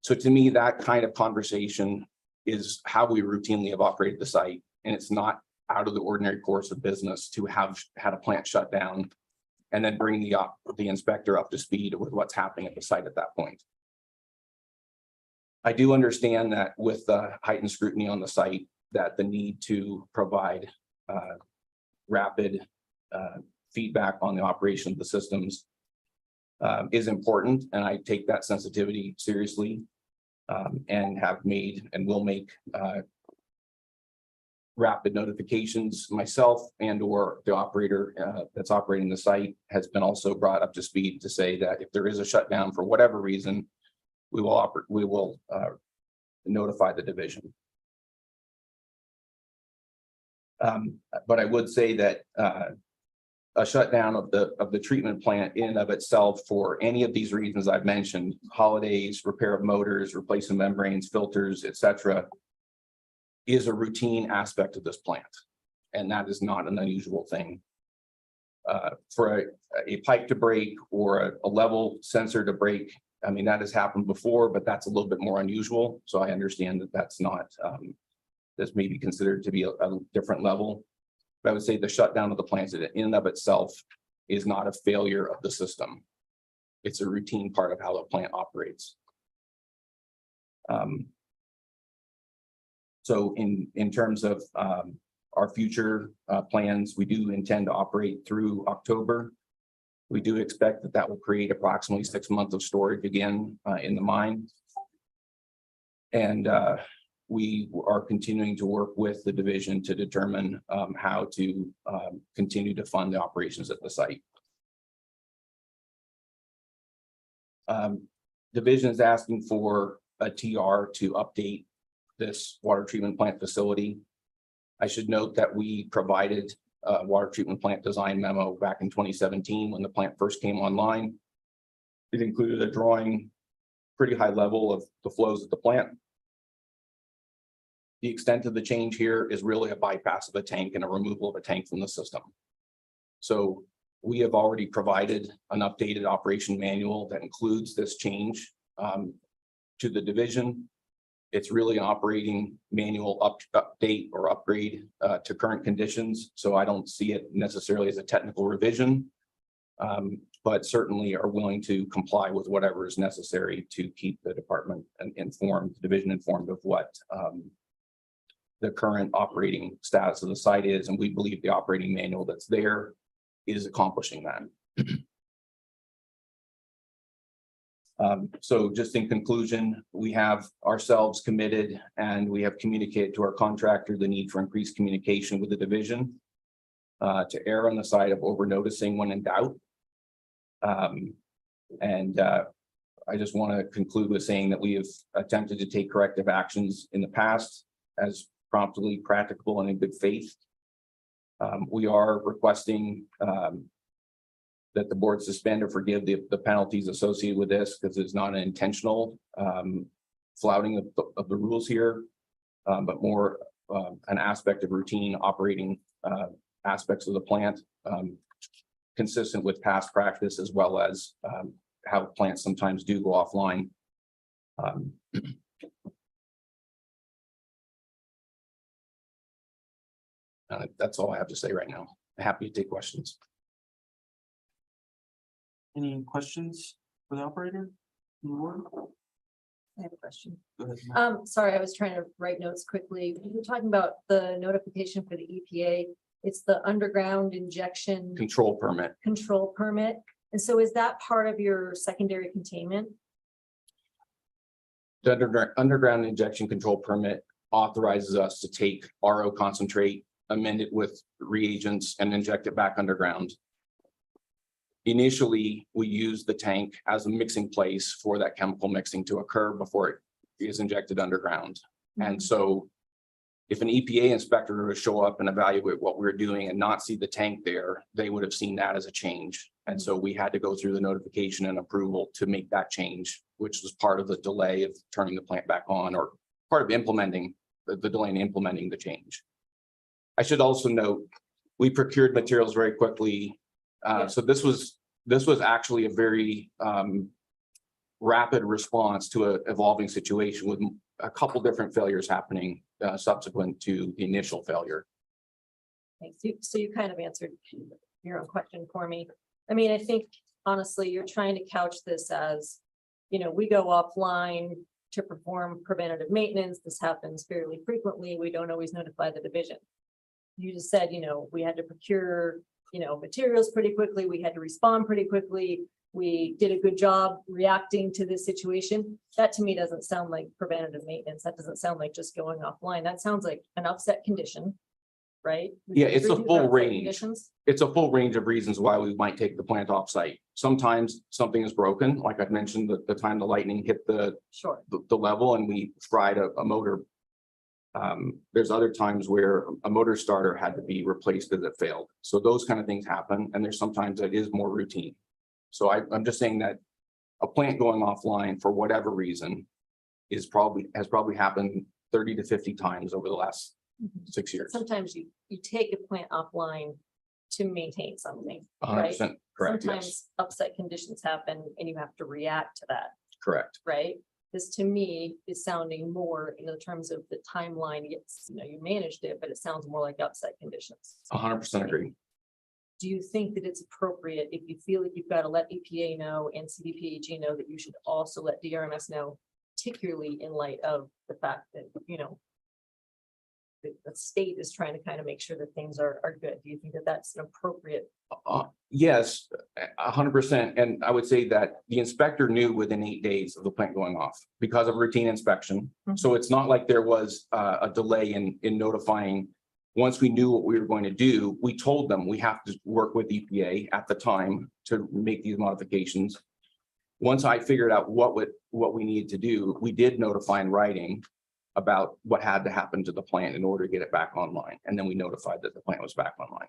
So to me, that kind of conversation is how we routinely have operated the site. And it's not out of the ordinary course of business to have had a plant shut down and then bring the inspector up to speed with what's happening at the site at that point. I do understand that with the heightened scrutiny on the site, that the need to provide rapid feedback on the operation of the systems is important, and I take that sensitivity seriously, and have made and will make rapid notifications myself, and or the operator that's operating the site has been also brought up to speed to say that if there is a shutdown for whatever reason, we will notify the division. But I would say that a shutdown of the treatment plant in and of itself for any of these reasons I've mentioned, holidays, repair of motors, replacement membranes, filters, etc., is a routine aspect of this plant. And that is not an unusual thing. For a pipe to break or a level sensor to break, I mean, that has happened before, but that's a little bit more unusual. So I understand that that's not, this may be considered to be a different level. But I would say the shutdown of the plant in and of itself is not a failure of the system. It's a routine part of how the plant operates. So in terms of our future plans, we do intend to operate through October. We do expect that that will create approximately 6 months of storage again in the mine. And we are continuing to work with the division to determine how to continue to fund the operations at the site. Division is asking for a TR to update this water treatment plant facility. I should note that we provided a water treatment plant design memo back in 2017 when the plant first came online. It included a drawing, pretty high level of the flows of the plant. the extent of the change here is really a bypass of a tank and a removal of a tank from the system. So we have already provided an updated operation manual that includes this change to the division. It's really an operating manual update or upgrade to current conditions. So I don't see it necessarily as a technical revision, but certainly are willing to comply with whatever is necessary to keep the department informed, the division informed of what the current operating status of the site is. And we believe the operating manual that's there is accomplishing that. So just in conclusion, we have ourselves committed and we have communicated to our contractor the need for increased communication with the division to err on the side of over noticing when in doubt. I just want to conclude with saying that we have attempted to take corrective actions in the past as promptly practicable and in good faith. We are requesting that the board suspend or forgive the penalties associated with this because it's not an intentional flouting of the rules here, but more an aspect of routine operating aspects of the plant, consistent with past practice, as well as how plants sometimes do go offline. That's all I have to say right now. Happy to take questions. Any questions for the operator? I have a question. Go ahead, Matt. Sorry, I was trying to write notes quickly. We were talking about the notification for the EPA. It's the underground injection Control permit. control permit. And so is that part of your secondary containment? The underground injection control permit authorizes us to take RO concentrate, amend it with reagents, and inject it back underground. Initially, we use the tank as a mixing place for that chemical mixing to occur before it is injected underground. And so if an EPA inspector were to show up and evaluate what we're doing and not see the tank there, they would have seen that as a change. And so we had to go through the notification and approval to make that change, which was part of the delay of turning the plant back on, or part of implementing the delay in implementing the change. I should also note, we procured materials very quickly. So this was actually a very rapid response to an evolving situation with a couple different failures happening subsequent to the initial failure. Thanks. So you kind of answered your own question for me. I mean, I think honestly, you're trying to couch this as, you know, we go offline to perform preventative maintenance. This happens fairly frequently. We don't always notify the division. You just said, you know, we had to procure, you know, materials pretty quickly. We had to respond pretty quickly. We did a good job reacting to this situation. That to me doesn't sound like preventative maintenance. That doesn't sound like just going offline. That sounds like an upset condition, right? Yeah, it's a Review full upset range. conditions. It's a full range of reasons why we might take the plant off site. Sometimes something is broken, like I've mentioned, the time the lightning hit the Sure. level and we fried a motor. There's other times where a motor starter had to be replaced as it failed. So those kind of things happen. And there's sometimes that is more routine. So I'm just saying that a plant going offline for whatever reason has probably happened 30 to 50 times over the last 6 years. Sometimes you take a plant offline to maintain something, 100% right? correct. Yes, Sometimes upset conditions happen and you have to react to that, correct. right? This to me is sounding more in the terms of the timeline. It's, you know, you managed it, but it sounds more like upset conditions. 100% agree. Do you think that it's appropriate if you feel like you've got to let EPA know and CDPHE know that you should also let DRMS know, particularly in light of the fact that, you know, the state is trying to kind of make sure that things are good? Do you think that that's an appropriate? Yes, 100%. And I would say that the inspector knew within 8 days of the plant going off because of routine inspection. So it's not like there was a delay in notifying. Once we knew what we were going to do, we told them we have to work with EPA at the time to make these modifications. Once I figured out what we needed to do, we did notify in writing about what had to happen to the plant in order to get it back online. And then we notified that the plant was back online.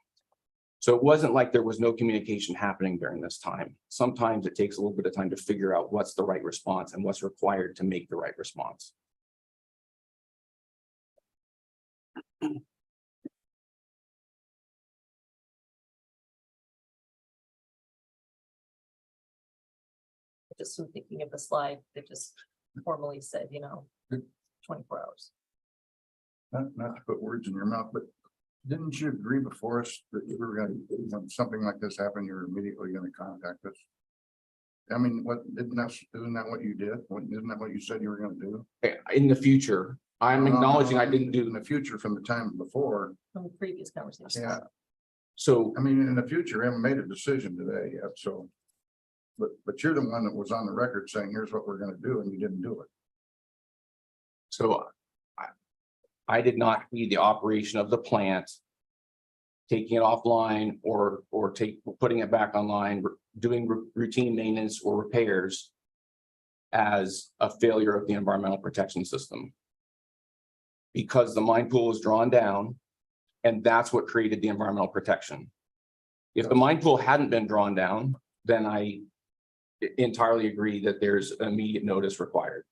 So it wasn't like there was no communication happening during this time. Sometimes it takes a little bit of time to figure out what's the right response and what's required to make the right response. just from thinking of the slide that just formally said, 24 hours. Not to put words in your mouth, but didn't you agree before us that you were gonna, when something like this happened, you're immediately gonna contact us? I mean, isn't that what you did? Isn't that what you said you were gonna do? In the future, I'm acknowledging I didn't In do, the future from the time before, From the previous conversation. yeah, so I mean, in the future, I haven't made a decision today yet, so. But you're the one that was on the record saying, here's what we're gonna do, and you didn't do it. So I did not see the operation of the plant. Taking it offline or putting it back online, doing routine maintenance or repairs. As a failure of the environmental protection system. Because the mine pool was drawn down. And that's what created the environmental protection. If the mine pool hadn't been drawn down, then I entirely agree that there's immediate notice required.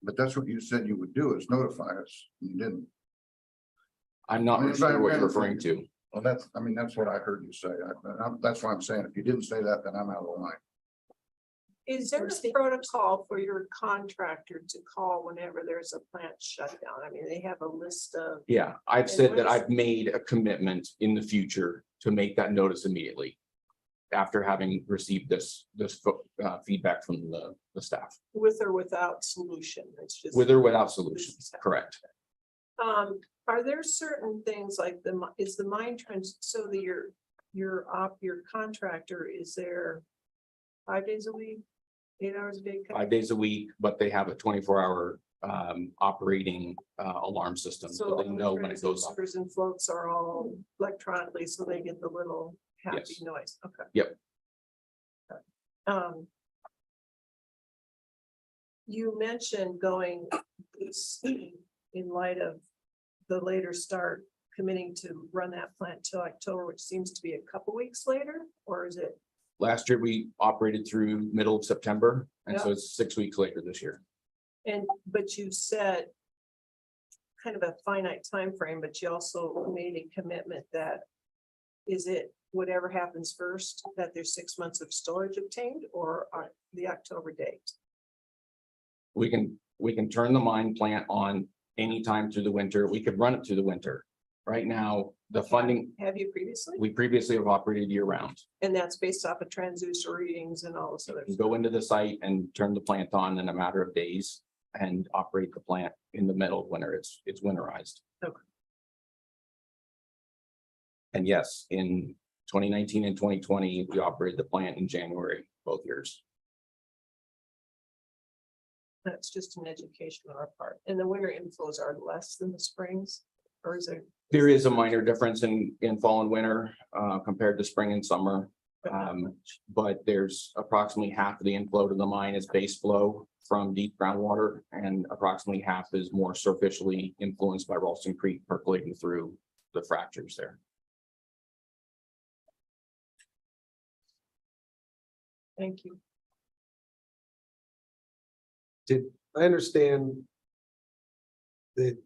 But that's what you said you would do, is notify us, and you didn't. I'm not sure what you're referring to. Well, that's what I heard you say. That's why I'm saying, if you didn't say that, then I'm out of the line. Is there a protocol for your contractor to call whenever there's a plant shutdown? I mean, they have a list of. Yeah, I've said that what is- I've made a commitment in the future to make that notice immediately. After having received this feedback from the staff, With or without solution, it's just. with or without solutions, correct? Are there certain things like is the mine trench, so that your contractor is there 5 days a week, 8 hours a day? 5 days a week, but they have a 24-hour operating alarm system, so they know when it goes off. Transducers and floats are all electronically, so they get the little happy Yes. noise, okay. Yep. You mentioned going in light of the later start, committing to run that plant till October, which seems to be a couple weeks later, or is it? Last year, we operated through middle of September, and so Yeah. it's 6 weeks later this year. But you said kind of a finite time frame, but you also made a commitment that is it whatever happens first, that there's 6 months of storage obtained, or the October date? We can turn the mine plant on anytime through the winter. We could run it through the winter. Right now, the funding, Have you previously? we previously have operated year round. And that's based off of transducer readings and all this other You stuff. go into the site and turn the plant on in a matter of days and operate the plant in the middle of winter. It's winterized. Okay. And yes, in 2019 and 2020, we operated the plant in January, both years. That's just an education on our part. And the winter inflows are less than the springs, or is it? There is a minor difference in fall and winter compared to spring and summer. But there's approximately half of the inflow to the mine is base flow from deep groundwater, and approximately half is more superficially influenced by Ralston Creek percolating through the fractures there. Thank you. Did I understand the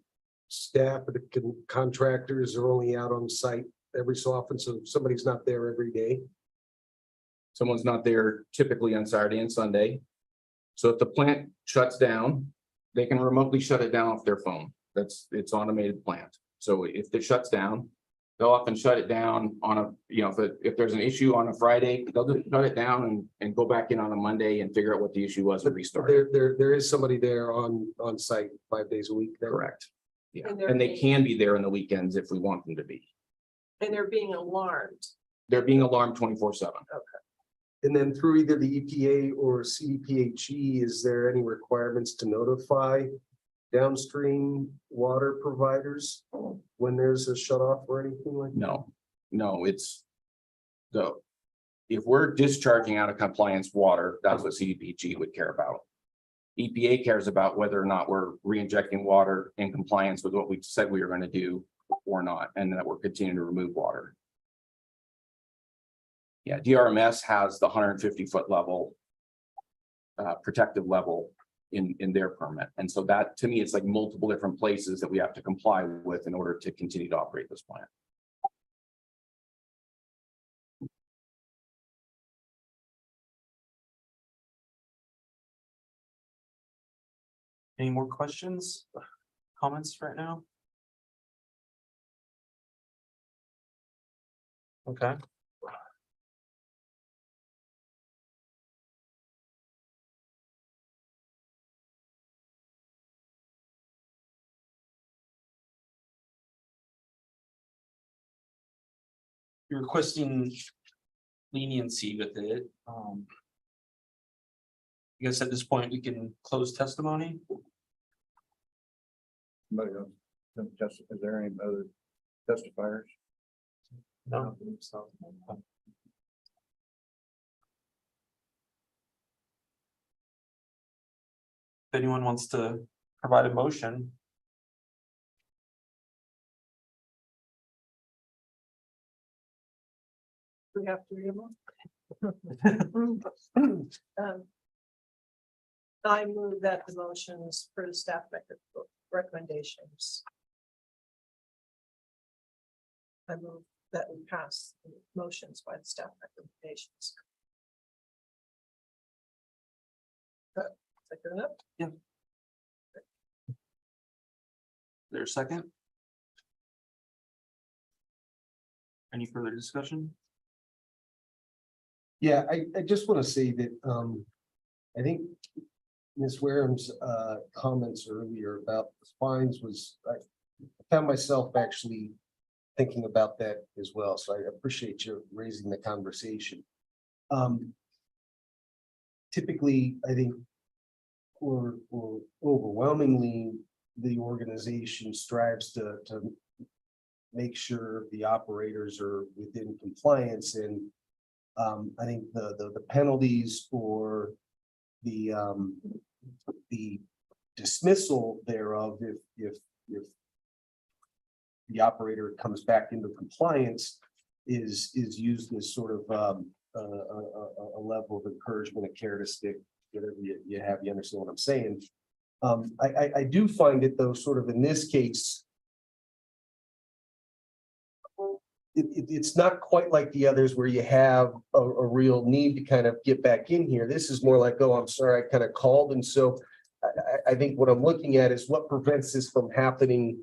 staff of the contractors are only out on site every so often, so somebody's not there every day? Someone's not there typically on Saturday and Sunday. So if the plant shuts down, they can remotely shut it down off their phone. It's automated plant. So if it shuts down, they'll often shut it down on a, if there's an issue on a Friday, they'll just shut it down and go back in on a Monday and figure out what the issue was and restart it. There is somebody there on site 5 days a week. then? Correct. Yeah, And they're and they being- can be there on the weekends if we want them to be. And they're being alarmed. They're being alarmed 24/7. And then through either the EPA or CDPHE, is there any requirements to notify downstream water providers when there's a shut off or anything like that? No, it's if we're discharging out of compliance water, that's what CDPG would care about. EPA cares about whether or not we're re-injecting water in compliance with what we said we were going to do or not, and that we're continuing to remove water. Yeah, DRMS has the 150-foot level, protective level in their permit. And so that, to me, it's like multiple different places that we have to comply with in order to continue to operate this plant. Any more questions, comments right now? Okay. You're requesting leniency with it. I guess at this point, we can close testimony. Somebody else, is there any other testifiers? No. If anyone wants to provide a motion. We have to read them all. I move that the motions for the staff recommendations. I move that we pass the motions by the staff recommendations. Is that good enough? Yeah. There's a second. Any further discussion? Yeah, I just want to say that, I think Ms. Wareham's, comments earlier about the fines was, I found myself actually thinking about that as well. So I appreciate you raising the conversation. Typically, I think, or overwhelmingly, the organization strives to make sure the operators are within compliance, and I think the penalties for the dismissal thereof, if the operator comes back into compliance, is used as sort of a level of encouragement, a care to stick, whatever you have, you understand what I'm saying. I do find it though, sort of in this case, it's not quite like the others where you have a real need to kind of get back in here. This is more like, oh, I'm sorry, I kind of called. And so I think what I'm looking at is what prevents this from happening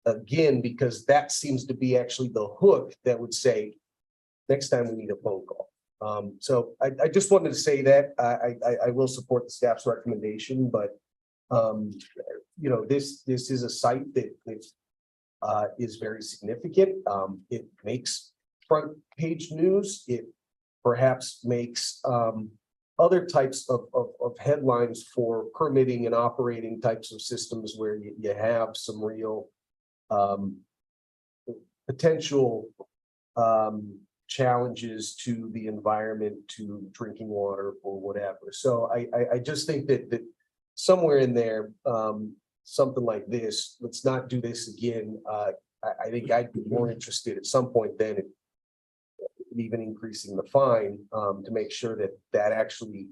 again, because that seems to be actually the hook that would say, next time we need a phone call. So I just wanted to say that I will support the staff's recommendation, but you know, this is a site that is very significant. It makes front page news. It perhaps makes other types of headlines for permitting and operating types of systems where you have some real potential challenges to the environment, to drinking water or whatever. So I just think that somewhere in there, something like this, let's not do this again. I think I'd be more interested at some point then in even increasing the fine to make sure that that actually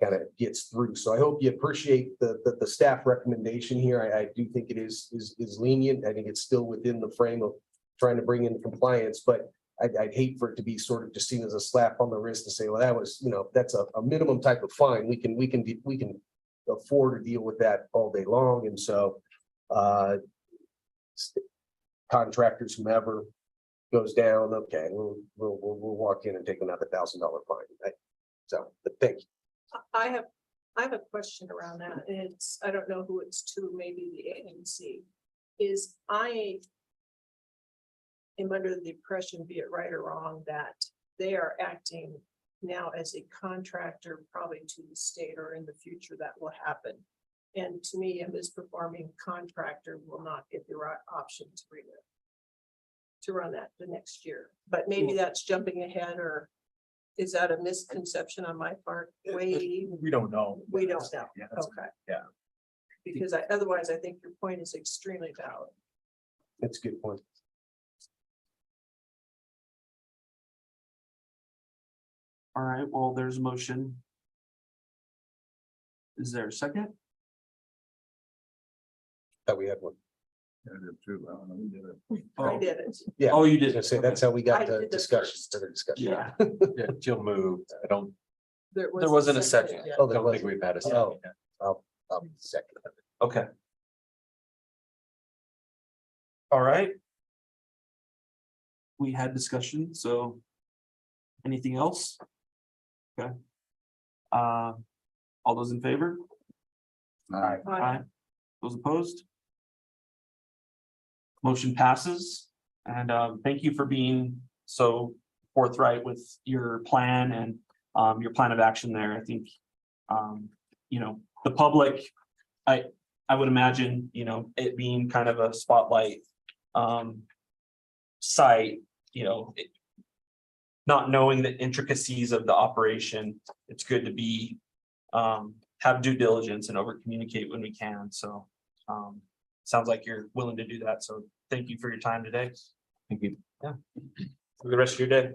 kind of gets through. So I hope you appreciate the staff recommendation here. I do think it is lenient. I think it's still within the frame of trying to bring in compliance, but I'd hate for it to be sort of just seen as a slap on the wrist to say, well, that was, you know, that's a minimum type of fine. We can afford to deal with that all day long. And so contractors, whomever goes down, okay, we'll walk in and take another $1,000 fine. Right? So, but thank you. I have a question around that. It's, I don't know who it's to, maybe the agency. Is I am under the impression, be it right or wrong, that they are acting now as a contractor, probably to the state, or in the future that will happen. And to me, a misperforming contractor will not get the right option to run that the next year. But maybe that's jumping ahead, or is that a misconception on my part? We don't know. We don't know. Yeah, that's- Okay. yeah. Because otherwise I think your point is extremely valid. That's a good point. All right, well, there's a motion. Is there a second? Thought we had one. I did too. I don't know who did it. I did it. Yeah. Oh, you I was did. gonna say, that's how we got I the did the discussion, first. further discussion. Yeah. Yeah, Jill moved. I don't There wasn't a second. yet. Oh, there think wasn't. we've had a Oh. second. I'll I'll be the second. Okay. All right. We had discussion, so anything else? Okay. All those in favor? Aye. Those opposed? Motion passes, and thank you for being so forthright with your plan and your plan of action there. I think you know, the public, I would imagine, you know, it being kind of a spotlight site, you know, not knowing the intricacies of the operation, it's good to be have due diligence and over communicate when we can. So sounds like you're willing to do that. So thank you for your time today. Thank you. Yeah. For the rest of your day.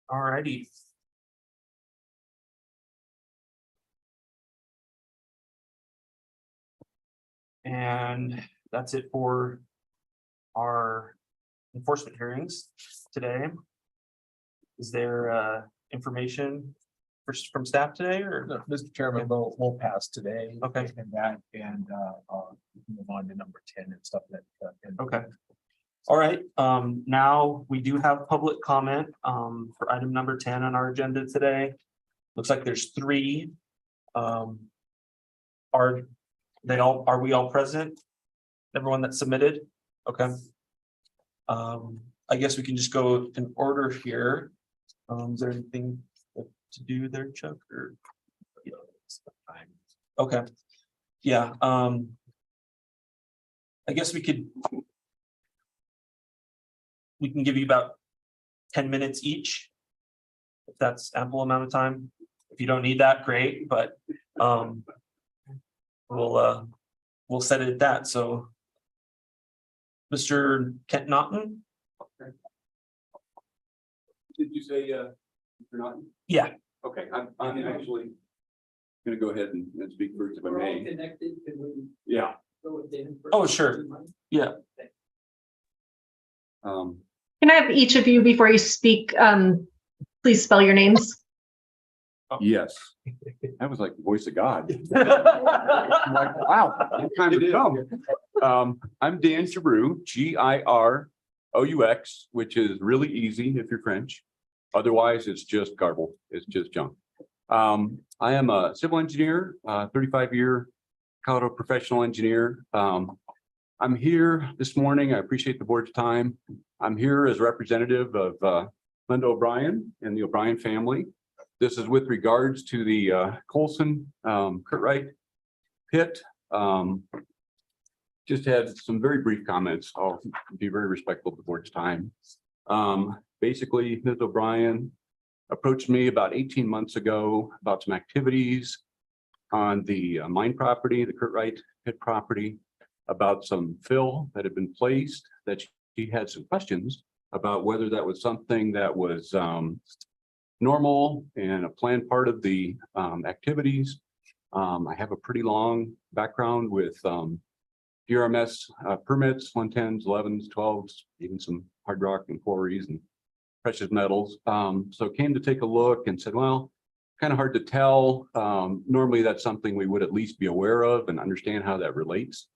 All righty. And that's it for our enforcement hearings today. Is there information from staff today or? No, Mr. Chairman, we'll pass today. Okay. And that, and move on to number 10 and stuff that. Okay. All right, now we do have public comment for item number 10 on our agenda today. Looks like there's 3. Are we all present? Everyone that submitted? Okay. I guess we can just go in order here. Is there anything to do there, Chuck, or? Okay. Yeah, I guess we can give you about 10 minutes each. If that's ample amount of time. If you don't need that, great, but we'll set it at that. So Mr. Kent Naughton? Did you say, Mr. Naughton? Yeah. Okay, I'm actually gonna go ahead and speak first if I may. Yeah. Oh, sure. Yeah. Can I have each of you, before you speak, please spell your names? Yes. That was like the voice of God. I'm like, wow, what time to come. I'm Dan Giroux, Girous, which is really easy if you're French. Otherwise, it's just garble. It's just junk. I am a civil engineer, 35-year Colorado professional engineer. I'm here this morning. I appreciate the board's time. I'm here as representative of Linda O'Brien and the O'Brien family. This is with regards to the Colson Curtright pit. Just had some very brief comments. I'll be very respectful of the board's time. Basically, Ms. O'Brien approached me about 18 months ago about some activities on the mine property, the Curtright pit property, about some fill that had been placed, that she had some questions about whether that was something that was normal and a planned part of the activities. I have a pretty long background with DRMS permits, 110s, 11s, 12s, even some hard rock and quarries and precious metals. So came to take a look and said, well, kind of hard to tell. Normally that's something we would at least be aware of and understand how that relates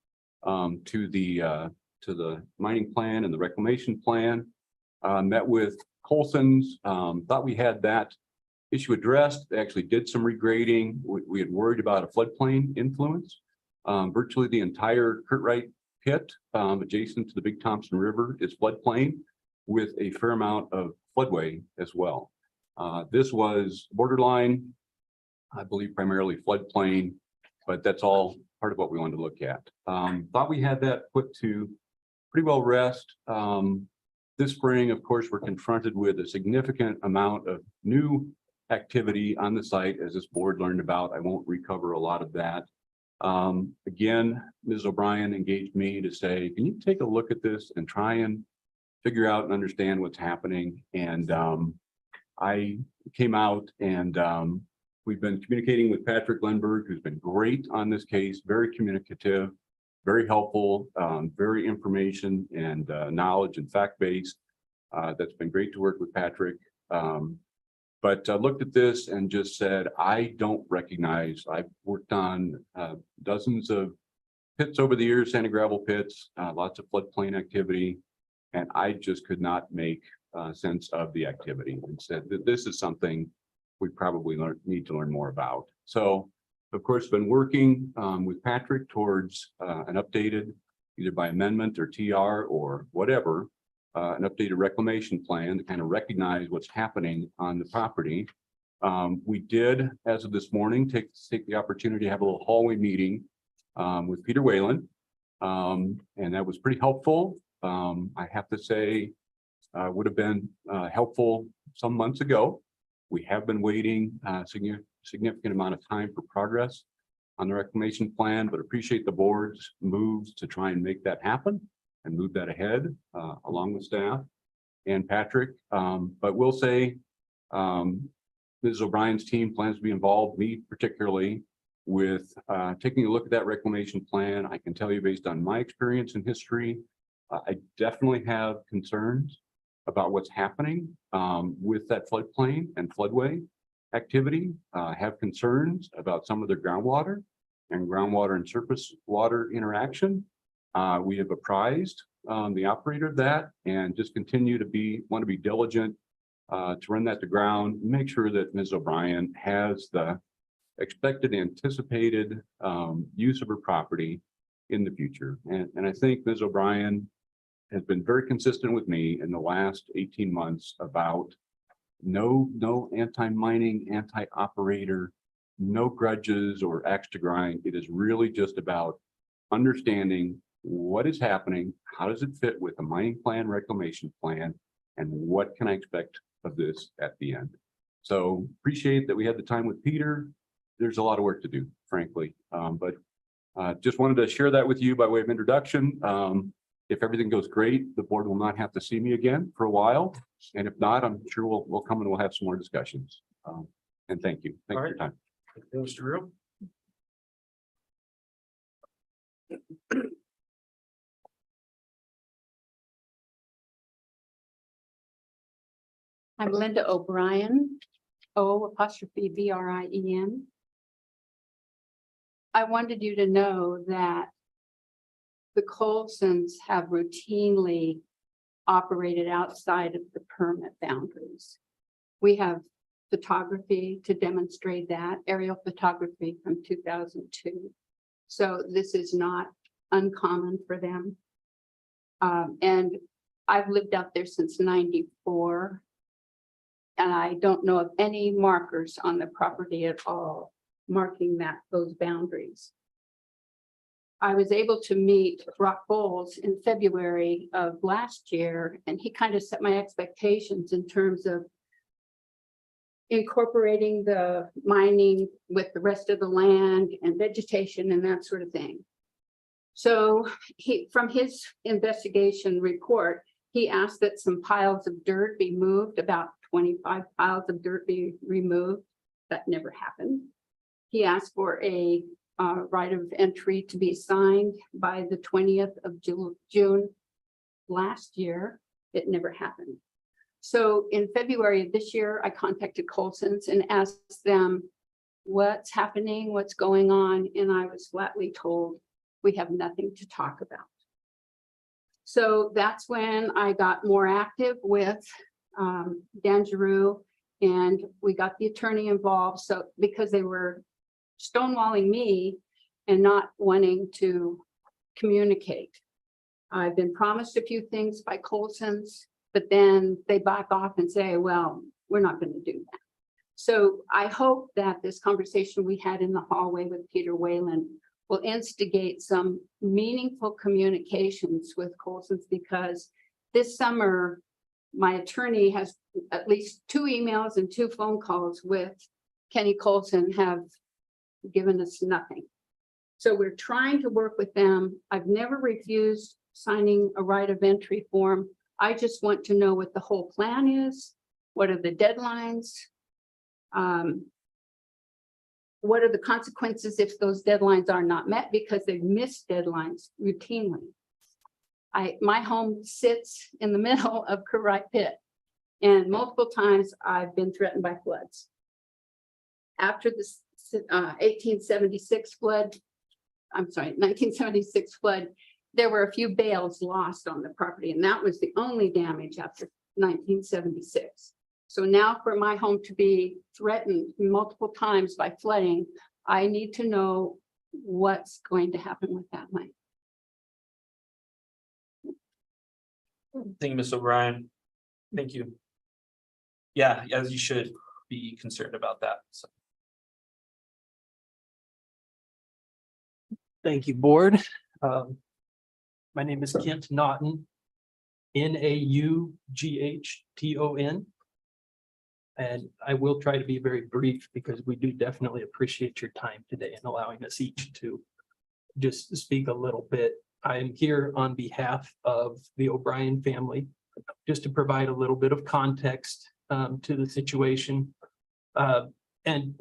to the mining plan and the reclamation plan. Met with Colson's, thought we had that issue addressed. They actually did some regrading. We had worried about a floodplain influence. Virtually the entire Curtright pit adjacent to the Big Thompson River is floodplain with a fair amount of floodway as well. This was borderline, I believe primarily floodplain, but that's all part of what we wanted to look at. Thought we had that put to pretty well rest. This spring, of course, we're confronted with a significant amount of new activity on the site, as this board learned about. I won't recover a lot of that. Again, Ms. O'Brien engaged me to say, can you take a look at this and try and figure out and understand what's happening? And I came out and we've been communicating with Patrick Lindbergh, who's been great on this case, very communicative, very helpful, very information and knowledge and fact-based. That's been great to work with Patrick. But I looked at this and just said, I don't recognize, I've worked on dozens of pits over the years, sand and gravel pits, lots of floodplain activity. And I just could not make sense of the activity and said that this is something we probably need to learn more about. So, of course, been working with Patrick towards an updated, either by amendment or TR or whatever, an updated reclamation plan to kind of recognize what's happening on the property. We did, as of this morning, take the opportunity to have a little hallway meeting with Peter Whalen. And that was pretty helpful. I have to say, would have been helpful some months ago. We have been waiting a significant amount of time for progress on the reclamation plan, but appreciate the board's moves to try and make that happen and move that ahead along with staff and Patrick. But we'll say Mrs. O'Brien's team plans to be involved, me particularly, with taking a look at that reclamation plan. I can tell you based on my experience and history, I definitely have concerns about what's happening with that floodplain and floodway activity. Have concerns about some of their groundwater and surface water interaction. We have apprised the operator of that and just continue to want to be diligent to run that to ground, make sure that Ms. O'Brien has the expected anticipated use of her property in the future. And I think Ms. O'Brien has been very consistent with me in the last 18 months about no anti-mining, anti-operator, no grudges or axe to grind. It is really just about understanding what is happening, how does it fit with the mining plan, reclamation plan, and what can I expect of this at the end. So appreciate that we had the time with Peter. There's a lot of work to do, frankly, but just wanted to share that with you by way of introduction. If everything goes great, the board will not have to see me again for a while. And if not, I'm sure we'll come and we'll have some more discussions. And thank you. Thank you for your time. Mr. Rue? I'm Linda O'Brien, O''Brien. I wanted you to know that the Colsons have routinely operated outside of the permit boundaries. We have photography to demonstrate that, aerial photography from 2002. So this is not uncommon for them. And I've lived out there since '94. And I don't know of any markers on the property at all marking those boundaries. I was able to meet Rock Bowles in February of last year, and he kind of set my expectations in terms of incorporating the mining with the rest of the land and vegetation and that sort of thing. So from his investigation report, he asked that some piles of dirt be moved, about 25 piles of dirt be removed. That never happened. He asked for a right of entry to be signed by the 20th of June last year. It never happened. So in February of this year, I contacted Colson's and asked them what's happening, what's going on, and I was flatly told we have nothing to talk about. So that's when I got more active with Dan Giroux, and we got the attorney involved. So because they were stonewalling me and not wanting to communicate. I've been promised a few things by Colson's, but then they back off and say, well, we're not going to do that. So I hope that this conversation we had in the hallway with Peter Whalen will instigate some meaningful communications with Colson's, because this summer, my attorney has at least 2 emails and 2 phone calls with Kenny Colson have given us nothing. So we're trying to work with them. I've never refused signing a right of entry form. I just want to know what the whole plan is. What are the deadlines? What are the consequences if those deadlines are not met, because they've missed deadlines routinely. My home sits in the middle of Currite Pit. And multiple times I've been threatened by floods. After this 1876 flood, I'm sorry, 1976 flood, there were a few bales lost on the property, and that was the only damage after 1976. So now for my home to be threatened multiple times by flooding, I need to know what's going to happen with that land. Thank you, Ms. O'Brien. Thank you. Yeah, as you should be concerned about that. So. Thank you, board. My name is Kent Naughton. Naughton. And I will try to be very brief because we do definitely appreciate your time today and allowing us each to just speak a little bit. I am here on behalf of the O'Brien family, just to provide a little bit of context to the situation. And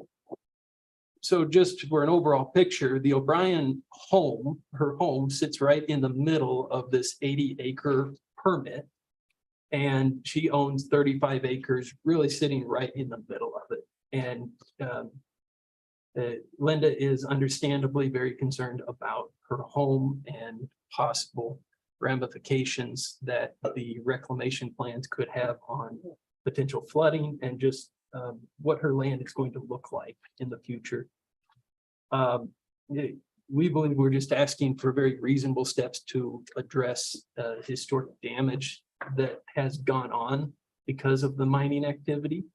so just for an overall picture, the O'Brien home, her home sits right in the middle of this 80-acre permit. And she owns 35 acres, really sitting right in the middle of it. And Linda is understandably very concerned about her home and possible ramifications that the reclamation plans could have on potential flooding and just what her land is going to look like in the future. We believe we're just asking for very reasonable steps to address historic damage that has gone on because of the mining activity.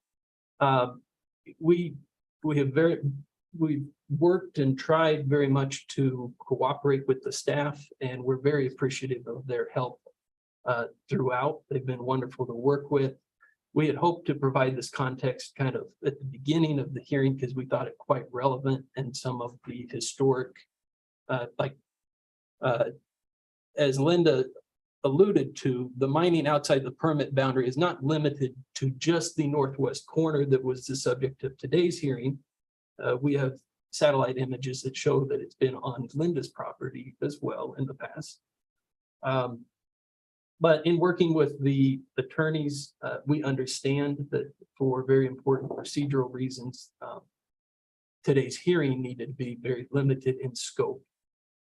We've worked and tried very much to cooperate with the staff, and we're very appreciative of their help throughout. They've been wonderful to work with. We had hoped to provide this context kind of at the beginning of the hearing because we thought it quite relevant, and some of the historic, as Linda alluded to, the mining outside the permit boundary is not limited to just the northwest corner that was the subject of today's hearing. We have satellite images that show that it's been on Linda's property as well in the past. But in working with the attorneys, we understand that for very important procedural reasons, today's hearing needed to be very limited in scope.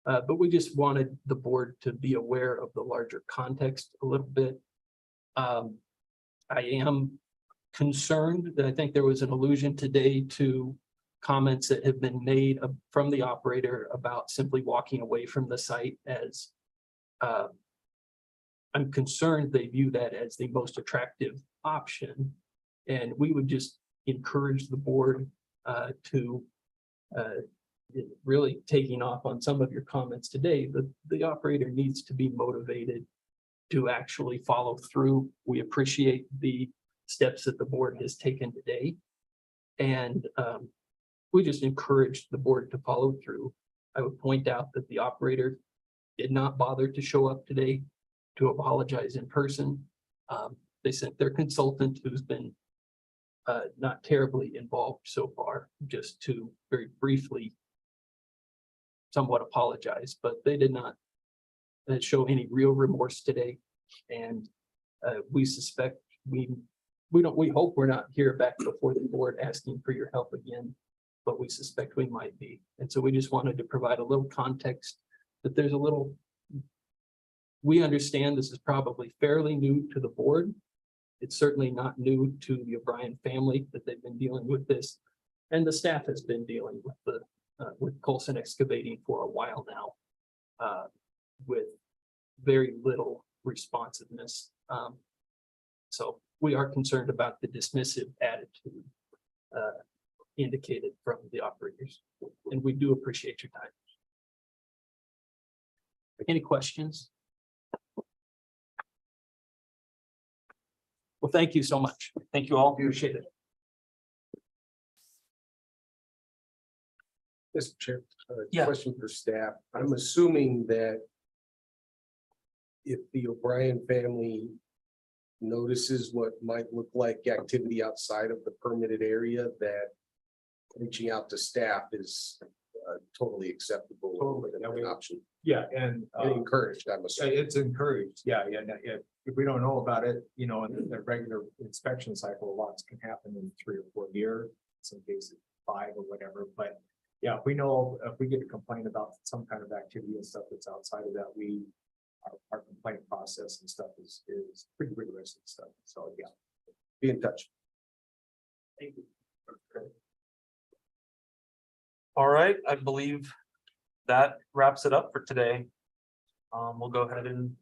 But we just wanted the board to be aware of the larger context a little bit. I am concerned that I think there was an allusion today to comments that have been made from the operator about simply walking away from the site as I'm concerned they view that as the most attractive option. And we would just encourage the board to really taking off on some of your comments today, the operator needs to be motivated to actually follow through. We appreciate the steps that the board has taken today. And we just encourage the board to follow through. I would point out that the operator did not bother to show up today to apologize in person. They sent their consultant, who's been not terribly involved so far, just to very briefly somewhat apologize, but they did not show any real remorse today. And we suspect we hope we're not here back before the board asking for your help again, but we suspect we might be. And so we just wanted to provide a little context that there's a little, we understand this is probably fairly new to the board. It's certainly not new to the O'Brien family that they've been dealing with this. And the staff has been dealing with with Colson Excavating for a while now, with very little responsiveness. So we are concerned about the dismissive attitude indicated from the operators, and we do appreciate your time. Any questions? Well, thank you so much. Thank you all. Appreciate it. Mr. Chair, Yeah. question for staff. I'm assuming that if the O'Brien family notices what might look like activity outside of the permitted area, that reaching out to staff is totally acceptable. Totally, yeah, we- Option, Yeah, and and encouraged, I'm assuming. it's encouraged, yeah, if we don't know about it, you know, in the regular inspection cycle, lots can happen in 3 or 4 years. Some cases 5 or whatever, but yeah, if we know, if we get a complaint about some kind of activity and stuff that's outside of that, our complaint process and stuff is pretty rigorous and stuff, so yeah. Be in touch. Thank you. All right, I believe that wraps it up for today. We'll go ahead and